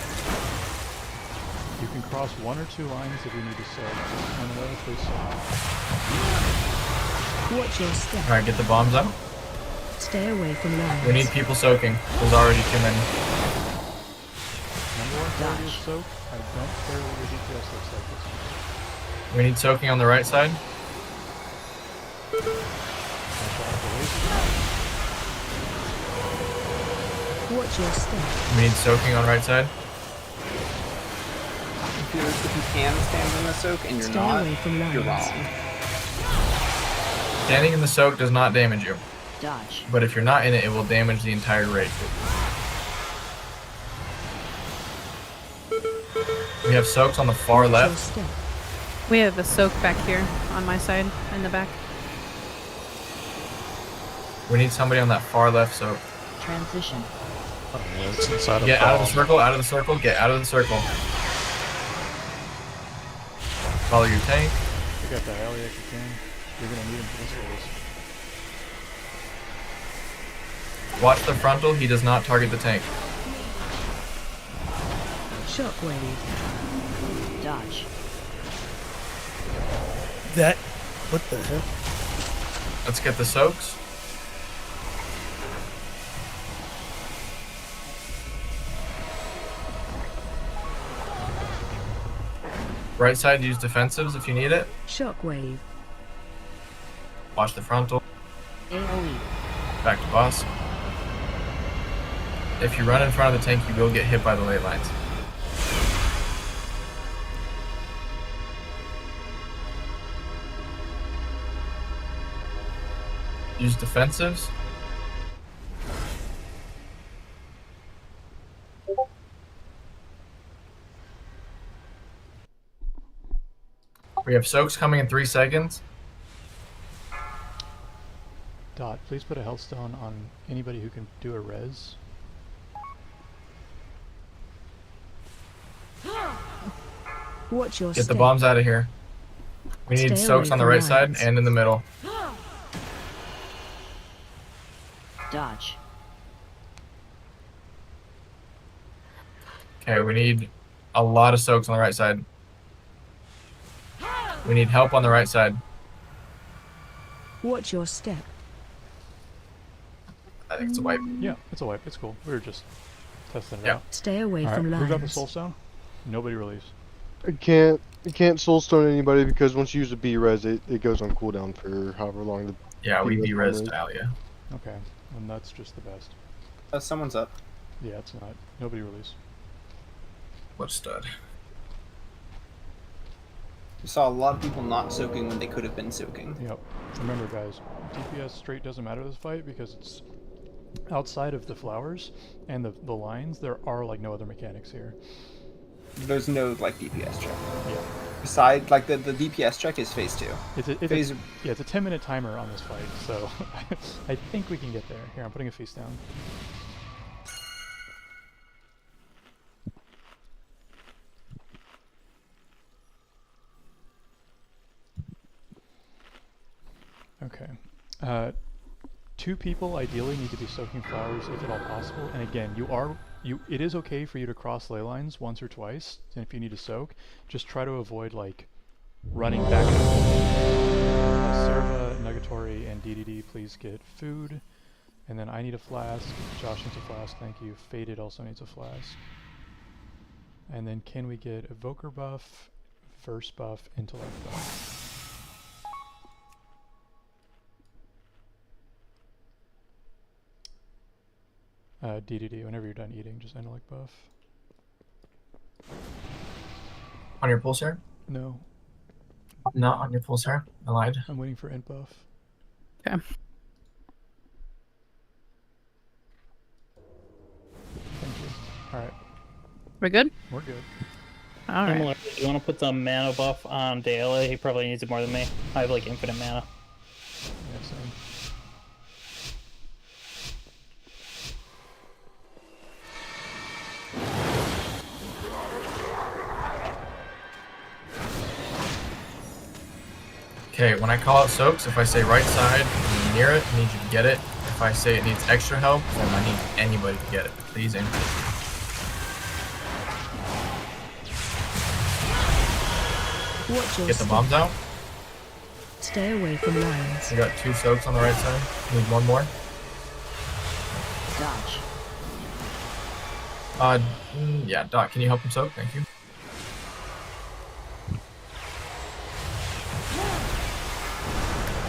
You can cross 1 or 2 lines if you need to soak. One of those, please soak. Watch your step. All right, get the bombs out. Stay away from lines. We need people soaking. There's already too many. Number 1 priority is soak. I don't care what your DPS looks like this time. We need soaking on the right side. Watch out for lasers. Watch your step. We need soaking on right side. If you can stand in the soak and you're Stay not, away from lines. you're wrong. Standing in the soak does not damage you. Dodge. But if you're not in it, it will damage the entire raid. We have soaks on the far Watch your left. step. We have a soak back here on my side in the back. We need somebody on that far left soak. Transition. It's inside Get out of the circle, out of the circle, get out of the circle. Follow your tank. You got the alley if you can. You're gonna need him for this phase. Watch the frontal, he does not target the tank. Shockwave. Dodge. That. What the heck? Let's get the soaks. Right side, use defensives if you need it. Shockwave. Watch the frontal. AoE. Back to boss. If you run in front of the tank, you will get hit by the ley lines. Use defensives. We have soaks coming in 3 seconds. Dot, please put a health stone on anybody who can do a res. Watch your Get the step. bombs out of here. We need Stay soaks away on the from right side lines. and in the middle. Dodge. Okay, we need a lot of soaks on the right side. We need help on the right side. Watch your step. I think it's a wipe. Yeah, it's a wipe. It's cool. We were just testing it Yeah. out. Stay away All right, from who got the lines. soul stone? Nobody release. You can't soulstone anybody because once you use a B res, it goes on cooldown for however long the Yeah, we B res B-res timer is. Dahlia. Okay, and that's just the best. Someone's up. Yeah, it's not. Nobody release. What stud? We saw a lot of people not soaking when they could have been soaking. Yep. Remember, guys, DPS straight doesn't matter this fight because it's outside of the flowers and the lines. There are like no other mechanics here. There's no like DPS check. Yeah. Beside, like the DPS check is phase 2. It's a 10-minute timer on this fight, so I think we can get there. Here, I'm putting a feast down. Okay. 2 people ideally need to be soaking flowers if at all possible. And again, it is okay for you to cross ley lines once or twice, and if you need to soak, just try to avoid like running back and forth. Serva, Nugatory, and DDD, please get food. And then I need a flask. Josh needs a flask, thank you. Faded also needs a flask. And then can we get Evoker buff, Verse buff, Intellect buff? DDD, whenever you're done eating, just intellect buff. On your pulsar? No, Not on your pulsar. I lied. I'm waiting for int buff. Okay. Thank you. Alright, We're good? we're good. All right. Similar, you want to put the mana buff on Dale? He probably needs it more than me. I have like infinite mana. Yeah, same. Okay, when I call out soaks, if I say right side, and you're near it, I need you to get it. If I say it needs extra help, then I need anybody to get it. Please aim. Watch your Get the step. bombs out. Stay away from lines. We got 2 soaks on the right side. Need one more. Dodge. Yeah, Doc, can you help him soak? Thank you.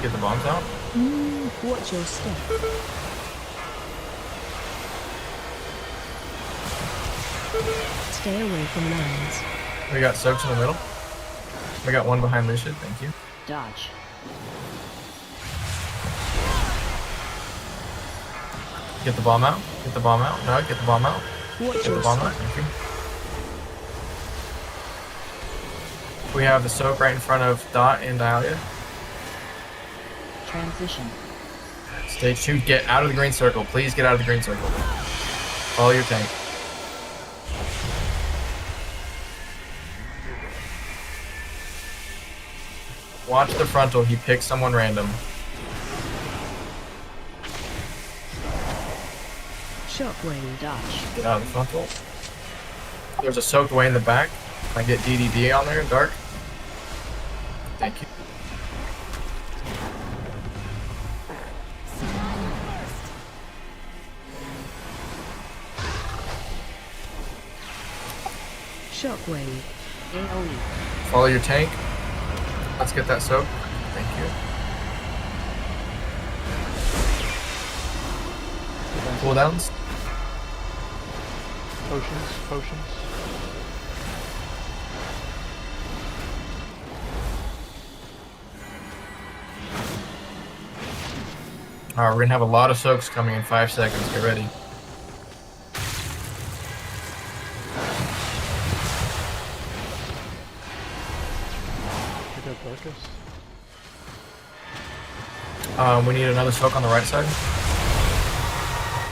Get the bombs out. Watch your step. Stay away from lines. We got soaks in the middle. We got one behind Lucian. Thank you. Dodge. Get the bomb out. Get the bomb out. No, get the bomb out. Watch Get the your bomb out. step. Thank you. We have the soak right in front of Dot and Dahlia. Transition. Stage 2, get out of the green circle. Please get out of the green circle. Follow your tank. Watch the frontal. He picks someone random. Shockwave. Dodge. Get out of the frontal. There's a soaked way in the back. I get DDD on there, dark. Thank you. Shockwave. AoE. Follow your tank. Let's get that soak. Thank you. Cooldowns. Potions. Alright, we're gonna have a lot of soaks coming in 5 seconds. Get ready. Pick up Darkus. We need another soak on the right side.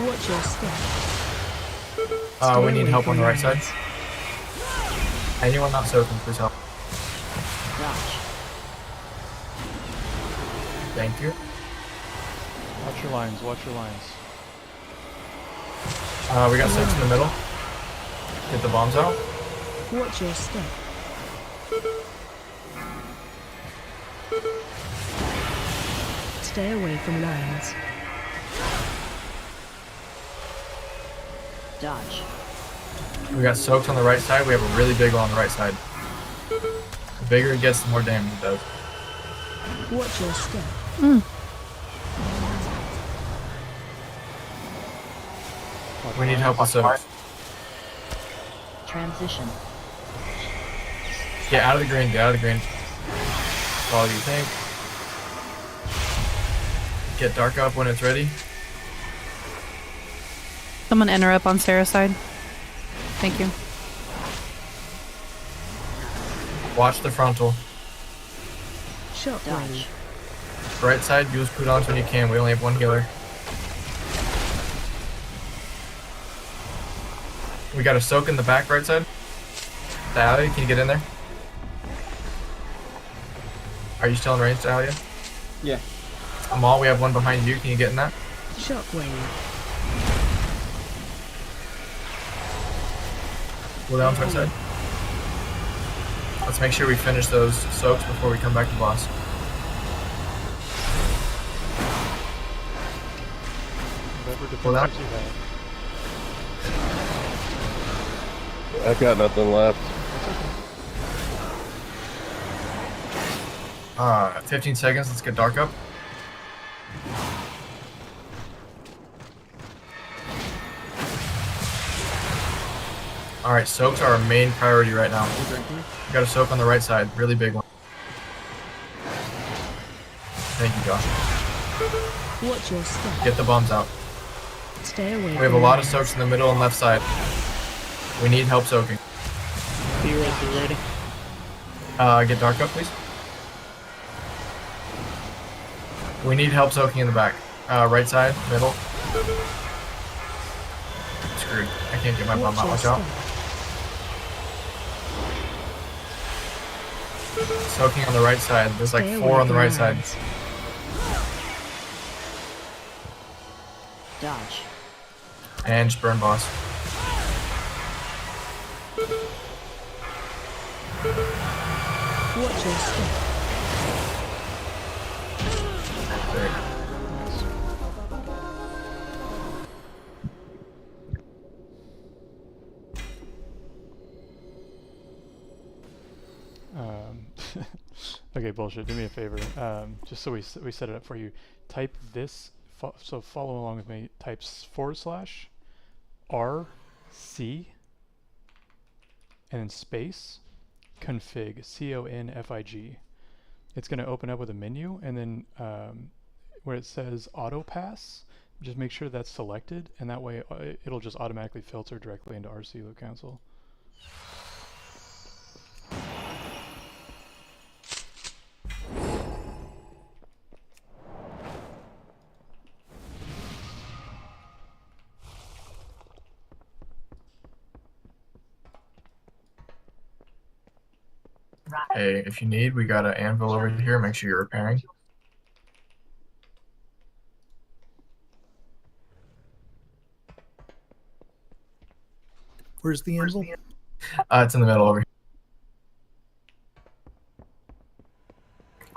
Watch your step. We need help on the right side. Anyone not soaking, please help. Dodge. Thank you. Watch your lines, watch your lines. We got soaks in the middle. Get the bombs out. Watch your step. Stay away from lines. Dodge. We got soaks on the right side. We have a really big one on the right side. The bigger it gets, the more damage it does. Watch your step. We need help with soaks. Transition. Get out of the green, get out of the green. Follow your tank. Get dark up when it's ready. Someone enter up on Sarah's side. Thank you. Watch the frontal. Shockwave. Right side, use cooldowns when you can. We only have one healer. We got a soak in the back right side. Dahlia, can you get in there? Are you still in range, Dahlia? Yeah. Amal, we have one behind you. Can you get in that? Shockwave. Cooldowns right side. Let's make sure we finish those soaks before we come back to boss. Whatever Cooldown. defenses you have. I've got nothing left. 15 seconds. Let's get dark up. Alright, soaks are our main priority right now. We got a soak on the right side. Really big one. Thank you, Josh. Watch your step. Get the bombs out. Stay away. We have a lot of soaks in the middle and left side. We need help soaking. Be ready. Get dark up, please. We need help soaking in the back. Right side, middle. Screwed. I can't get my bomb out. Watch out. Soaking on the right side. There's like 4 on the right side. Dodge. And just burn boss. Watch your step. There. Okay, bullshit. Do me a favor. Just so we set it up for you. Type this. So follow along with me. Types /RC and then space config CONFIG. It's going to open up with a menu, and then where it says auto pass, just make sure that's selected, and that way it'll just automatically filter directly into RC loop cancel. Hey, if you need, we got an anvil over here. Make sure you're repairing. Where's the anvil? It's in the middle over here.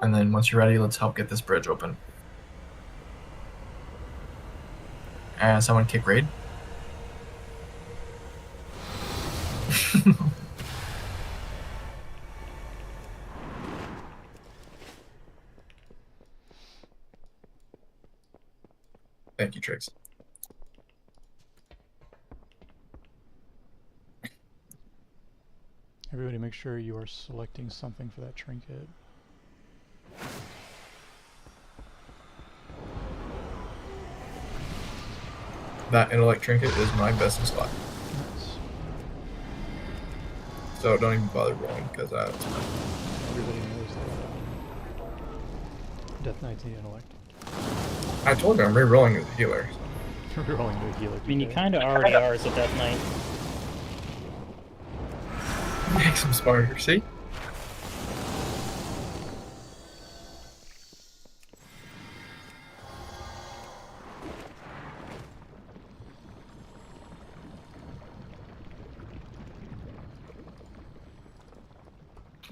And then once you're ready, let's help get this bridge open. And someone kick raid. Thank you, Trix. Everybody make sure you are selecting something for that trinket. that intellect trinket is my best in slot. Nice. So don't even bother rolling because that's Everybody knows that Death Knight's the intellect. I told you I'm re-rolling as a healer. So. Rerolling to a healer. I mean, you kind of already are as a Death Knight. Makes him smarter, see?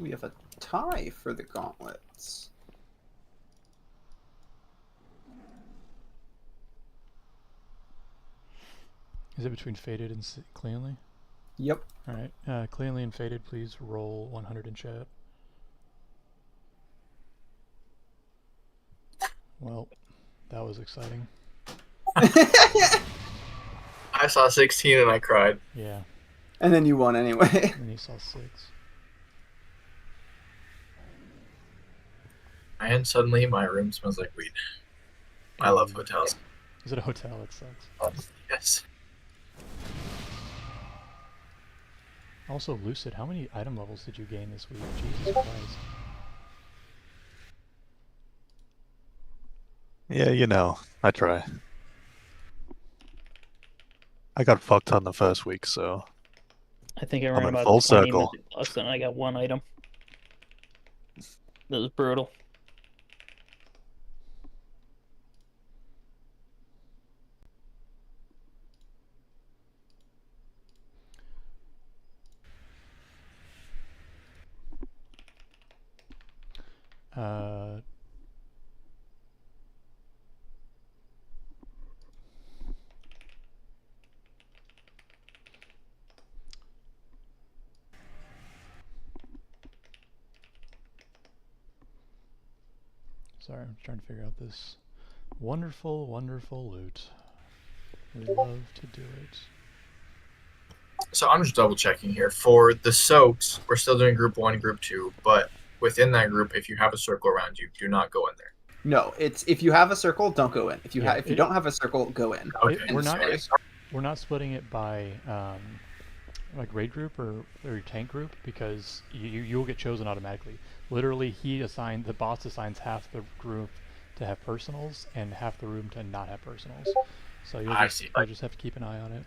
We have a tie for the gauntlets. Is it between Faded and Cleanly? Yep. Alright, Cleanly and Faded, please roll 100 in chat. Well, that was exciting. I saw 16 and I cried. Yeah. And then you won anyway. And you saw 6. And suddenly my room smells like weed. I love hotels. Is it a hotel? It sucks. Yes. Also, Lucid, how many item levels did you gain this week? Jesus Christ. Yeah, you know, I try. I got fucked on the first week, so I think I I'm ran in about full 20 circle. plus, and I got 1 item. That was brutal. Sorry, I'm trying to figure out this wonderful, wonderful loot. We love to do it. So I'm just double checking here. For the soaks, we're still doing group 1, group 2, but within that group, if you have a circle around you, do not go in there. No, it's if you have a circle, don't go in. If you Yeah, if you don't have a circle, go in. Okay. We're not splitting it by like raid group or your tank group, because you'll get chosen automatically. Literally, the boss assigns half the group to have personals and half the room to not have personals. So you'll just have to keep an eye on it.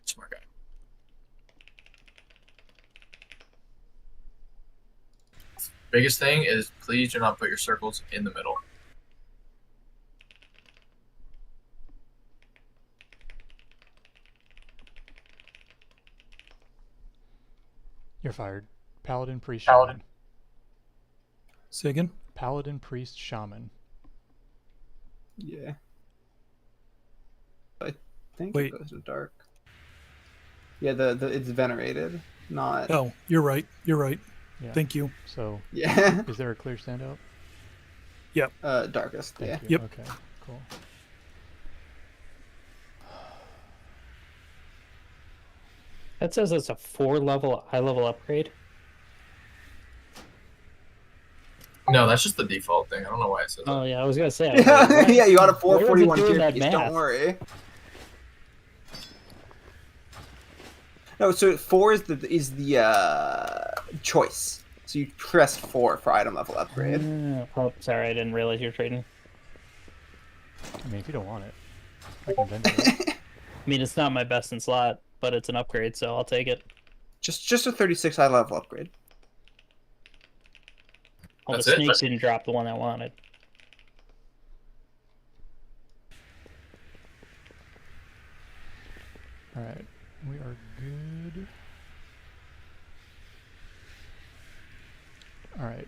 Smart guy. Biggest thing is please do not put your circles in the middle. You're fired. Paladin, priest, shaman. Say again? Paladin, priest, shaman. Yeah. I think Wait. it goes to dark. Yeah, the it's venerated, not. Oh, you're right. You're right. Yeah. Thank you. So, Yeah. is there a clear standout? Yep. Darkest. Thank Yeah. you. Yep. Okay, cool. That says it's a 4-level high level upgrade. No, that's just the default thing. I don't know why it says that. Oh yeah, I was gonna say. I was like, what? Yeah, you got a Where was it 441 doing tier that piece. math? Don't worry. No, so 4 is the choice. So you press 4 for item level upgrade. Oh, sorry, I didn't realize you were trading. I mean, if you don't want it, I can vend it. I mean, it's not my best in slot, but it's an upgrade, so I'll take it. Just a 36 high level upgrade. Well, That's the it? snake didn't drop the one I wanted. Alright, we are good. Alright,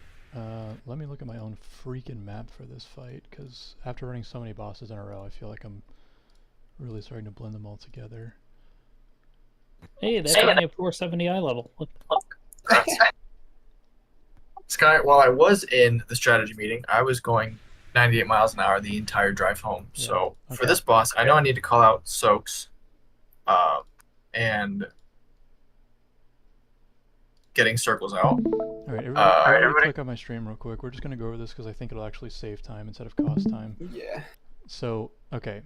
let me look at my own freaking map for this fight, because after running so many bosses in a row, I feel like I'm really starting to blend them all together. Hey, that's only a 470 eye level. Look. Sky, while I was in the strategy meeting, I was going 98 miles an hour the entire drive home. Yeah, So okay. for this boss, I know I need to call out soaks and getting circles out. Alright, everybody click on my stream real quick. We're just going to go over this because I think it'll actually save time instead of cost time. Yeah. So, okay.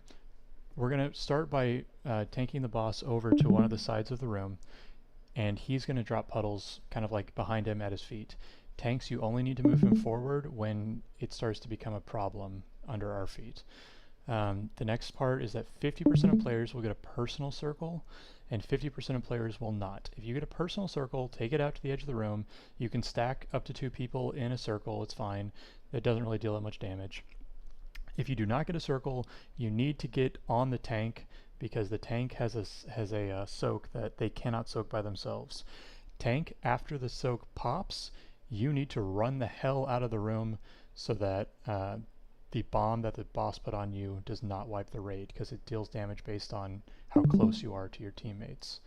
We're going to start by tanking the boss over to one of the sides of the room, and he's going to drop puddles kind of like behind him at his feet. Tanks, you only need to move him forward when it starts to become a problem under our feet. The next part is that 50% of players will get a personal circle, and 50% of players will not. If you get a personal circle, take it out to the edge of the room. You can stack up to 2 people in a circle, it's fine. It doesn't really deal that much damage. If you do not get a circle, you need to get on the tank, because the tank has a soak that they cannot soak by themselves. Tank, after the soak pops, you need to run the hell out of the room so that the bomb that the boss put on you does not wipe the raid, because it deals damage based on how close you are to your teammates.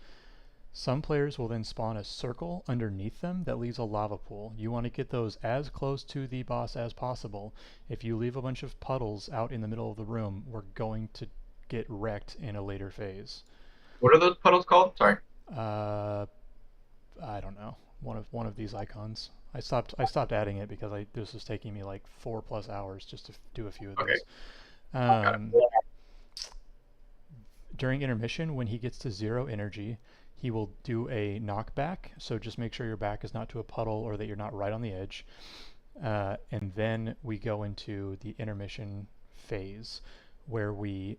Some players will then spawn a circle underneath them that leaves a lava pool. You want to get those as close to the boss as possible. If you leave a bunch of puddles out in the middle of the room, we're going to get wrecked in a later phase. What are those puddles called? Sorry. I don't know. One of these icons. I stopped adding it because this was taking me like 4+ hours just to do a few of these. During intermission, when he gets to 0 energy, he will do a knockback, so just make sure your back is not to a puddle or that you're not right on the edge. And then we go into the intermission phase, where we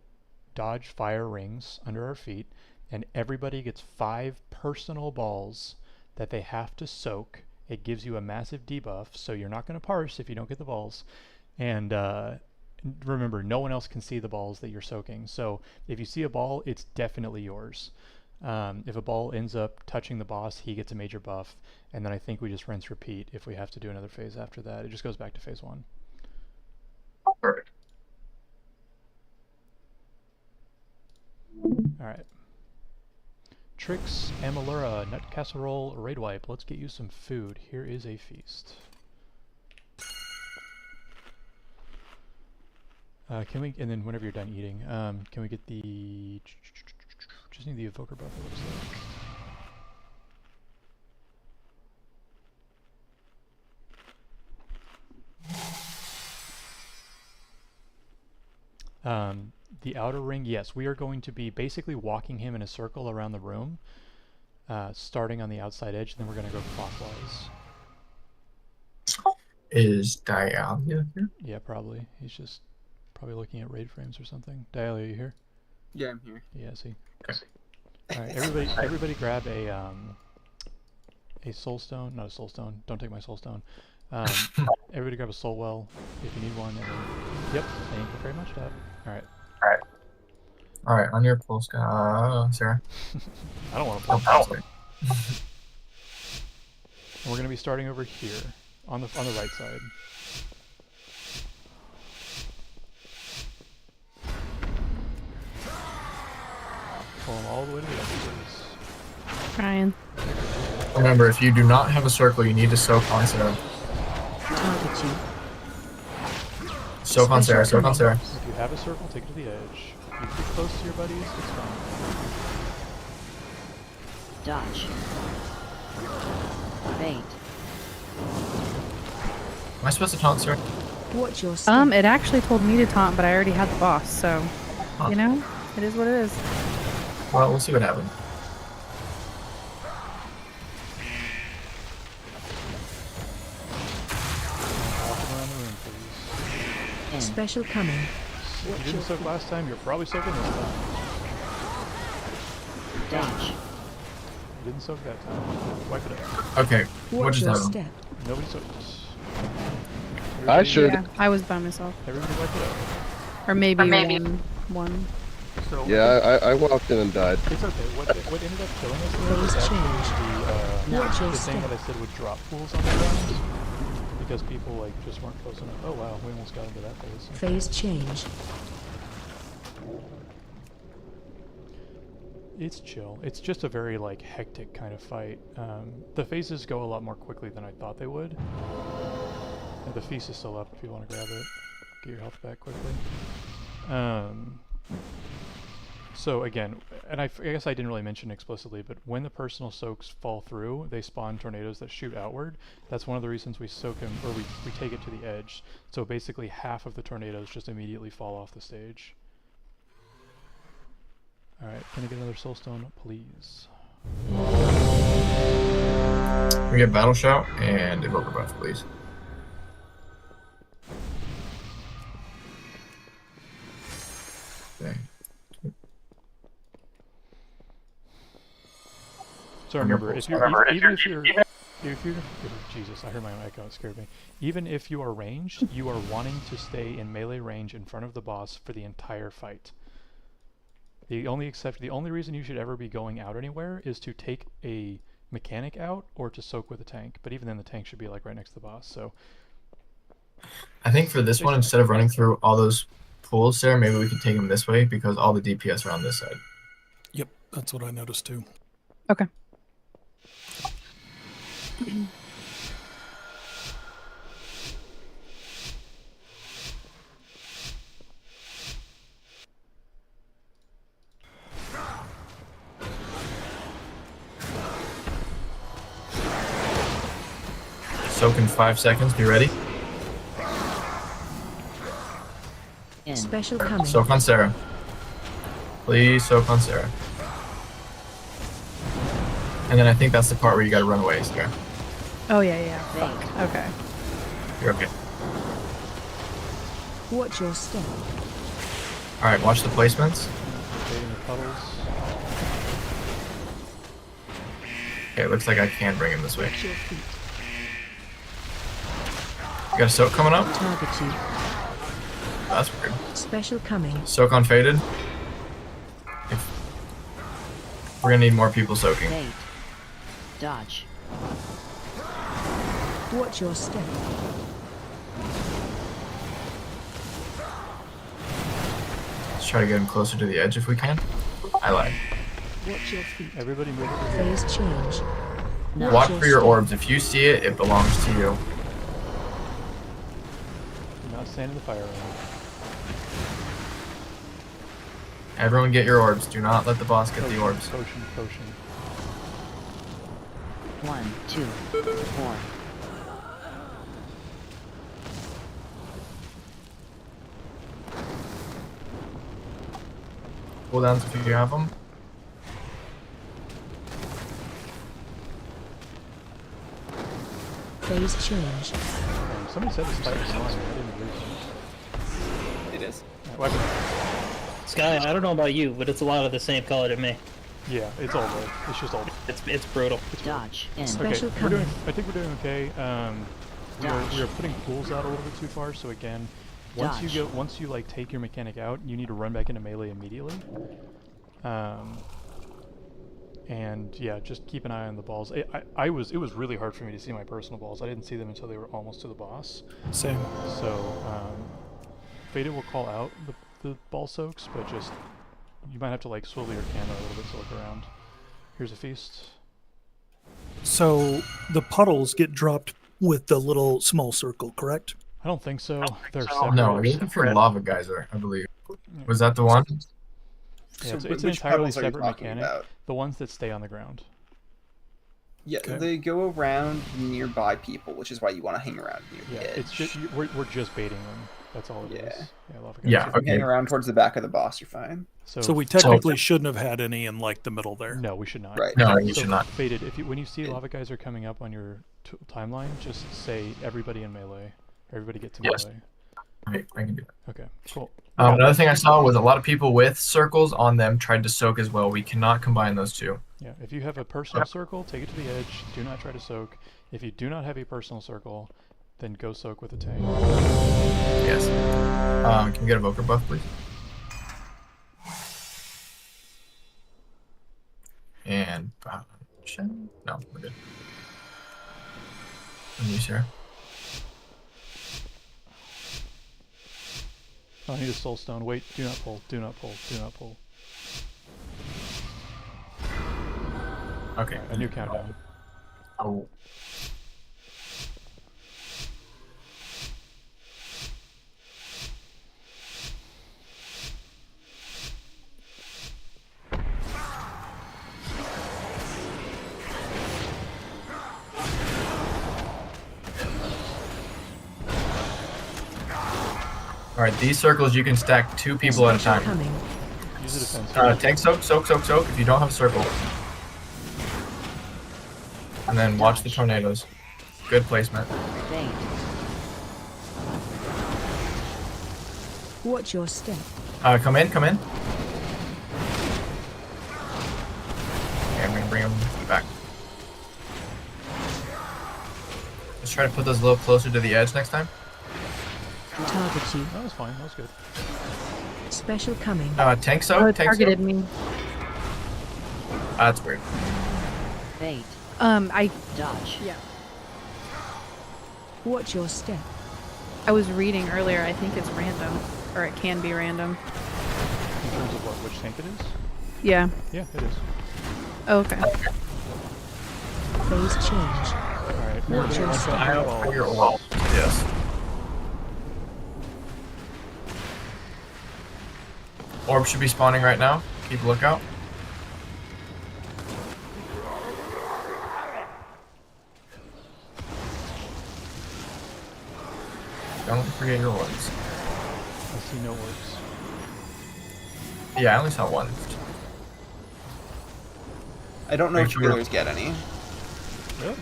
dodge fire rings under our feet, and everybody gets 5 personal balls that they have to soak. It gives you a massive debuff, so you're not going to parse if you don't get the balls. And remember, no one else can see the balls that you're soaking, so if you see a ball, it's definitely yours. If a ball ends up touching the boss, he gets a major buff, and then I think we just rinse repeat if we have to do another phase after that. It just goes back to phase 1. Perfect. Alright. Trix, Amalura, Nut Casserole, Raid Wipe. Let's get you some food. Here is a feast. Can we, and then whenever you're done eating, can we get the, just need the evoker buff, it looks like. The outer ring, yes, we are going to be basically walking him in a circle around the room, starting on the outside edge, and then we're going to go clockwise. Is Dialia here? Yeah, probably. He's just probably looking at raid frames or something. Dialia, are you here? Yeah, I'm here. Yeah, I see. Alright, everybody grab a soul stone, not a soul stone, don't take my soul stone. Everybody grab a soul well if you need one, and then, yep, thank you very much, Dad. Alright. Alright, on your pulse, Sarah. I don't want to pulse. And we're going to be starting over here, on the right side. Pull them all the way to the edge, please. Trying. Remember, if you do not have a circle, you need to soak on Sarah. Target you. Soak on Sarah, soak on Sarah. If you have a circle, take it to the edge. If you get close to your buddies, it's fine. Dodge. Bait. Am I supposed to taunt Sarah? Watch your step. It actually told me to taunt, but I already had the boss, so you know, it is what it is. Well, we'll see what happens. Walk around the room, please. Special coming. If you didn't soak last time, you're probably soaking this time. Dodge. You didn't soak that time. Wipe it up. Okay, what Watch just your happened? step. Nobody soaked. I should. Yeah, I was by myself, Everybody wipe it up. or maybe one. So Yeah, I walked in and died. it's okay. What ended up killing us there was Phase actually Watch your the thing step. that I said would drop pools on the ground, because people like just weren't close enough. Oh wow, we almost got into that phase. Phase change. It's chill. It's just a very like hectic kind of fight. The phases go a lot more quickly than I thought they would. And the feast is still up if you want to grab it. Get your health back quickly. So again, and I guess I didn't really mention explicitly, but when the personal soaks fall through, they spawn tornadoes that shoot outward. That's one of the reasons we soak them, or we take it to the edge. So basically half of the tornadoes just immediately fall off the stage. Alright, can I get another soulstone, please? We get battle shout and evoker buff, please. Okay. So remember, if you're Jesus, I heard my own echo, it scared me. Even if you are ranged, you are wanting to stay in melee range in front of the boss for the entire fight. The only reason you should ever be going out anywhere is to take a mechanic out or to soak with a tank. But even then, the tank should be like right next to the boss. So I think for this one, instead of running through all those pools there, maybe we can take them this way because all the DPS are on this side. Yep, that's what I noticed too. Okay. Soak in 5 seconds. Be ready. Special coming. Soak on Sarah. Please soak on Sarah. And then I think that's the part where you gotta run away, Sarah. Oh yeah. Fuck. Okay. You're okay. Watch your step. Alright, watch the placements. Rotating the puddles. Okay, it looks like I can bring him this way. Watch your feet. You got a soak coming up? Target you. That's weird. Special coming. Soak on faded. We're gonna need more people soaking. Bait. Dodge. Watch your step. Let's try to get him closer to the edge if we can. I lied. Watch your feet. Everybody move over here. Phase change. Watch for your orbs. If you see it, it belongs to you. Do not stand in the fire ring. Everyone get your orbs. Do not let the boss get the orbs. Potion. 1, 2, 4. Cooldowns if you have them. Phase change. Somebody said this fight was long. I didn't believe it. It is. Weapon. Sky, I don't know about you, but it's a lot of the same color to me. Yeah, it's all red. It's just all. It's brutal. Dodge. Okay, Special I coming. think we're doing okay. We are putting pools out a little bit too far. So again, once you like take your mechanic out, you need to run back into melee immediately. And yeah, just keep an eye on the balls. It was really hard for me to see my personal balls. I didn't see them until they were almost to the boss. Same. So Faded will call out the ball soaks, but just you might have to like swivel your camera a little bit to look around. Here's a feast. So the puddles get dropped with the little small circle, correct? I don't think so. They're separate. No, we're looking for lava geyser, I believe. Was that the one? Yeah, So it's an which entirely puddles are you separate talking mechanic. about? The ones that stay on the ground. Yeah, Okay. they go around nearby people, which is why you want to hang around near Yeah, the edge. it's just we're just baiting them. That's all it is. Yeah. Yeah, lava Yeah, geyser. okay. Hang around towards the back of the boss, you're fine. So we technically shouldn't have had any in like the middle there. No, we should not. Right. No, you should not. Faded. When you see lava geyser coming up on your timeline, just say everybody in melee. Everybody get to Yes. melee. Okay, I can do that. Okay, cool. Another thing I saw was a lot of people with circles on them tried to soak as well. We cannot combine those two. Yeah, if you have a personal circle, take it to the edge. Do not try to soak. If you do not have a personal circle, then go soak with a tank. Yes. Can we get a Evoker buff, please? And no, we're good. And you, Sarah? Oh, I need a soul stone. Wait, do not pull. Do not pull. Do not pull. Okay. A new countdown. Oh. Alright, these circles you can stack 2 people at a time. Use a defense. Tank soak. If you don't have a circle. And then watch the tornadoes. Good placement. Bait. Watch your step. Come in. Okay, I'm gonna bring him back. Let's try to put those a little closer to the edge next time. Target you. That was fine. That was good. Special coming. Tank soak. Oh, it Tank targeted soak. me. That's weird. Bait. I Dodge. yeah. Watch your step. I was reading earlier. I think it's random, or it can be random. In terms of what, which tank it is? Yeah. Yeah, it is. Oh, okay. Phase change. Alright, Watch your step. Wall. Yes. Orb should be spawning right now. Keep a lookout. Don't forget your orbs. I see no orbs. Yeah, I only saw one. I don't know if healers get any.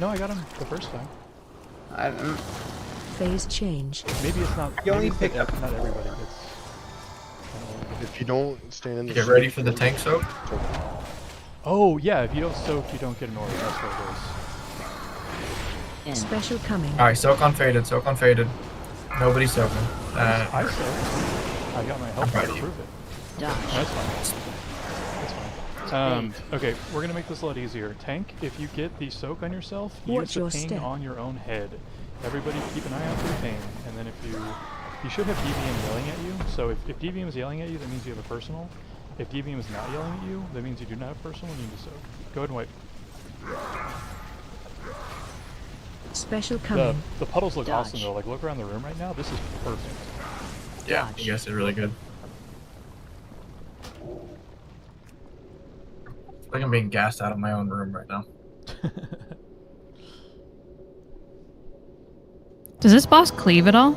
No, I got him the first time. I don't. Phase change. Maybe it's not. You only maybe pick it's up. not everybody gets. If you don't stand in the Get ready for the tank soak. Oh yeah, if you don't soak, you don't get an orb. That's what it is. Special coming. Alright, soak on faded. Nobody's soaking. I soaked. I got my health proud to of you. prove it. Dodge. That's fine. That's fine. Okay, we're gonna make this a lot easier. Tank, if you get the soak on yourself, Watch use the your ping step. on your own head. Everybody keep an eye out for the ping, and then if you should have DVM yelling at you. So if DVM is yelling at you, that means you have a personal. If DVM is not yelling at you, that means you do not have a personal and you need to soak. Go ahead and wipe. Special coming. The puddles look Dodge. awesome though. Like look around the room right now. This is perfect. Yeah, you guys did really good. I feel like I'm being gassed out of my own room right now. Does this boss cleave at all?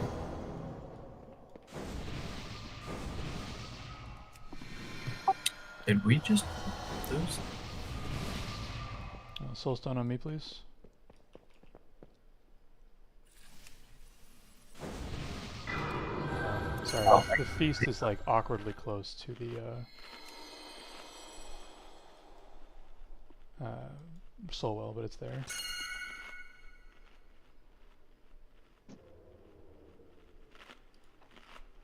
Did we just lose? Soulstone on me, please. Sorry, the feast is like awkwardly close to the soul well, but it's there.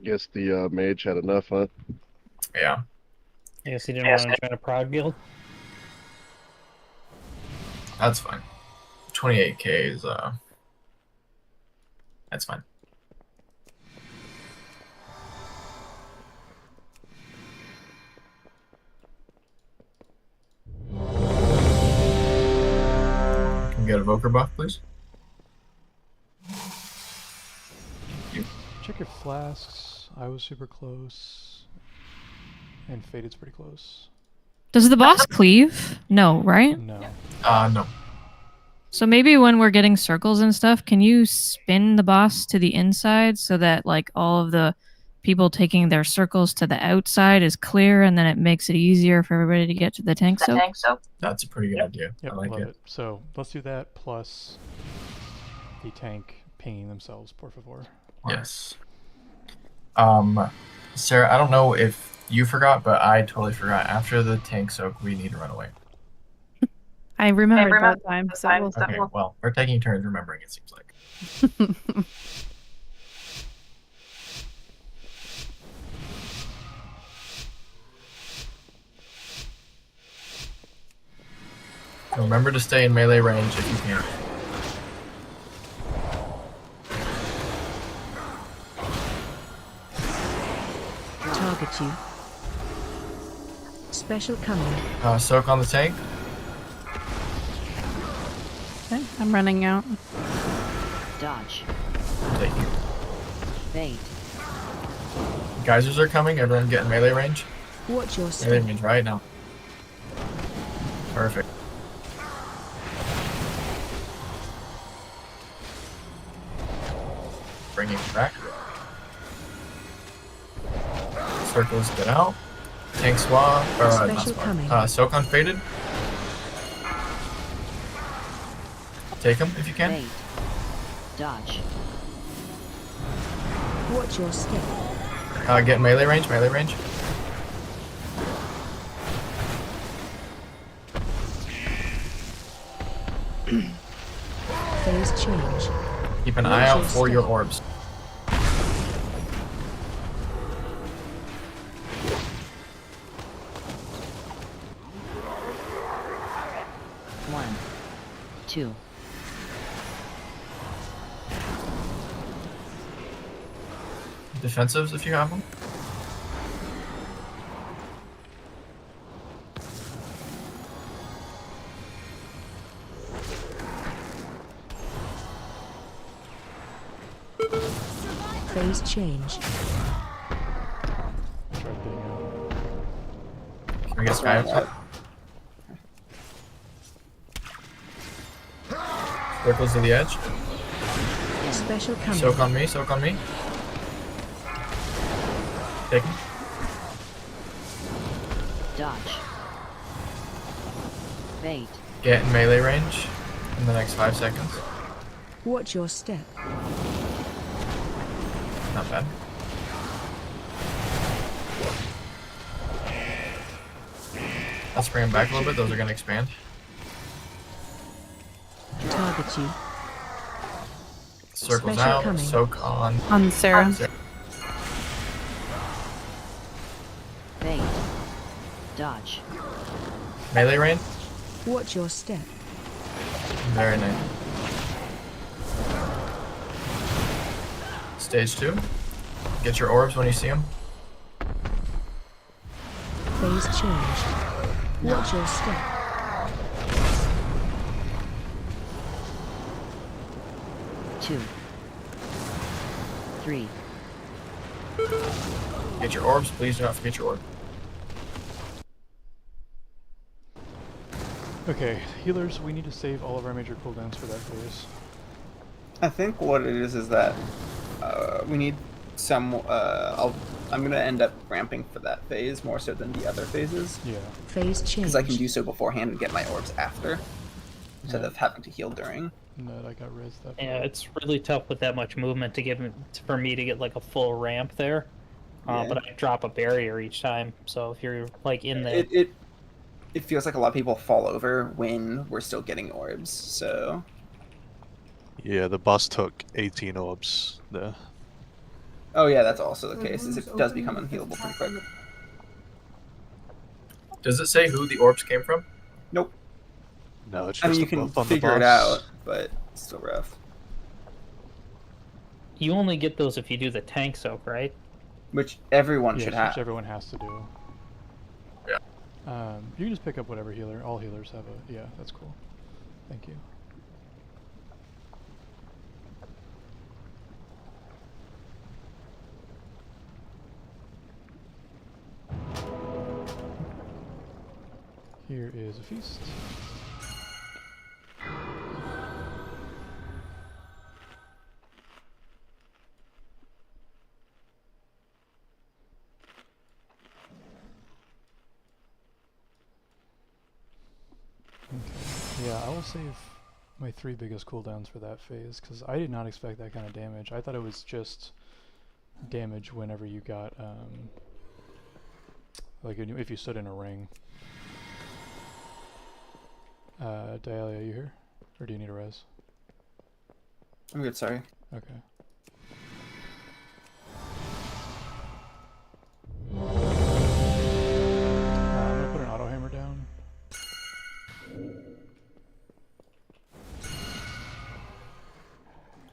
Guess the mage had enough, huh? Yeah. I guess he didn't want to join a prod guild. That's fine. 28k is that's fine. Can we get a Evoker buff, please? Check your flasks. I was super close. And Faded's pretty close. Does the boss cleave? No, right? No. No. So maybe when we're getting circles and stuff, can you spin the boss to the inside so that like all of the people taking their circles to the outside is clear, and then it makes it easier for everybody to get to the tank soak? That's a pretty good idea. Yep, I like love it. So let's do that plus the tank pinging themselves, por favor. Yes. Sarah, I don't know if you forgot, but I totally forgot. After the tank soak, we need to run away. I remembered that time. So Okay, well, we're taking turns remembering, it seems like. Remember to stay in melee range if you can. Target you. Special coming. Soak on the tank. Okay, I'm running out. Dodge. Take you. Bait. Geysers are coming. Everyone get in melee range. Watch your Melee step. range right now. Perfect. Bring it back. Circles get out. Tank swap, or not Special swap. coming. Soak on faded. Take him if you can. Bait. Dodge. Watch your step. Get melee range, melee range. Phase change. Keep an eye out for your orbs. One. Two. Defensives if you have them. Phase change. I guess Sky up. Circles to the edge. Special coming. Soak on me, soak on me. Take him. Dodge. Bait. Get in melee range in the next 5 seconds. Watch your step. Not bad. Let's bring them back a little bit. Those are going to expand. Target you. Circles Special out. coming. Soak on. On Sarah. Bait. Dodge. Melee range. Watch your step. Very nice. Stage 2. Get your orbs when you see them. Phase change. Watch your step. Two. Three. Get your orbs. Please do not forget your orb. Okay, healers, we need to save all of our major cooldowns for that phase. I think what it is that we need some. I'm gonna end up ramping for that phase more so than the other phases. Yeah. Phase change. Because I can do so beforehand and get my orbs after, instead of having to heal during. No, I got res that. Yeah, it's really tough with that much movement to for me to get like a full ramp there. Yeah. But I drop a barrier each time, so if you're like in the It feels like a lot of people fall over when we're still getting orbs. So Yeah, the boss took 18 orbs there. oh yeah, that's also the case. Is it does become unhealable pretty quick. Does it say who the orbs came from? Nope. No, it's I just mean, you a can buff on the figure it boss. out, but it's still rough. you only get those if you do the tank soak, right? Which everyone Yes, should which have. everyone has to do. Yeah. You can just pick up whatever healer. All healers have a. Yeah, that's cool. Thank you. Here is a feast. Okay. Yeah, I will save my 3 biggest cooldowns for that phase, because I did not expect that kind of damage. I thought it was just damage whenever you got, like if you stood in a ring. Dialia, are you here? Or do you need a res? I'm good, sorry. Okay. I'm gonna put an auto hammer down.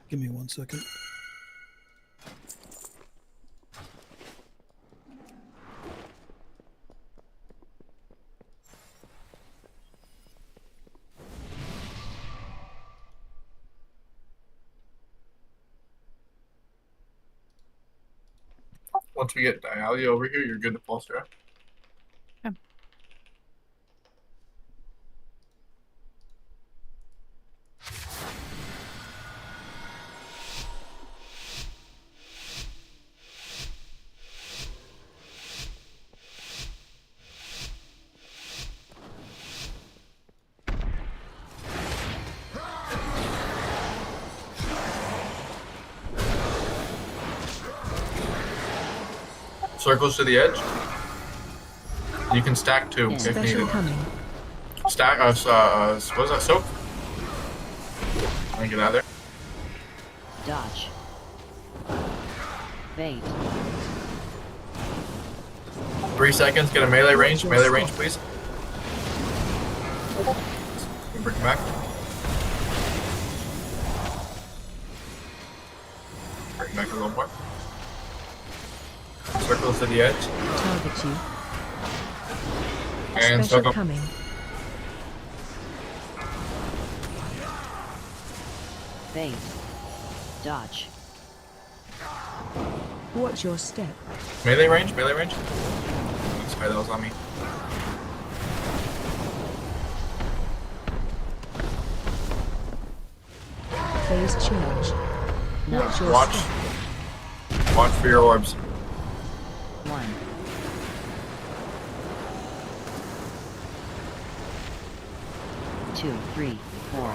Give me 1 second. Once we get Dialia over here, you're good to pulse her. Circles to the edge. You can stack 2 if Special needed. coming. Stack, what is that, soap? I can get out of there. Dodge. Bait. 3 seconds, get a melee range. Melee range, please. Bring it back. Bring it back a little more. Circles to the edge. Target you. And Special circle. coming. Bait. Dodge. Watch your step. Melee range, melee range. Sorry, that was on me. Phase change. Watch your Watch. step. Watch for your orbs. 1. 2, 3, 4.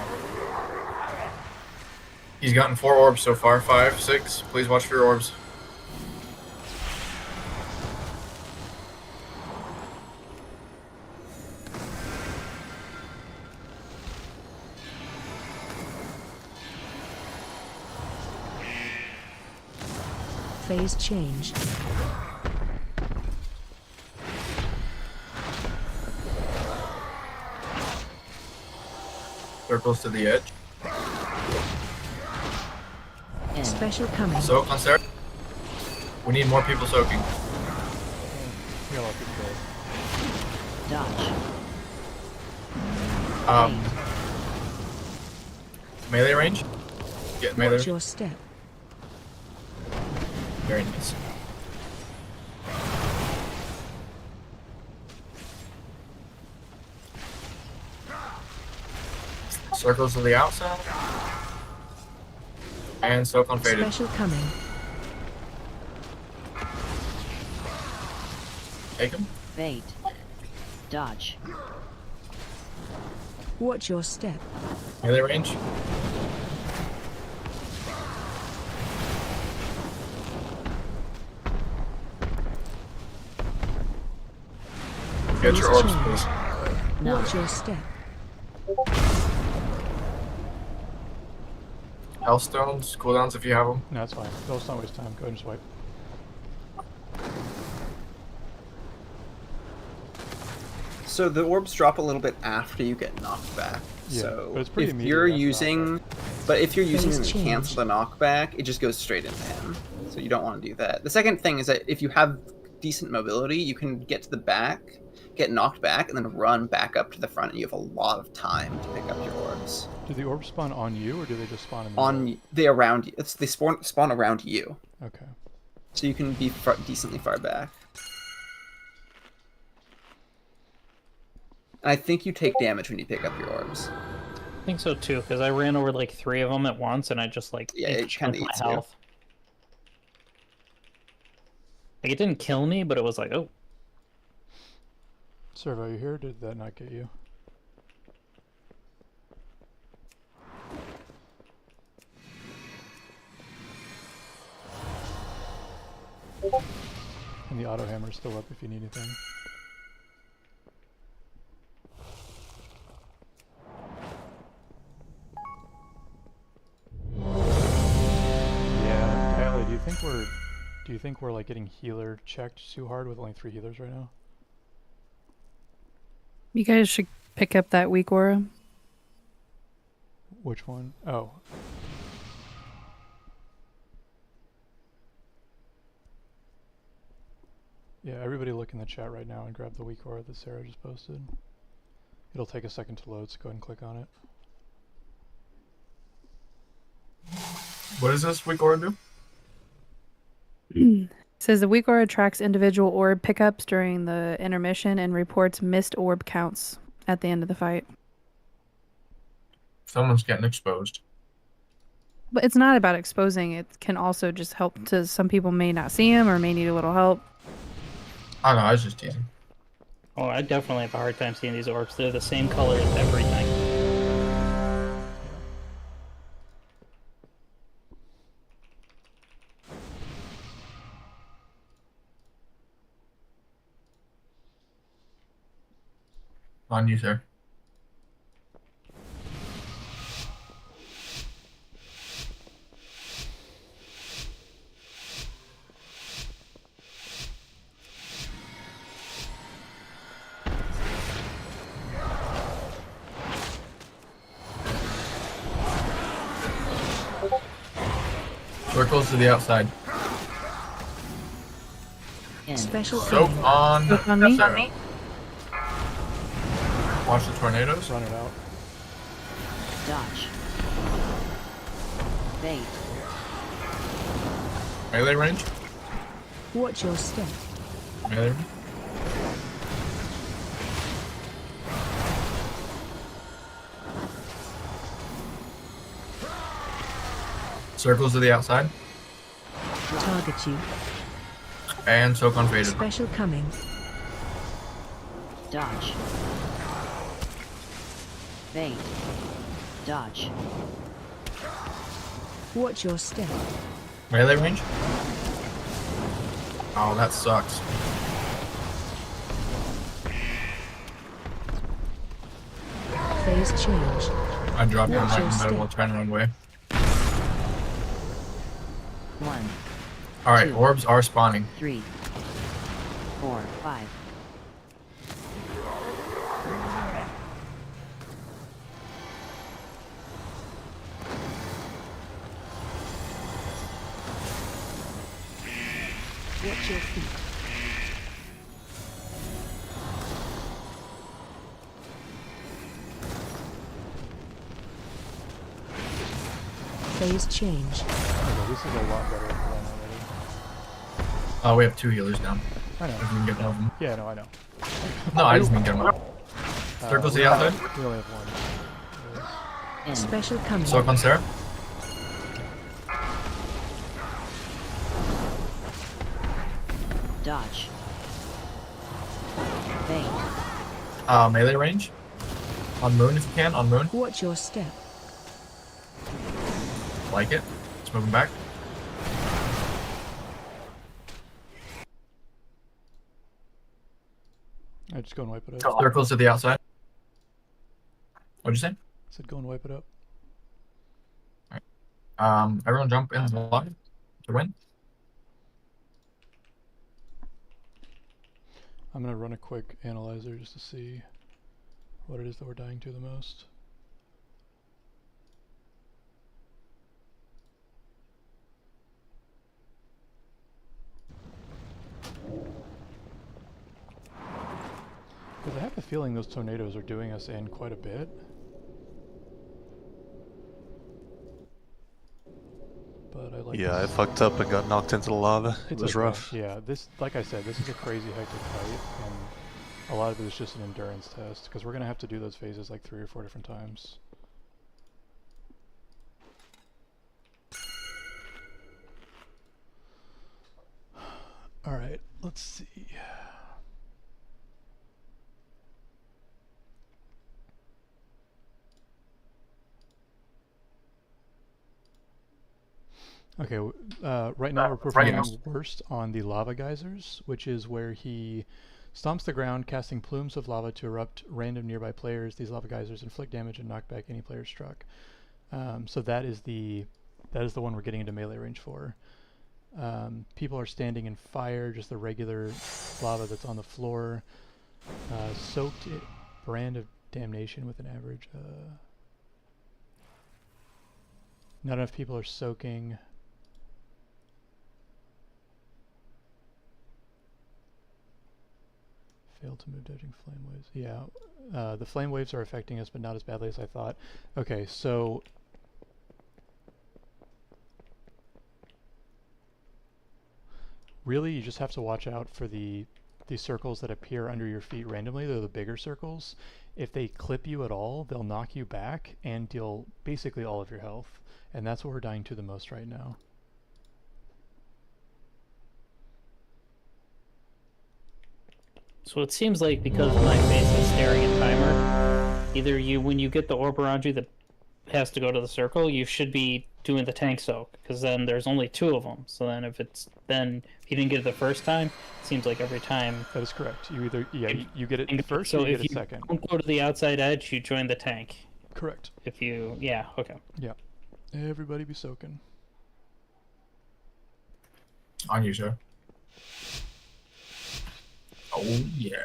He's gotten 4 orbs so far. 5, 6. Please watch for your orbs. Phase change. Circles to the edge. Special coming. Soak on Sarah. We need more people soaking. Dodge. Melee range. Get melee. Watch your step. Very nice. Circles to the outside. And soak on faded. Special coming. Take him. Bait. Dodge. Watch your step. Melee range. Get your orbs, please. Watch your step. Hellstones, cooldowns if you have them. No, that's fine. Let's not waste time. Go ahead and swipe. So the orbs drop a little bit after you get knocked back. Yeah, So but it's pretty if immediate you're after using, but if you're using Phase them to change. cancel the knockback, it just goes straight into him. So you don't want to do that. The second thing is that if you have decent mobility, you can get to the back, get knocked back, and then run back up to the front, and you have a lot of time to pick up your orbs. Do the orbs spawn on you, or do they just spawn in the On they around you. They spawn around you. Okay. So you can be decently far back. And I think you take damage when you pick up your orbs. I think so too, because I ran over like 3 of them at once, and I just like it chunked kinda my eats you. health. Like it didn't kill me, but it was like, oh. Servo, you here? Or did that not get you? And the auto hammer's still up if you need anything. Yeah, Kylie, do you think we're like getting healer checked too hard with only 3 healers right now? You guys should pick up that weak aura. Which one? Oh. Yeah, everybody look in the chat right now and grab the weak aura that Sarah just posted. It'll take a second to load, so go ahead and click on it. What does this weak aura do? It says the weak aura tracks individual orb pickups during the intermission and reports missed orb counts at the end of the fight. Someone's getting exposed. But it's not about exposing. It can also just help to some people may not see him or may need a little help. I don't know, I was just teasing. Oh, I definitely have a hard time seeing these orbs. They're the same color as everything. On you, sir. Circles to the outside. Special Soak coming. on. Soak on me. Sarah. Watch the tornadoes. Run it out. Dodge. Bait. Melee range. Watch your step. Melee range. Circles to the outside. Target you. And soak on faded. Special coming. Dodge. Bait. Dodge. Watch your step. Melee range. Oh, that sucks. Phase change. I dropped down Watch right your in the middle step. while trying to run away. 1, Alright, Two. orbs are spawning. 3, 4, 5. Watch your feet. Phase change. Okay, this is a lot better than already. Oh, we have 2 healers down. I know. If we can get one of them. Yeah, no, I know. No, I just mean get them up. Circles to the outside. We only have one. In. Special coming. Soak on Sarah. Dodge. Bait. Melee range. On moon if you can. On moon. Watch your step. Like it. Let's move him back. I just go and wipe it up. Circles to the outside. What'd you say? I said go and wipe it up. Everyone jump in the line to win. I'm gonna run a quick analyzer just to see what it is that we're dying to the most. Because I have a feeling those tornadoes are doing us in quite a bit. But I like Yeah, I this. fucked up and got knocked into the lava. It It's was okay. rough. Yeah, this, like I said, this is a crazy hectic fight, and a lot of it is just an endurance test, because we're going to have to do those phases like 3 or 4 different times. Alright, let's see. Okay, right now we're performing worst on the lava geysers, which is where he stomps the ground, casting plumes of lava to erupt random nearby players. These lava geysers inflict damage and knock back any player struck. So that is the one we're getting into melee range for. People are standing in fire, just the regular lava that's on the floor. Soaked brand of damnation with an average. Not enough people are soaking. Failed to move dodging flame waves. Yeah, the flame waves are affecting us, but not as badly as I thought. Okay, so really you just have to watch out for the circles that appear under your feet randomly. They're the bigger circles. If they clip you at all, they'll knock you back and deal basically all of your health. And that's what we're dying to the most right now. So it seems like because my face is staring at timer, either you, when you get the orb around you that has to go to the circle, you should be doing the tank soak, because then there's only 2 of them. So then if you didn't get it the first time, it seems like every time. That is correct. You either you get it first So or you if get it you second. don't go to the outside edge, you join the tank. Correct. Okay. Yeah. Everybody be soaking. On you, sir. Oh yeah.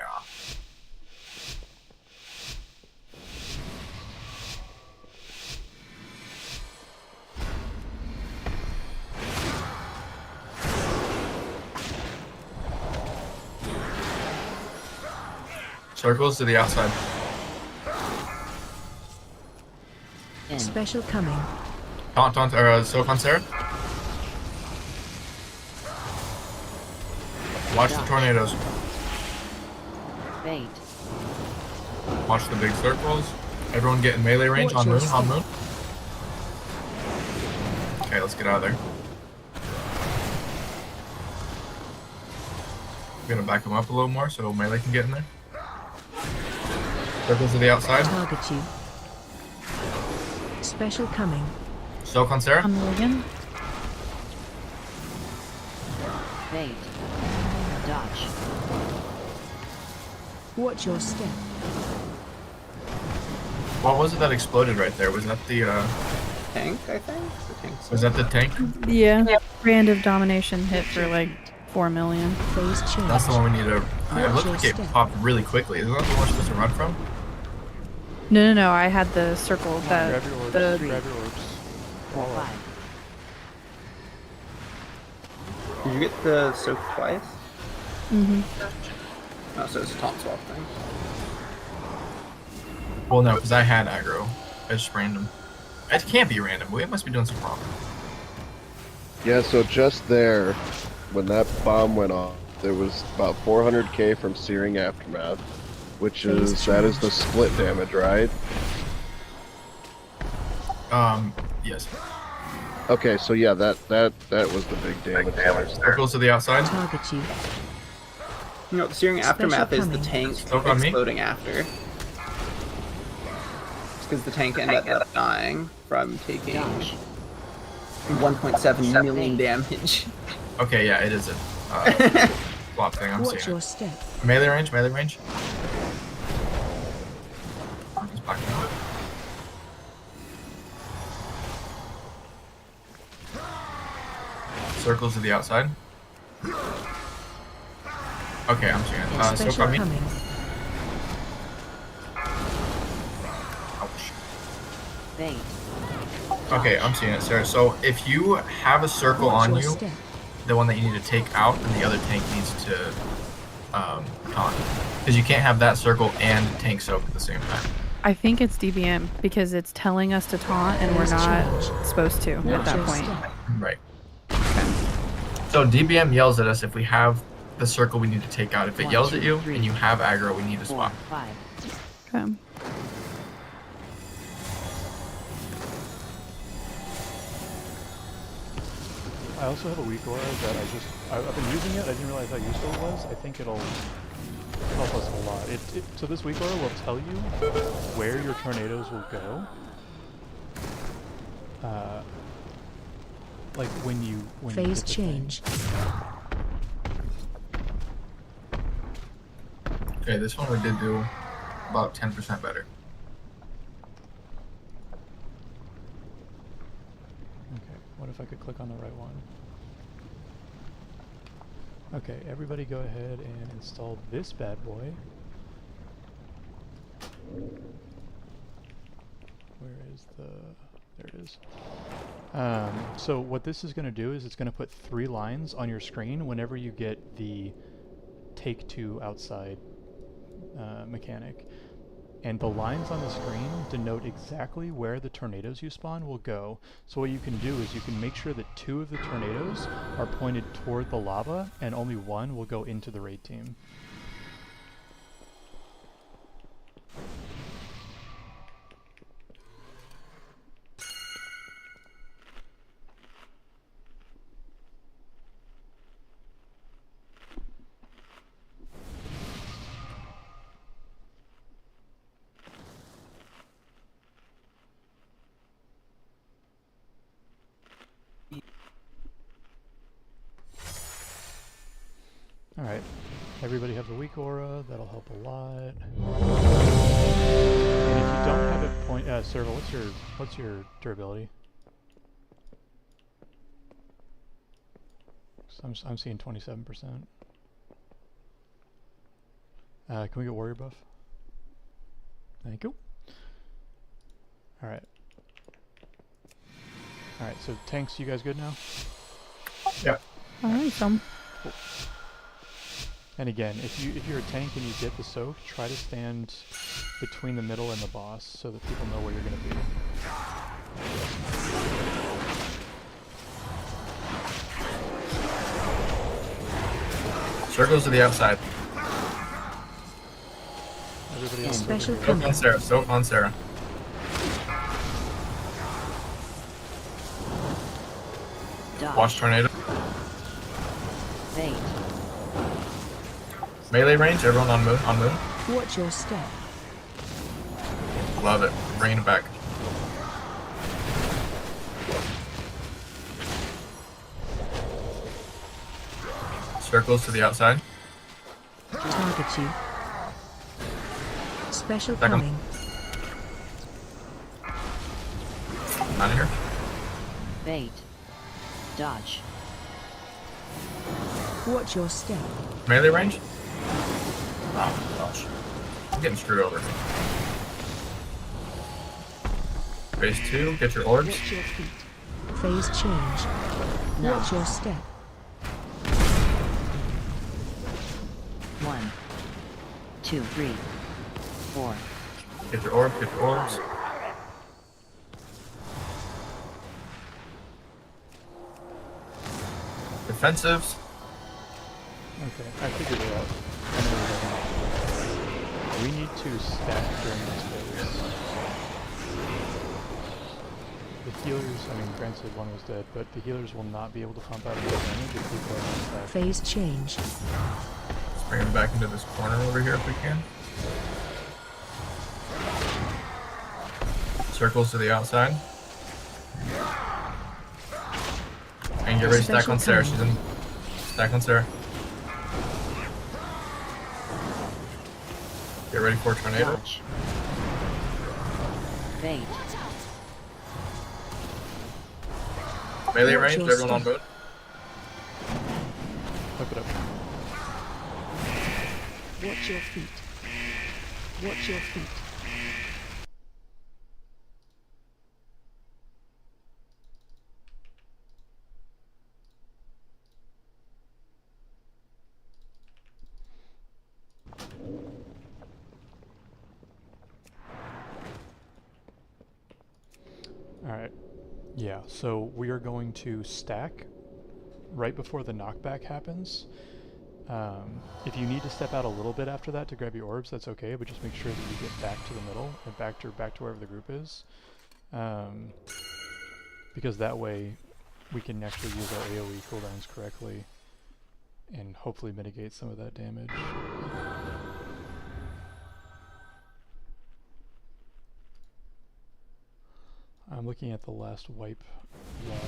Circles to the outside. Special coming. Taunt, or soak on Sarah. Watch the tornadoes. Bait. Watch the big circles. Everyone get in melee range on moon, on moon. Okay, let's get out of there. I'm gonna back them up a little more so melee can get in there. Circles to the outside. Target you. Special coming. Soak on Sarah. On Logan. Bait. Dodge. Watch your step. What was it that exploded right there? Was that the Tank, I think? The tank. was that the tank? Yeah. Brand of Domination hit for like 4 million. Phase change. That's the one we need to. It looked like it popped really quickly. Isn't that the one we're supposed to run from? No. I had the circle that Grab your orbs. the Grab your orbs. All up. 5. Did you get the soak twice? Mm-hmm. Oh, so it's a taunt swap thing. Well, no, because I had aggro. It's just random. It can't be random. We must be doing something wrong. Yeah, so just there, when that bomb went off, there was about 400k from Searing Aftermath, which is, that is the split damage, right? Yes. Okay, so yeah, that was the big damage. Circles to the outside. Target you. No, the Searing Aftermath is the coming. tank Soak on me. exploding after. Because the tank ended up dying from taking Dodge. 1.7 million damage. Okay, yeah, it is a flop thing. I'm Watch seeing your it. step. Melee range, melee range. I'm just backing up. Circles to the outside. Okay, I'm seeing it. Soak Special on me. coming. Ouch. Bait. Okay, I'm seeing it, Sarah. So if you have a circle Watch on your you, step. the one that you need to take out, then the other tank needs to taunt. Because you can't have that circle and tank soak at the same time. I think it's DBM because it's telling us to taunt and we're not supposed to at that point. Right. So DBM yells at us if we have the circle we need to take out. If it 1, yells 2, at you 3, and you have aggro, we need to 4, swap. 5. Okay. I also have a weak aura that I've been using it. I didn't realize how useful it was. I think it'll help us a lot. So this weak aura will tell you where your tornadoes will go. Like when you Phase hit the change. Okay, this one we did do about 10% better. Okay, what if I could click on the right one? Okay, everybody go ahead and install this bad boy. Where is there it is. So what this is going to do is it's going to put 3 lines on your screen whenever you get the take 2 outside mechanic. And the lines on the screen denote exactly where the tornadoes you spawn will go. So what you can do is you can make sure that 2 of the tornadoes are pointed toward the lava and only 1 will go into the raid team. Alright. Everybody has a weak aura. That'll help a lot. And if you don't have it point... Serval, what's your durability? I'm seeing 27%. Can we get warrior buff? Thank you. Alright. Alright, so tanks, you guys good now? Yep. Alright, Cool. And again, if you're a tank and you get the soak, try to stand between the middle and the boss so that people know where you're going to be. Circles to the outside. Everybody else. Special Soak on Sarah. Soak on Sarah. Dodge. Watch tornado. Bait. Melee range. Everyone on moon. On moon. Watch your step. Love it. Bringing it back. Circles to the outside. Target you. Special Second. coming. Out of here. Bait. Dodge. Watch your step. Melee range. Oh gosh. I'm getting screwed over. Phase 2. Get your orbs. Watch your feet. Phase change. No. Watch your step. 1, 2, 3, 4. Get your orbs. Get your orbs. Defensives. Okay, I figured it out. I know we're going. We need to stack during this phase. The healers, I mean, granted one was dead, but the healers will not be able to pump out enough damage if people are not stacked. Phase change. Let's bring him back into this corner over here if we can. Circles to the outside. And get ready to stack on Sarah. She's in. Stack on Sarah. Get ready for a tornado. Dodge. Bait. Melee Watch range. your Everyone on step. boat. Hook it up. Watch your feet. Watch your feet. Alright. Yeah, so we are going to stack right before the knockback happens. If you need to step out a little bit after that to grab your orbs, that's okay, but just make sure that you get back to the middle and back to wherever the group is. Because that way we can actually use our AoE cooldowns correctly and hopefully mitigate some of that damage. I'm looking at the last wipe log.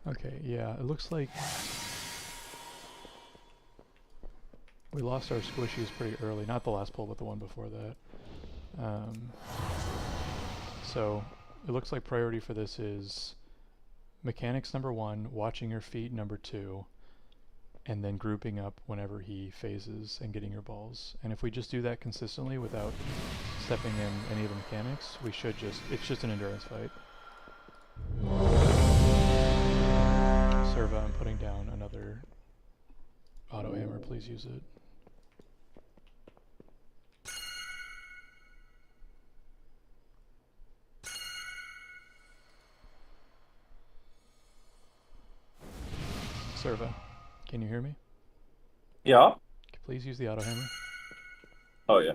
Okay, yeah, it looks like we lost our squishies pretty early. Not the last pull, but the one before that. So it looks like priority for this is mechanics number 1, watching your feet number 2, and then grouping up whenever he phases and getting your balls. And if we just do that consistently without stepping in any of the mechanics, we should it's just an endurance fight. Serva, I'm putting down another auto hammer, please use it. Serva, can you hear me? Yeah. Please use the auto hammer. Oh yeah.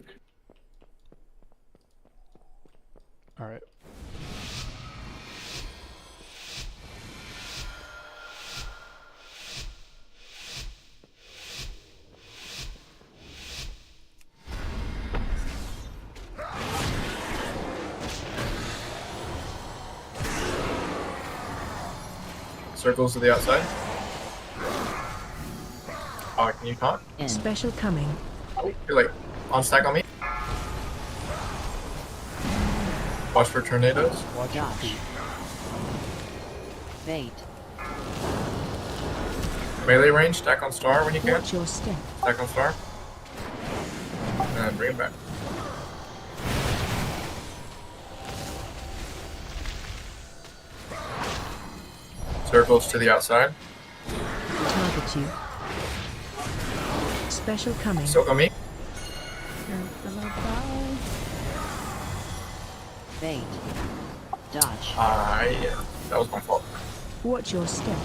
Alright. Circles to the outside. Can you taunt? Special coming. Oh, you're like on stack on me. Watch for tornadoes. Watch your Dodge. feet. Bait. Melee range, stack on star when you can. Watch your step. Stack on star. And then bring it back. Circles to the outside. Target you. Special coming. Soak on me. Bait. Dodge. Yeah. That was my fault. Watch your step.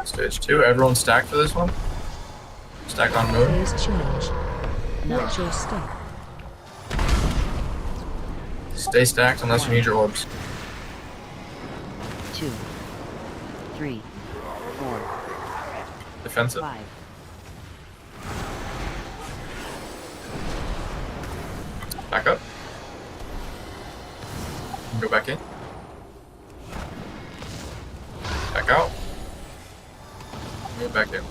Stage 2. Everyone stack for this one. Stack on moon. Phase change. Watch your step. Stay stacked unless you need your orbs. 2, 3, 4, Defensive. 5. Back up. Go back in. Back out. Go back in.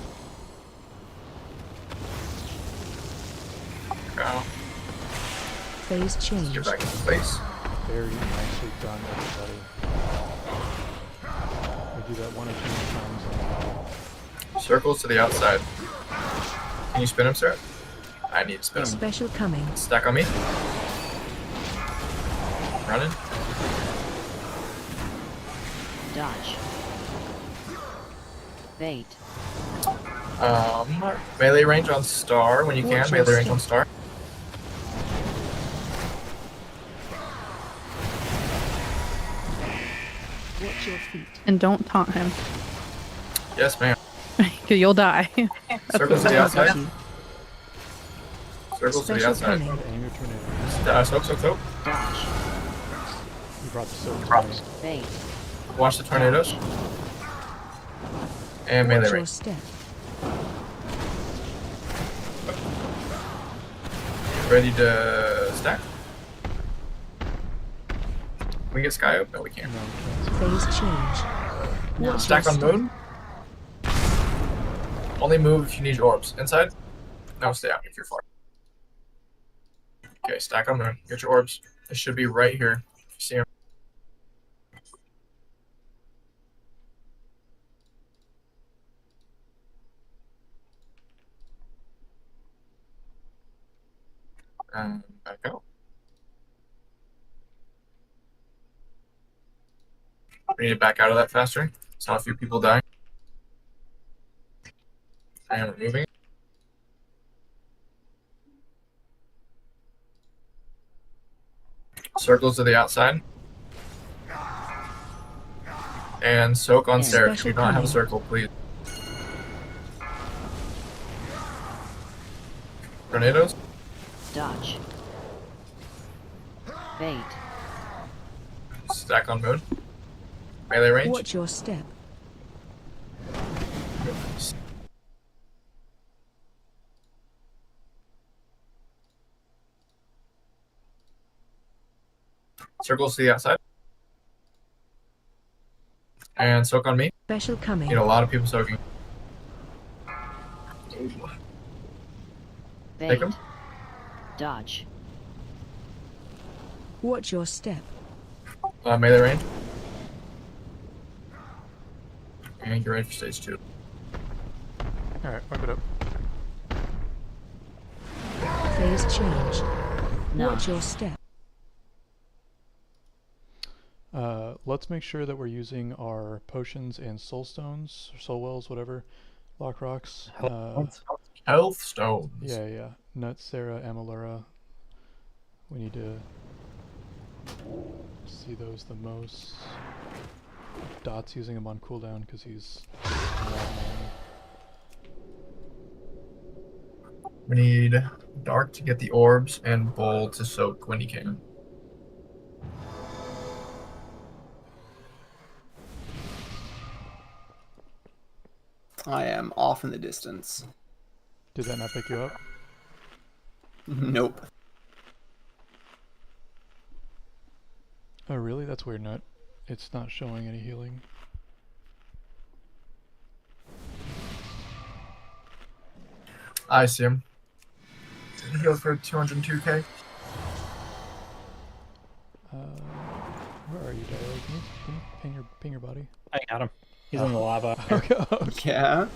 Back out. Phase change. Get back into place. Very nicely done, everybody. We do that 1 or 2 more times. Circles to the outside. Can you spin him, sir? I need to spin him. Special coming. Stack on me. Running. Dodge. Bait. Melee range on star when you can. Watch your Melee range step. on star. Watch your feet. And don't taunt him. Yes, ma'am. You'll die. Circles to the outside. Target you. Circles to the Special outside. coming. Aim your tornado. Soak. Dodge. You brought the silver. Bait. Watch the tornadoes. And melee Watch your range. step. Ready to stack? Can we get sky up? No, we can't. Phase change. Watch Stack your on step. moon. Only move if you need your orbs. Inside? No, stay out if you're far. Okay, stack on moon. Get your orbs. They should be right here. If you see them. And back out. We need to back out of that faster. Saw a few people dying. And we're moving. Circles to the outside. And soak on Sarah. If you don't have a circle, please. Tornadoes. Dodge. Bait. Stack on moon. Melee range. Watch your step. Circles to the outside. And soak on me. Special coming. Need a lot of people soaking. Bait. Take 'em. Dodge. Watch your step. Melee range. And you're ready for stage 2. Alright, wipe it up. Phase change. No. Watch your step. Let's make sure that we're using our potions and soul stones, or soul wells, whatever. Lock rocks. Health stones. Yeah. Nut, Sarah, Amalura. We need to see those the most. Dot's using him on cooldown because he's. We need Dark to get the orbs and Bull to soak when he can. I am off in the distance. Did that not pick you up? Nope. Oh, really? That's weird. It's not showing any healing. I see him. Heal for 202k. Where are you, Daryl? Can you ping your body? I got him. He's in the lava. Okay. Yeah.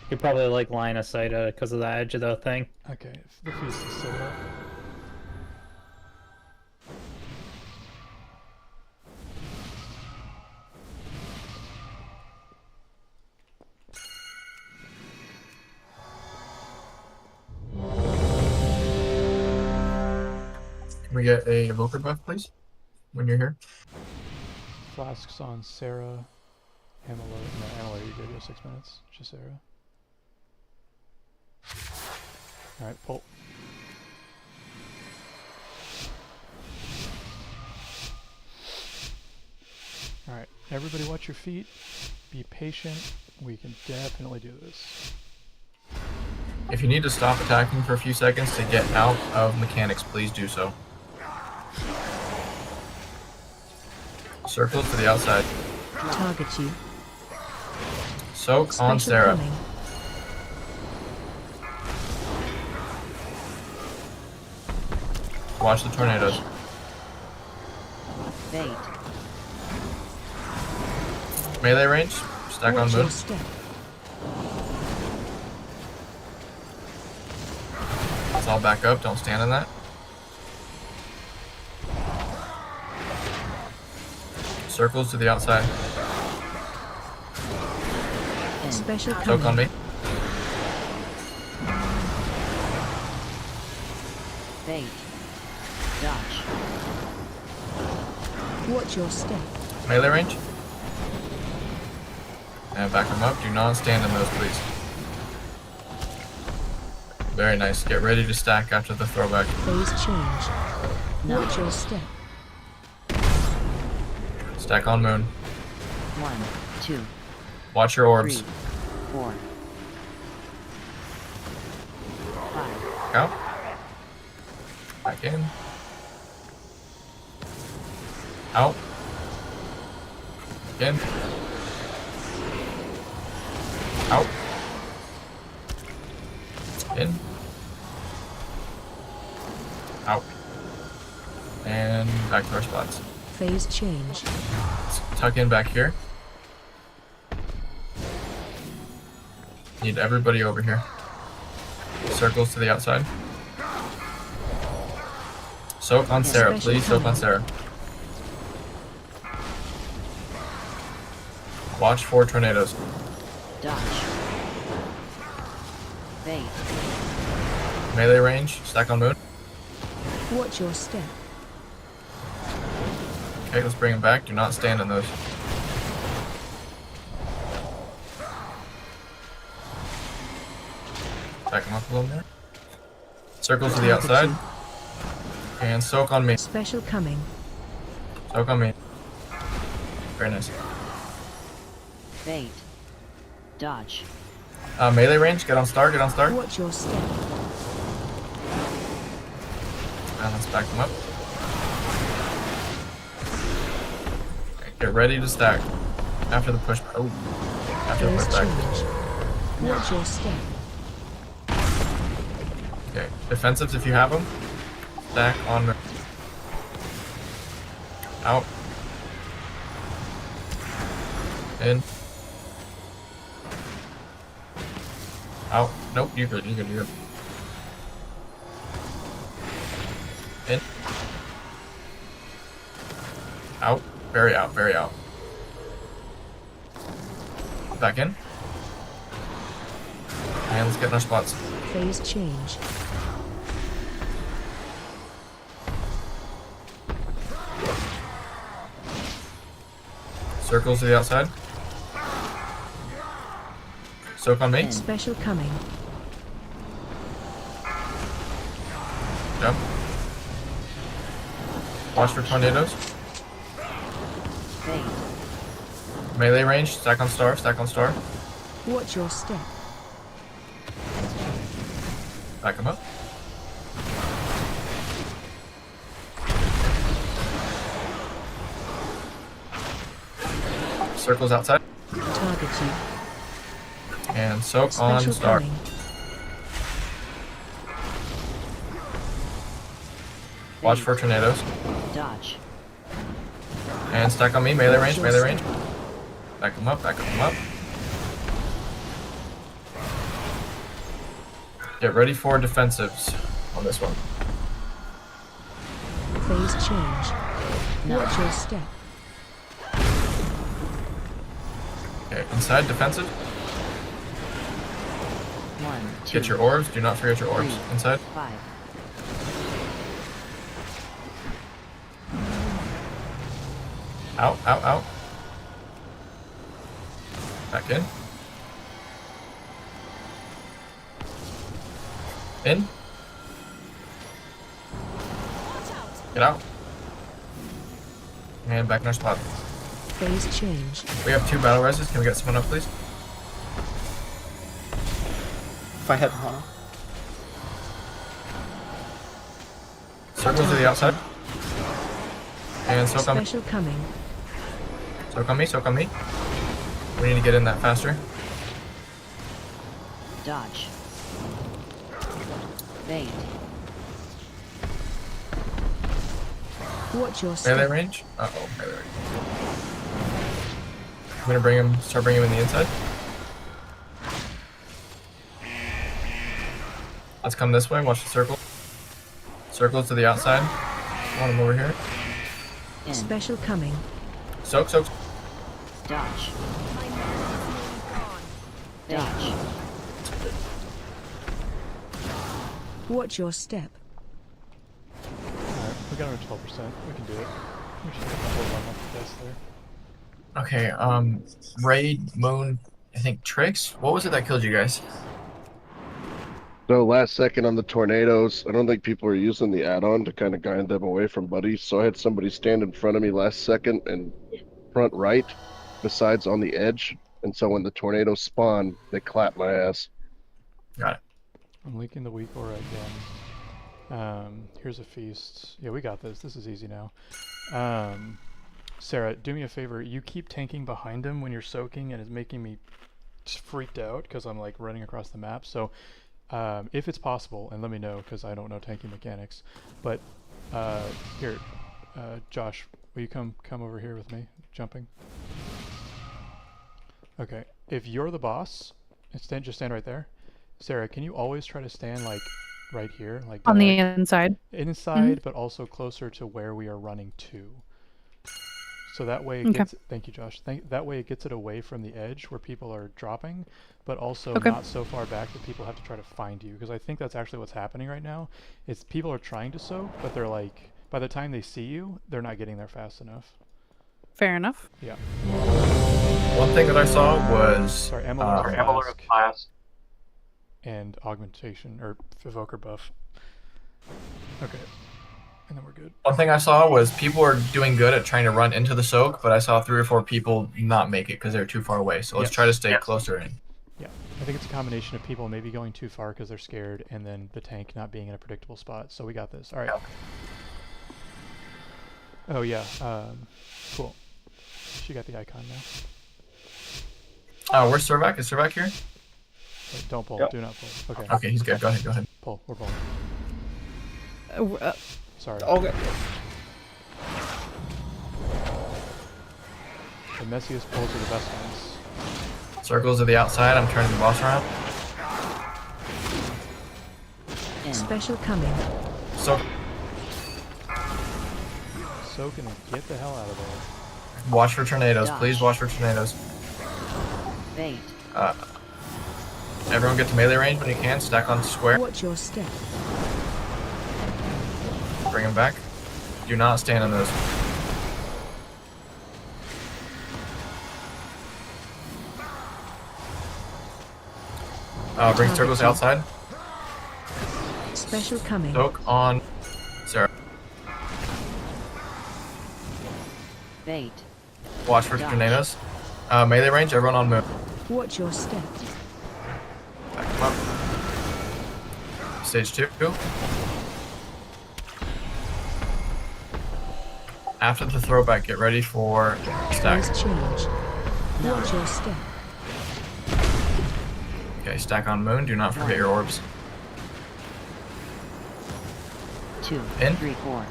You're probably like line of sight because of the edge of the thing. Okay, if the feast is still up. Can we get a evoker buff, please? When you're here. Flasks on Sarah. Amalur, you're good. You have 6 minutes. Just Sarah. Alright, pull. Alright, everybody watch your feet. Be patient. We can definitely do this. If you need to stop attacking for a few seconds to get out of mechanics, please do so. Circles to the outside. Target you. Soak on Special Sarah. coming. Watch the tornadoes. Bait. Melee range. Stack on Watch your moon. step. Let's all back up. Don't stand in that. Circles to the outside. Special Soak on coming. me. Bait. Dodge. Watch your step. Melee range. And back them up. Do not stand in those, please. Very nice. Get ready to stack after the throwback. Phase change. Watch your step. Stack on moon. 1, 2, Watch your orbs. 3, 4, 5. Out. Back in. Out. In. Out. In. Out. And back to our spots. Phase change. Let's tuck in back here. Need everybody over here. Circles to the outside. Soak on Sarah, please. Soak on Sarah. Watch for tornadoes. Dodge. Bait. Melee range. Stack on moon. Watch your step. Okay, let's bring them back. Do not stand in those. Back them up a little more. Circles to the outside. And soak on me. Special coming. Soak on me. Very nice. Bait. Dodge. Melee range. Get on star. Get on star. Watch your step. And let's back them up. Okay, get ready to stack. After the push. Oh. After the Phase pushback. change. Watch your step. Okay. Defensives if you have them. Stack on the. Out. In. Out. Nope, you're good, you're good, you're good. In. Out. Very out, very out. Back in. And let's get in our spots. Phase change. Circles to the outside. Soak on me. Special coming. Jump. Watch for tornadoes. Bait. Melee range. Stack on star. Stack on star. Watch your step. Back them up. Circles outside. Target you. And soak on Special star. coming. Watch for tornadoes. Dodge. And stack on me. Melee range, melee range. Back them up, back them up. Get ready for defensives on this one. Phase change. Watch your step. Okay, inside defensive. 1, 2, Get your orbs. Do not forget your orbs. 3, Inside. 5. Out, out, out. Back in. In. Get out. And back in our spot. Phase change. We have 2 battle reses. Can we get someone up, please? If I had Hana. Circles to the outside. And soak on me. Special coming. Soak on me, soak on me. We need to get in that faster. Dodge. Bait. Watch your Melee step. range? Uh-oh, melee range. I'm gonna bring him, start bringing him in the inside. Let's come this way, watch the circle. Circles to the outside. Want him over here. In. Special coming. Soak, soak. Dodge. Dodge. Watch your step. Alright, we got our 12%. We can do it. We should get the whole run off the dice there. Okay, Raid, Moon, I think Tricks? What was it that killed you guys? So last second on the tornadoes, I don't think people are using the add-on to kind of guide them away from buddies. So I had somebody stand in front of me last second and front right, besides on the edge. And so when the tornadoes spawn, they clap my ass. Got it. I'm leaking the weak aura again. Here's a feast. Yeah, we got this. This is easy now. Sarah, do me a favor. You keep tanking behind him when you're soaking, and it's making me just freaked out because I'm like running across the map. So if it's possible, and let me know because I don't know tanking mechanics. But here, Josh, will you come over here with me, jumping? Okay. If you're the boss, just stand right there. Sarah, can you always try to stand like right here, like On the inside. inside, but also closer to where we are running to. So that way it gets, thank you, Josh. That way it gets it away from the edge where people are dropping, but also not so far back that people have to try to find you. Because I think that's actually what's happening right now. Is people are trying to soak, but they're like, by the time they see you, they're not getting there fast enough. Fair enough. Yeah. One thing that I saw was sorry, Amirdrassil class and augmentation or evoker buff. Okay. And then we're good. One thing I saw was people were doing good at trying to run into the soak, but I saw 3 or 4 people not make it because they were too far away. So let's try to stay closer in. Yeah, I think it's a combination of people maybe going too far because they're scared, and then the tank not being in a predictable spot. So we got this. All right. Oh yeah. Cool. She got the icon now. Where's Servac? Is Servac here? Wait, don't pull. Do not pull. Okay. Okay, he's good. Go ahead. Go ahead. Pull. We're pulling. Sorry. Okay. The messiest pulls are the best ones. Circles to the outside. I'm turning the boss around. Special coming. Soak. Soak and get the hell out of there. Watch for tornadoes. Please watch for tornadoes. Bait. Everyone get to melee range when you can. Stack on square. Watch your step. Bring him back. Do not stand on those. Bring circles outside. Special coming. Soak on Sarah. Bait. Watch for tornadoes. Melee range, everyone on move. Watch your step. Back them up. Stage 2. After the throwback, get ready for stack. Phase change. Watch your step. Okay, stack on moon. Do not forget your orbs. 2, In. 3, 4,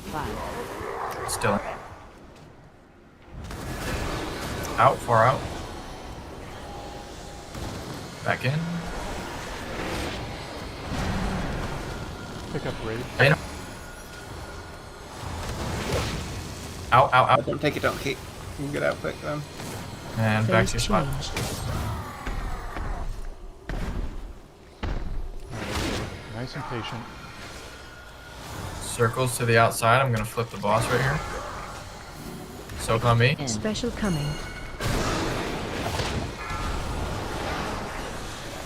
5. Still in. Out, far out. Back in. Pick up raid. In. Out, out, out. Don't take it, don't keep. You can get out quick then. And back to your spot. Nice and patient. Circles to the outside. I'm gonna flip the boss right here. Soak on me. Special coming.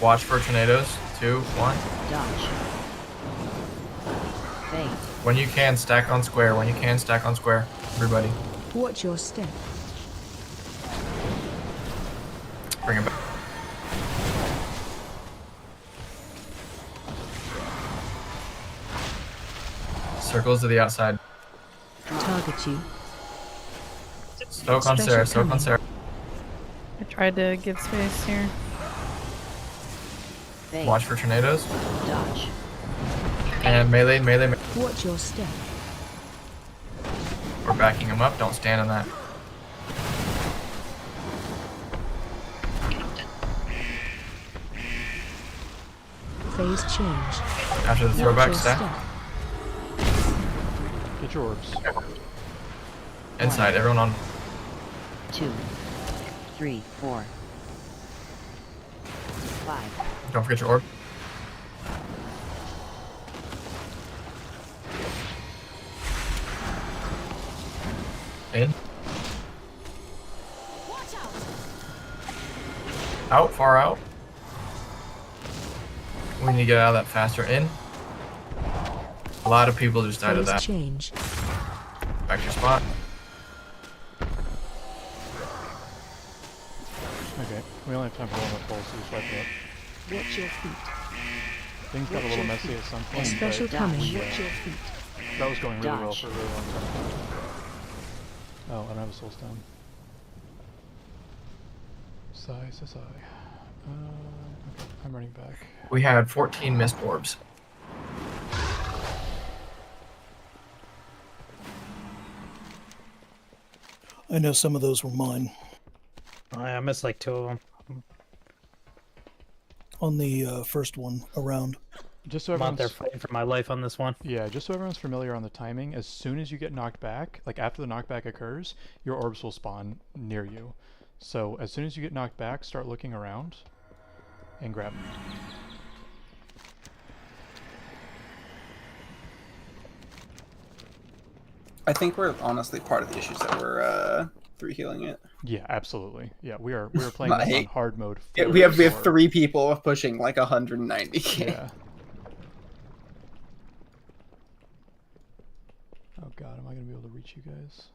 Watch for tornadoes. 2, 1. Dodge. Fade. When you can, stack on square. When you can, stack on square. Everybody. Watch your step. Bring it back. Circles to the outside. Target you. Soak on Sarah. Soak on Sarah. I tried to give space here. Fade. Watch for tornadoes. Dodge. And melee, melee, melee. Watch your step. We're backing him up. Don't stand on that. Phase change. After the Watch throwback, your stack. step. Get your orbs. Inside. Everyone on. 2, 3, 4, 5. Don't forget your orb. In. Out, far out. We need to get out of that faster. In. A lot of people just died of Phase that. change. Back to your spot. Okay, we only have time for one more pull, so just wipe it up. Watch your feet. Things got a little messy at some point, Special but coming. Watch your feet. that was going really well Dodge. for a really long time. Oh, I don't have a soul stone. Sigh, sigh, sigh. Okay, I'm running back. We had 14 missed orbs. I know some of those were mine. I missed like 2 of them. On the first one around. Just so I'm out there everyone's, fighting for my life on this one. yeah, just so everyone's familiar on the timing, as soon as you get knocked back, like after the knockback occurs, your orbs will spawn near you. So as soon as you get knocked back, start looking around and grab them. I think we're honestly part of the issues that we're 3 healing it. Yeah, absolutely. Yeah, we are playing this on hard mode. Yeah, we have 3 people pushing like 190k. Yeah. Oh god, am I gonna be able to reach you guys?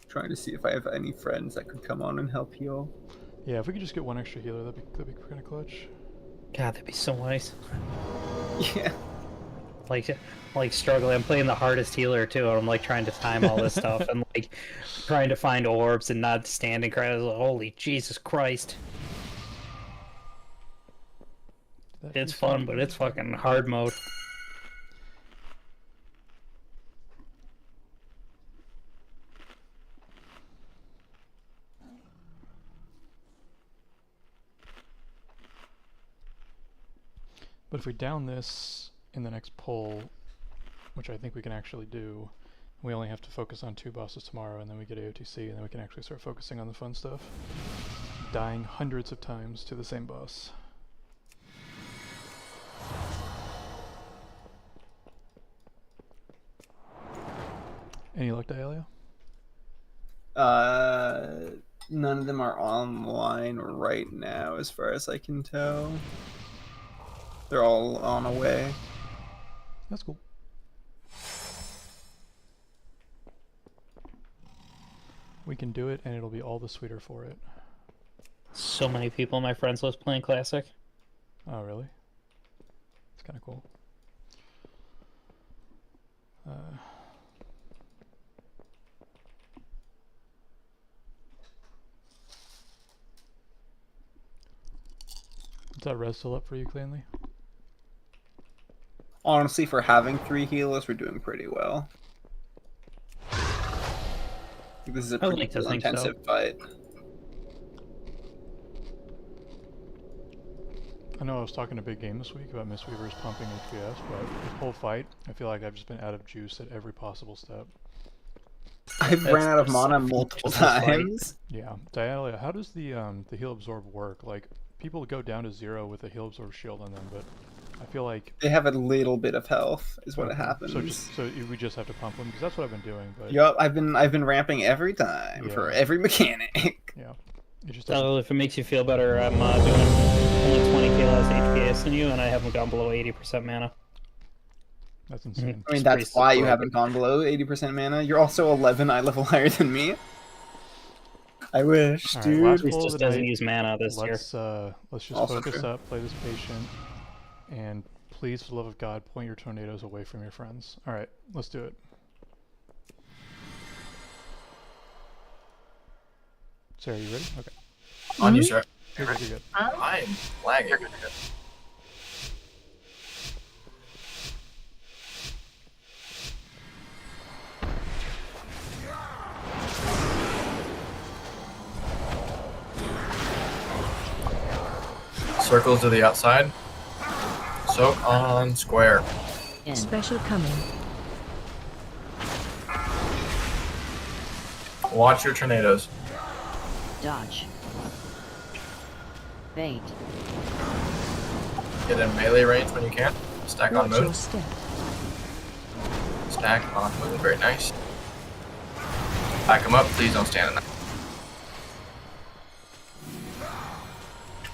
Trying to see if I have any friends that could come on and help heal. Yeah, if we could just get one extra healer, that'd be kind of clutch. God, that'd be so nice. Yeah. Like struggling. I'm playing the hardest healer too, and I'm like trying to time all this stuff and like trying to find orbs and not stand and cry. Like, holy Jesus Christ! It's fun, but it's fucking hard mode. But if we down this in the next pull, which I think we can actually do, we only have to focus on 2 bosses tomorrow, and then we get AOTC, and then we can actually start focusing on the fun stuff. Dying hundreds of times to the same boss. Any luck, Dialia? None of them are online right now, as far as I can tell. They're all on a way. That's cool. We can do it, and it'll be all the sweeter for it. So many people on my friends list playing Classic. Oh, really? It's kind of cool. Is that res still up for you, Cleanly? Honestly, for having 3 healers, we're doing pretty well. This is a I would pretty like to think so. intensive fight. I know I was talking a big game this week about Mistweaver's pumping HPS, but this whole fight, I feel like I've just been out of juice at every possible step. I've ran out of mana multiple times. Yeah, Dialia, how does the heal absorb work? Like, people go down to 0 with a heal absorb shield on them, but I feel like they have a little bit of health, is what happens. We just have to pump them because that's what I've been doing. But yup, I've been ramping every time for every mechanic. Yeah, it just so if it makes you feel better, I'm doing only 20k less HPS than you, and I haven't gone below 80% mana. That's insane. I mean, that's why you haven't gone below 80% mana. You're also 11 eye level higher than me. I wish, All right, dude. last He pull of just the doesn't night. use mana this year. Let's just Also focus true. up, play this patient, and please, for the love of God, point your tornadoes away from your friends. All right, let's do it. Sarah, you ready? Okay. On you, sir. You're good, you're good. I'm lagging. Circles to the outside. Soak on square. Special coming. Watch your tornadoes. Dodge. Bait. Get in melee range when you can. Stack on Watch your move. step. Stack on move. Very nice. Back them up. Please don't stand in that.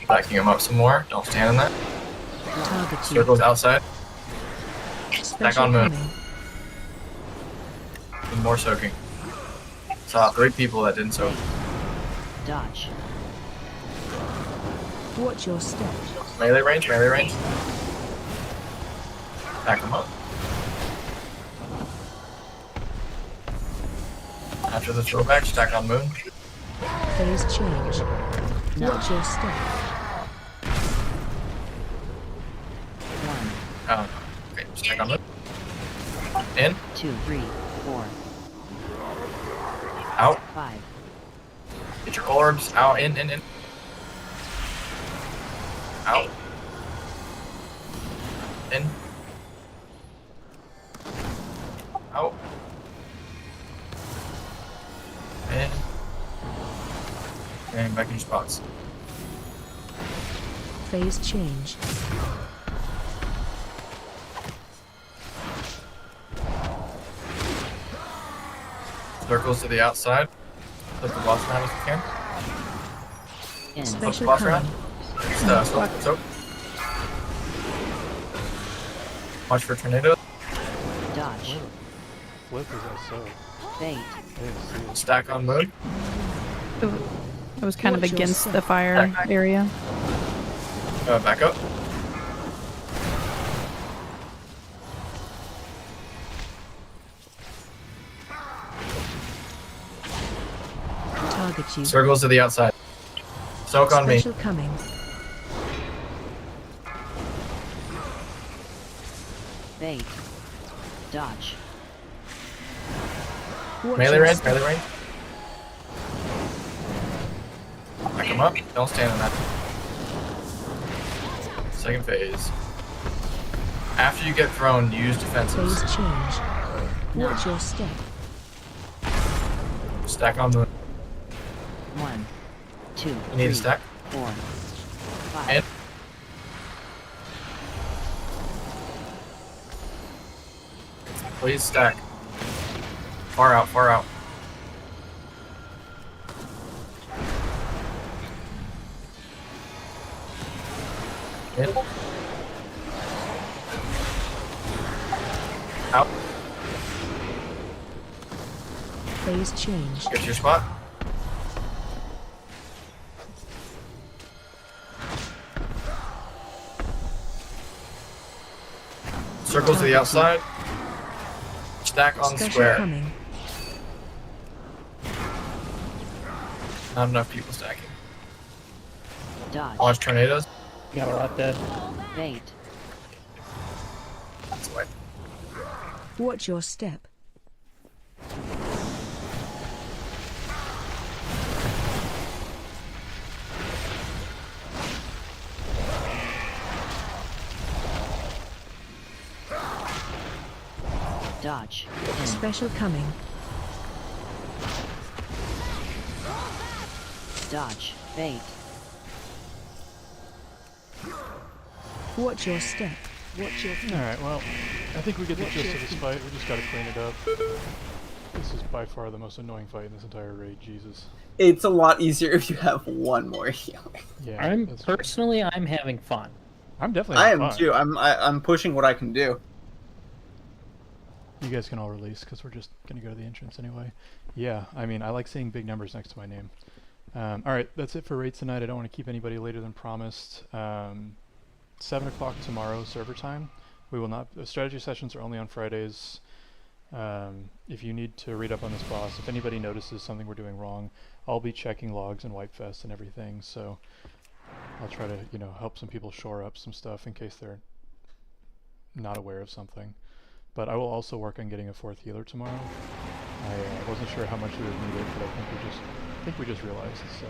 Backing them up some more. Don't stand in that. Target you. Circles outside. Stack Special on move. coming. And more soaking. Saw 3 people that didn't soak. Dodge. Watch your step. Melee range. Melee range. Back them up. After the throwback, stack on moon. Phase change. Watch your step. Okay, stack on moon. In. 2, 3, 4, Out. 5. Get your orbs. Out. In. Out. In. Out. In. And back in your spots. Phase change. Circles to the outside. Flip the boss around if you can. In. Flip the Special boss around. coming. Soak. Watch for tornado. Dodge. Flip is that so? Bait. I didn't see it. Stack on moon. It was kind of Watch your against step. the fire area. Back up. Target you. Circles to the outside. Soak on me. Special coming. Bait. Dodge. Watch Melee your range. step. Melee range. Back them up. Don't stand in that. Second phase. After you get thrown, use defenses. Phase change. Watch your step. Stack on moon. 1, 2, You need 3, to stack. 4, 5. And please stack. Far out, far out. In. Out. Phase change. Get to your spot. Circles to the outside. Stack on Special square. coming. Not enough people stacking. Dodge. Launch tornadoes. Got a lot dead. Bait. That's what. Watch your step. Dodge. Special coming. Dodge. Bait. Watch your step. Watch your feet. Alright, well, I think we get the gist of this fight. We just gotta clean it up. This is by far the most annoying fight in this entire raid, Jesus. It's a lot easier if you have one more healing. Yeah, I'm that's true. personally, I'm having fun. I'm definitely I having am fun. too. I'm pushing what I can do. You guys can all release, because we're just gonna go to the entrance anyway. Yeah, I mean, I like seeing big numbers next to my name. Alright, that's it for raids tonight. I don't want to keep anybody later than promised. 7 o'clock tomorrow, server time. We will not... strategy sessions are only on Fridays. If you need to read up on this boss, if anybody notices something we're doing wrong, I'll be checking logs and Wipefest and everything, so I'll try to, you know, help some people shore up some stuff in case they're not aware of something. But I will also work on getting a 4th healer tomorrow. I wasn't sure how much we would need it, but I think we just realized, so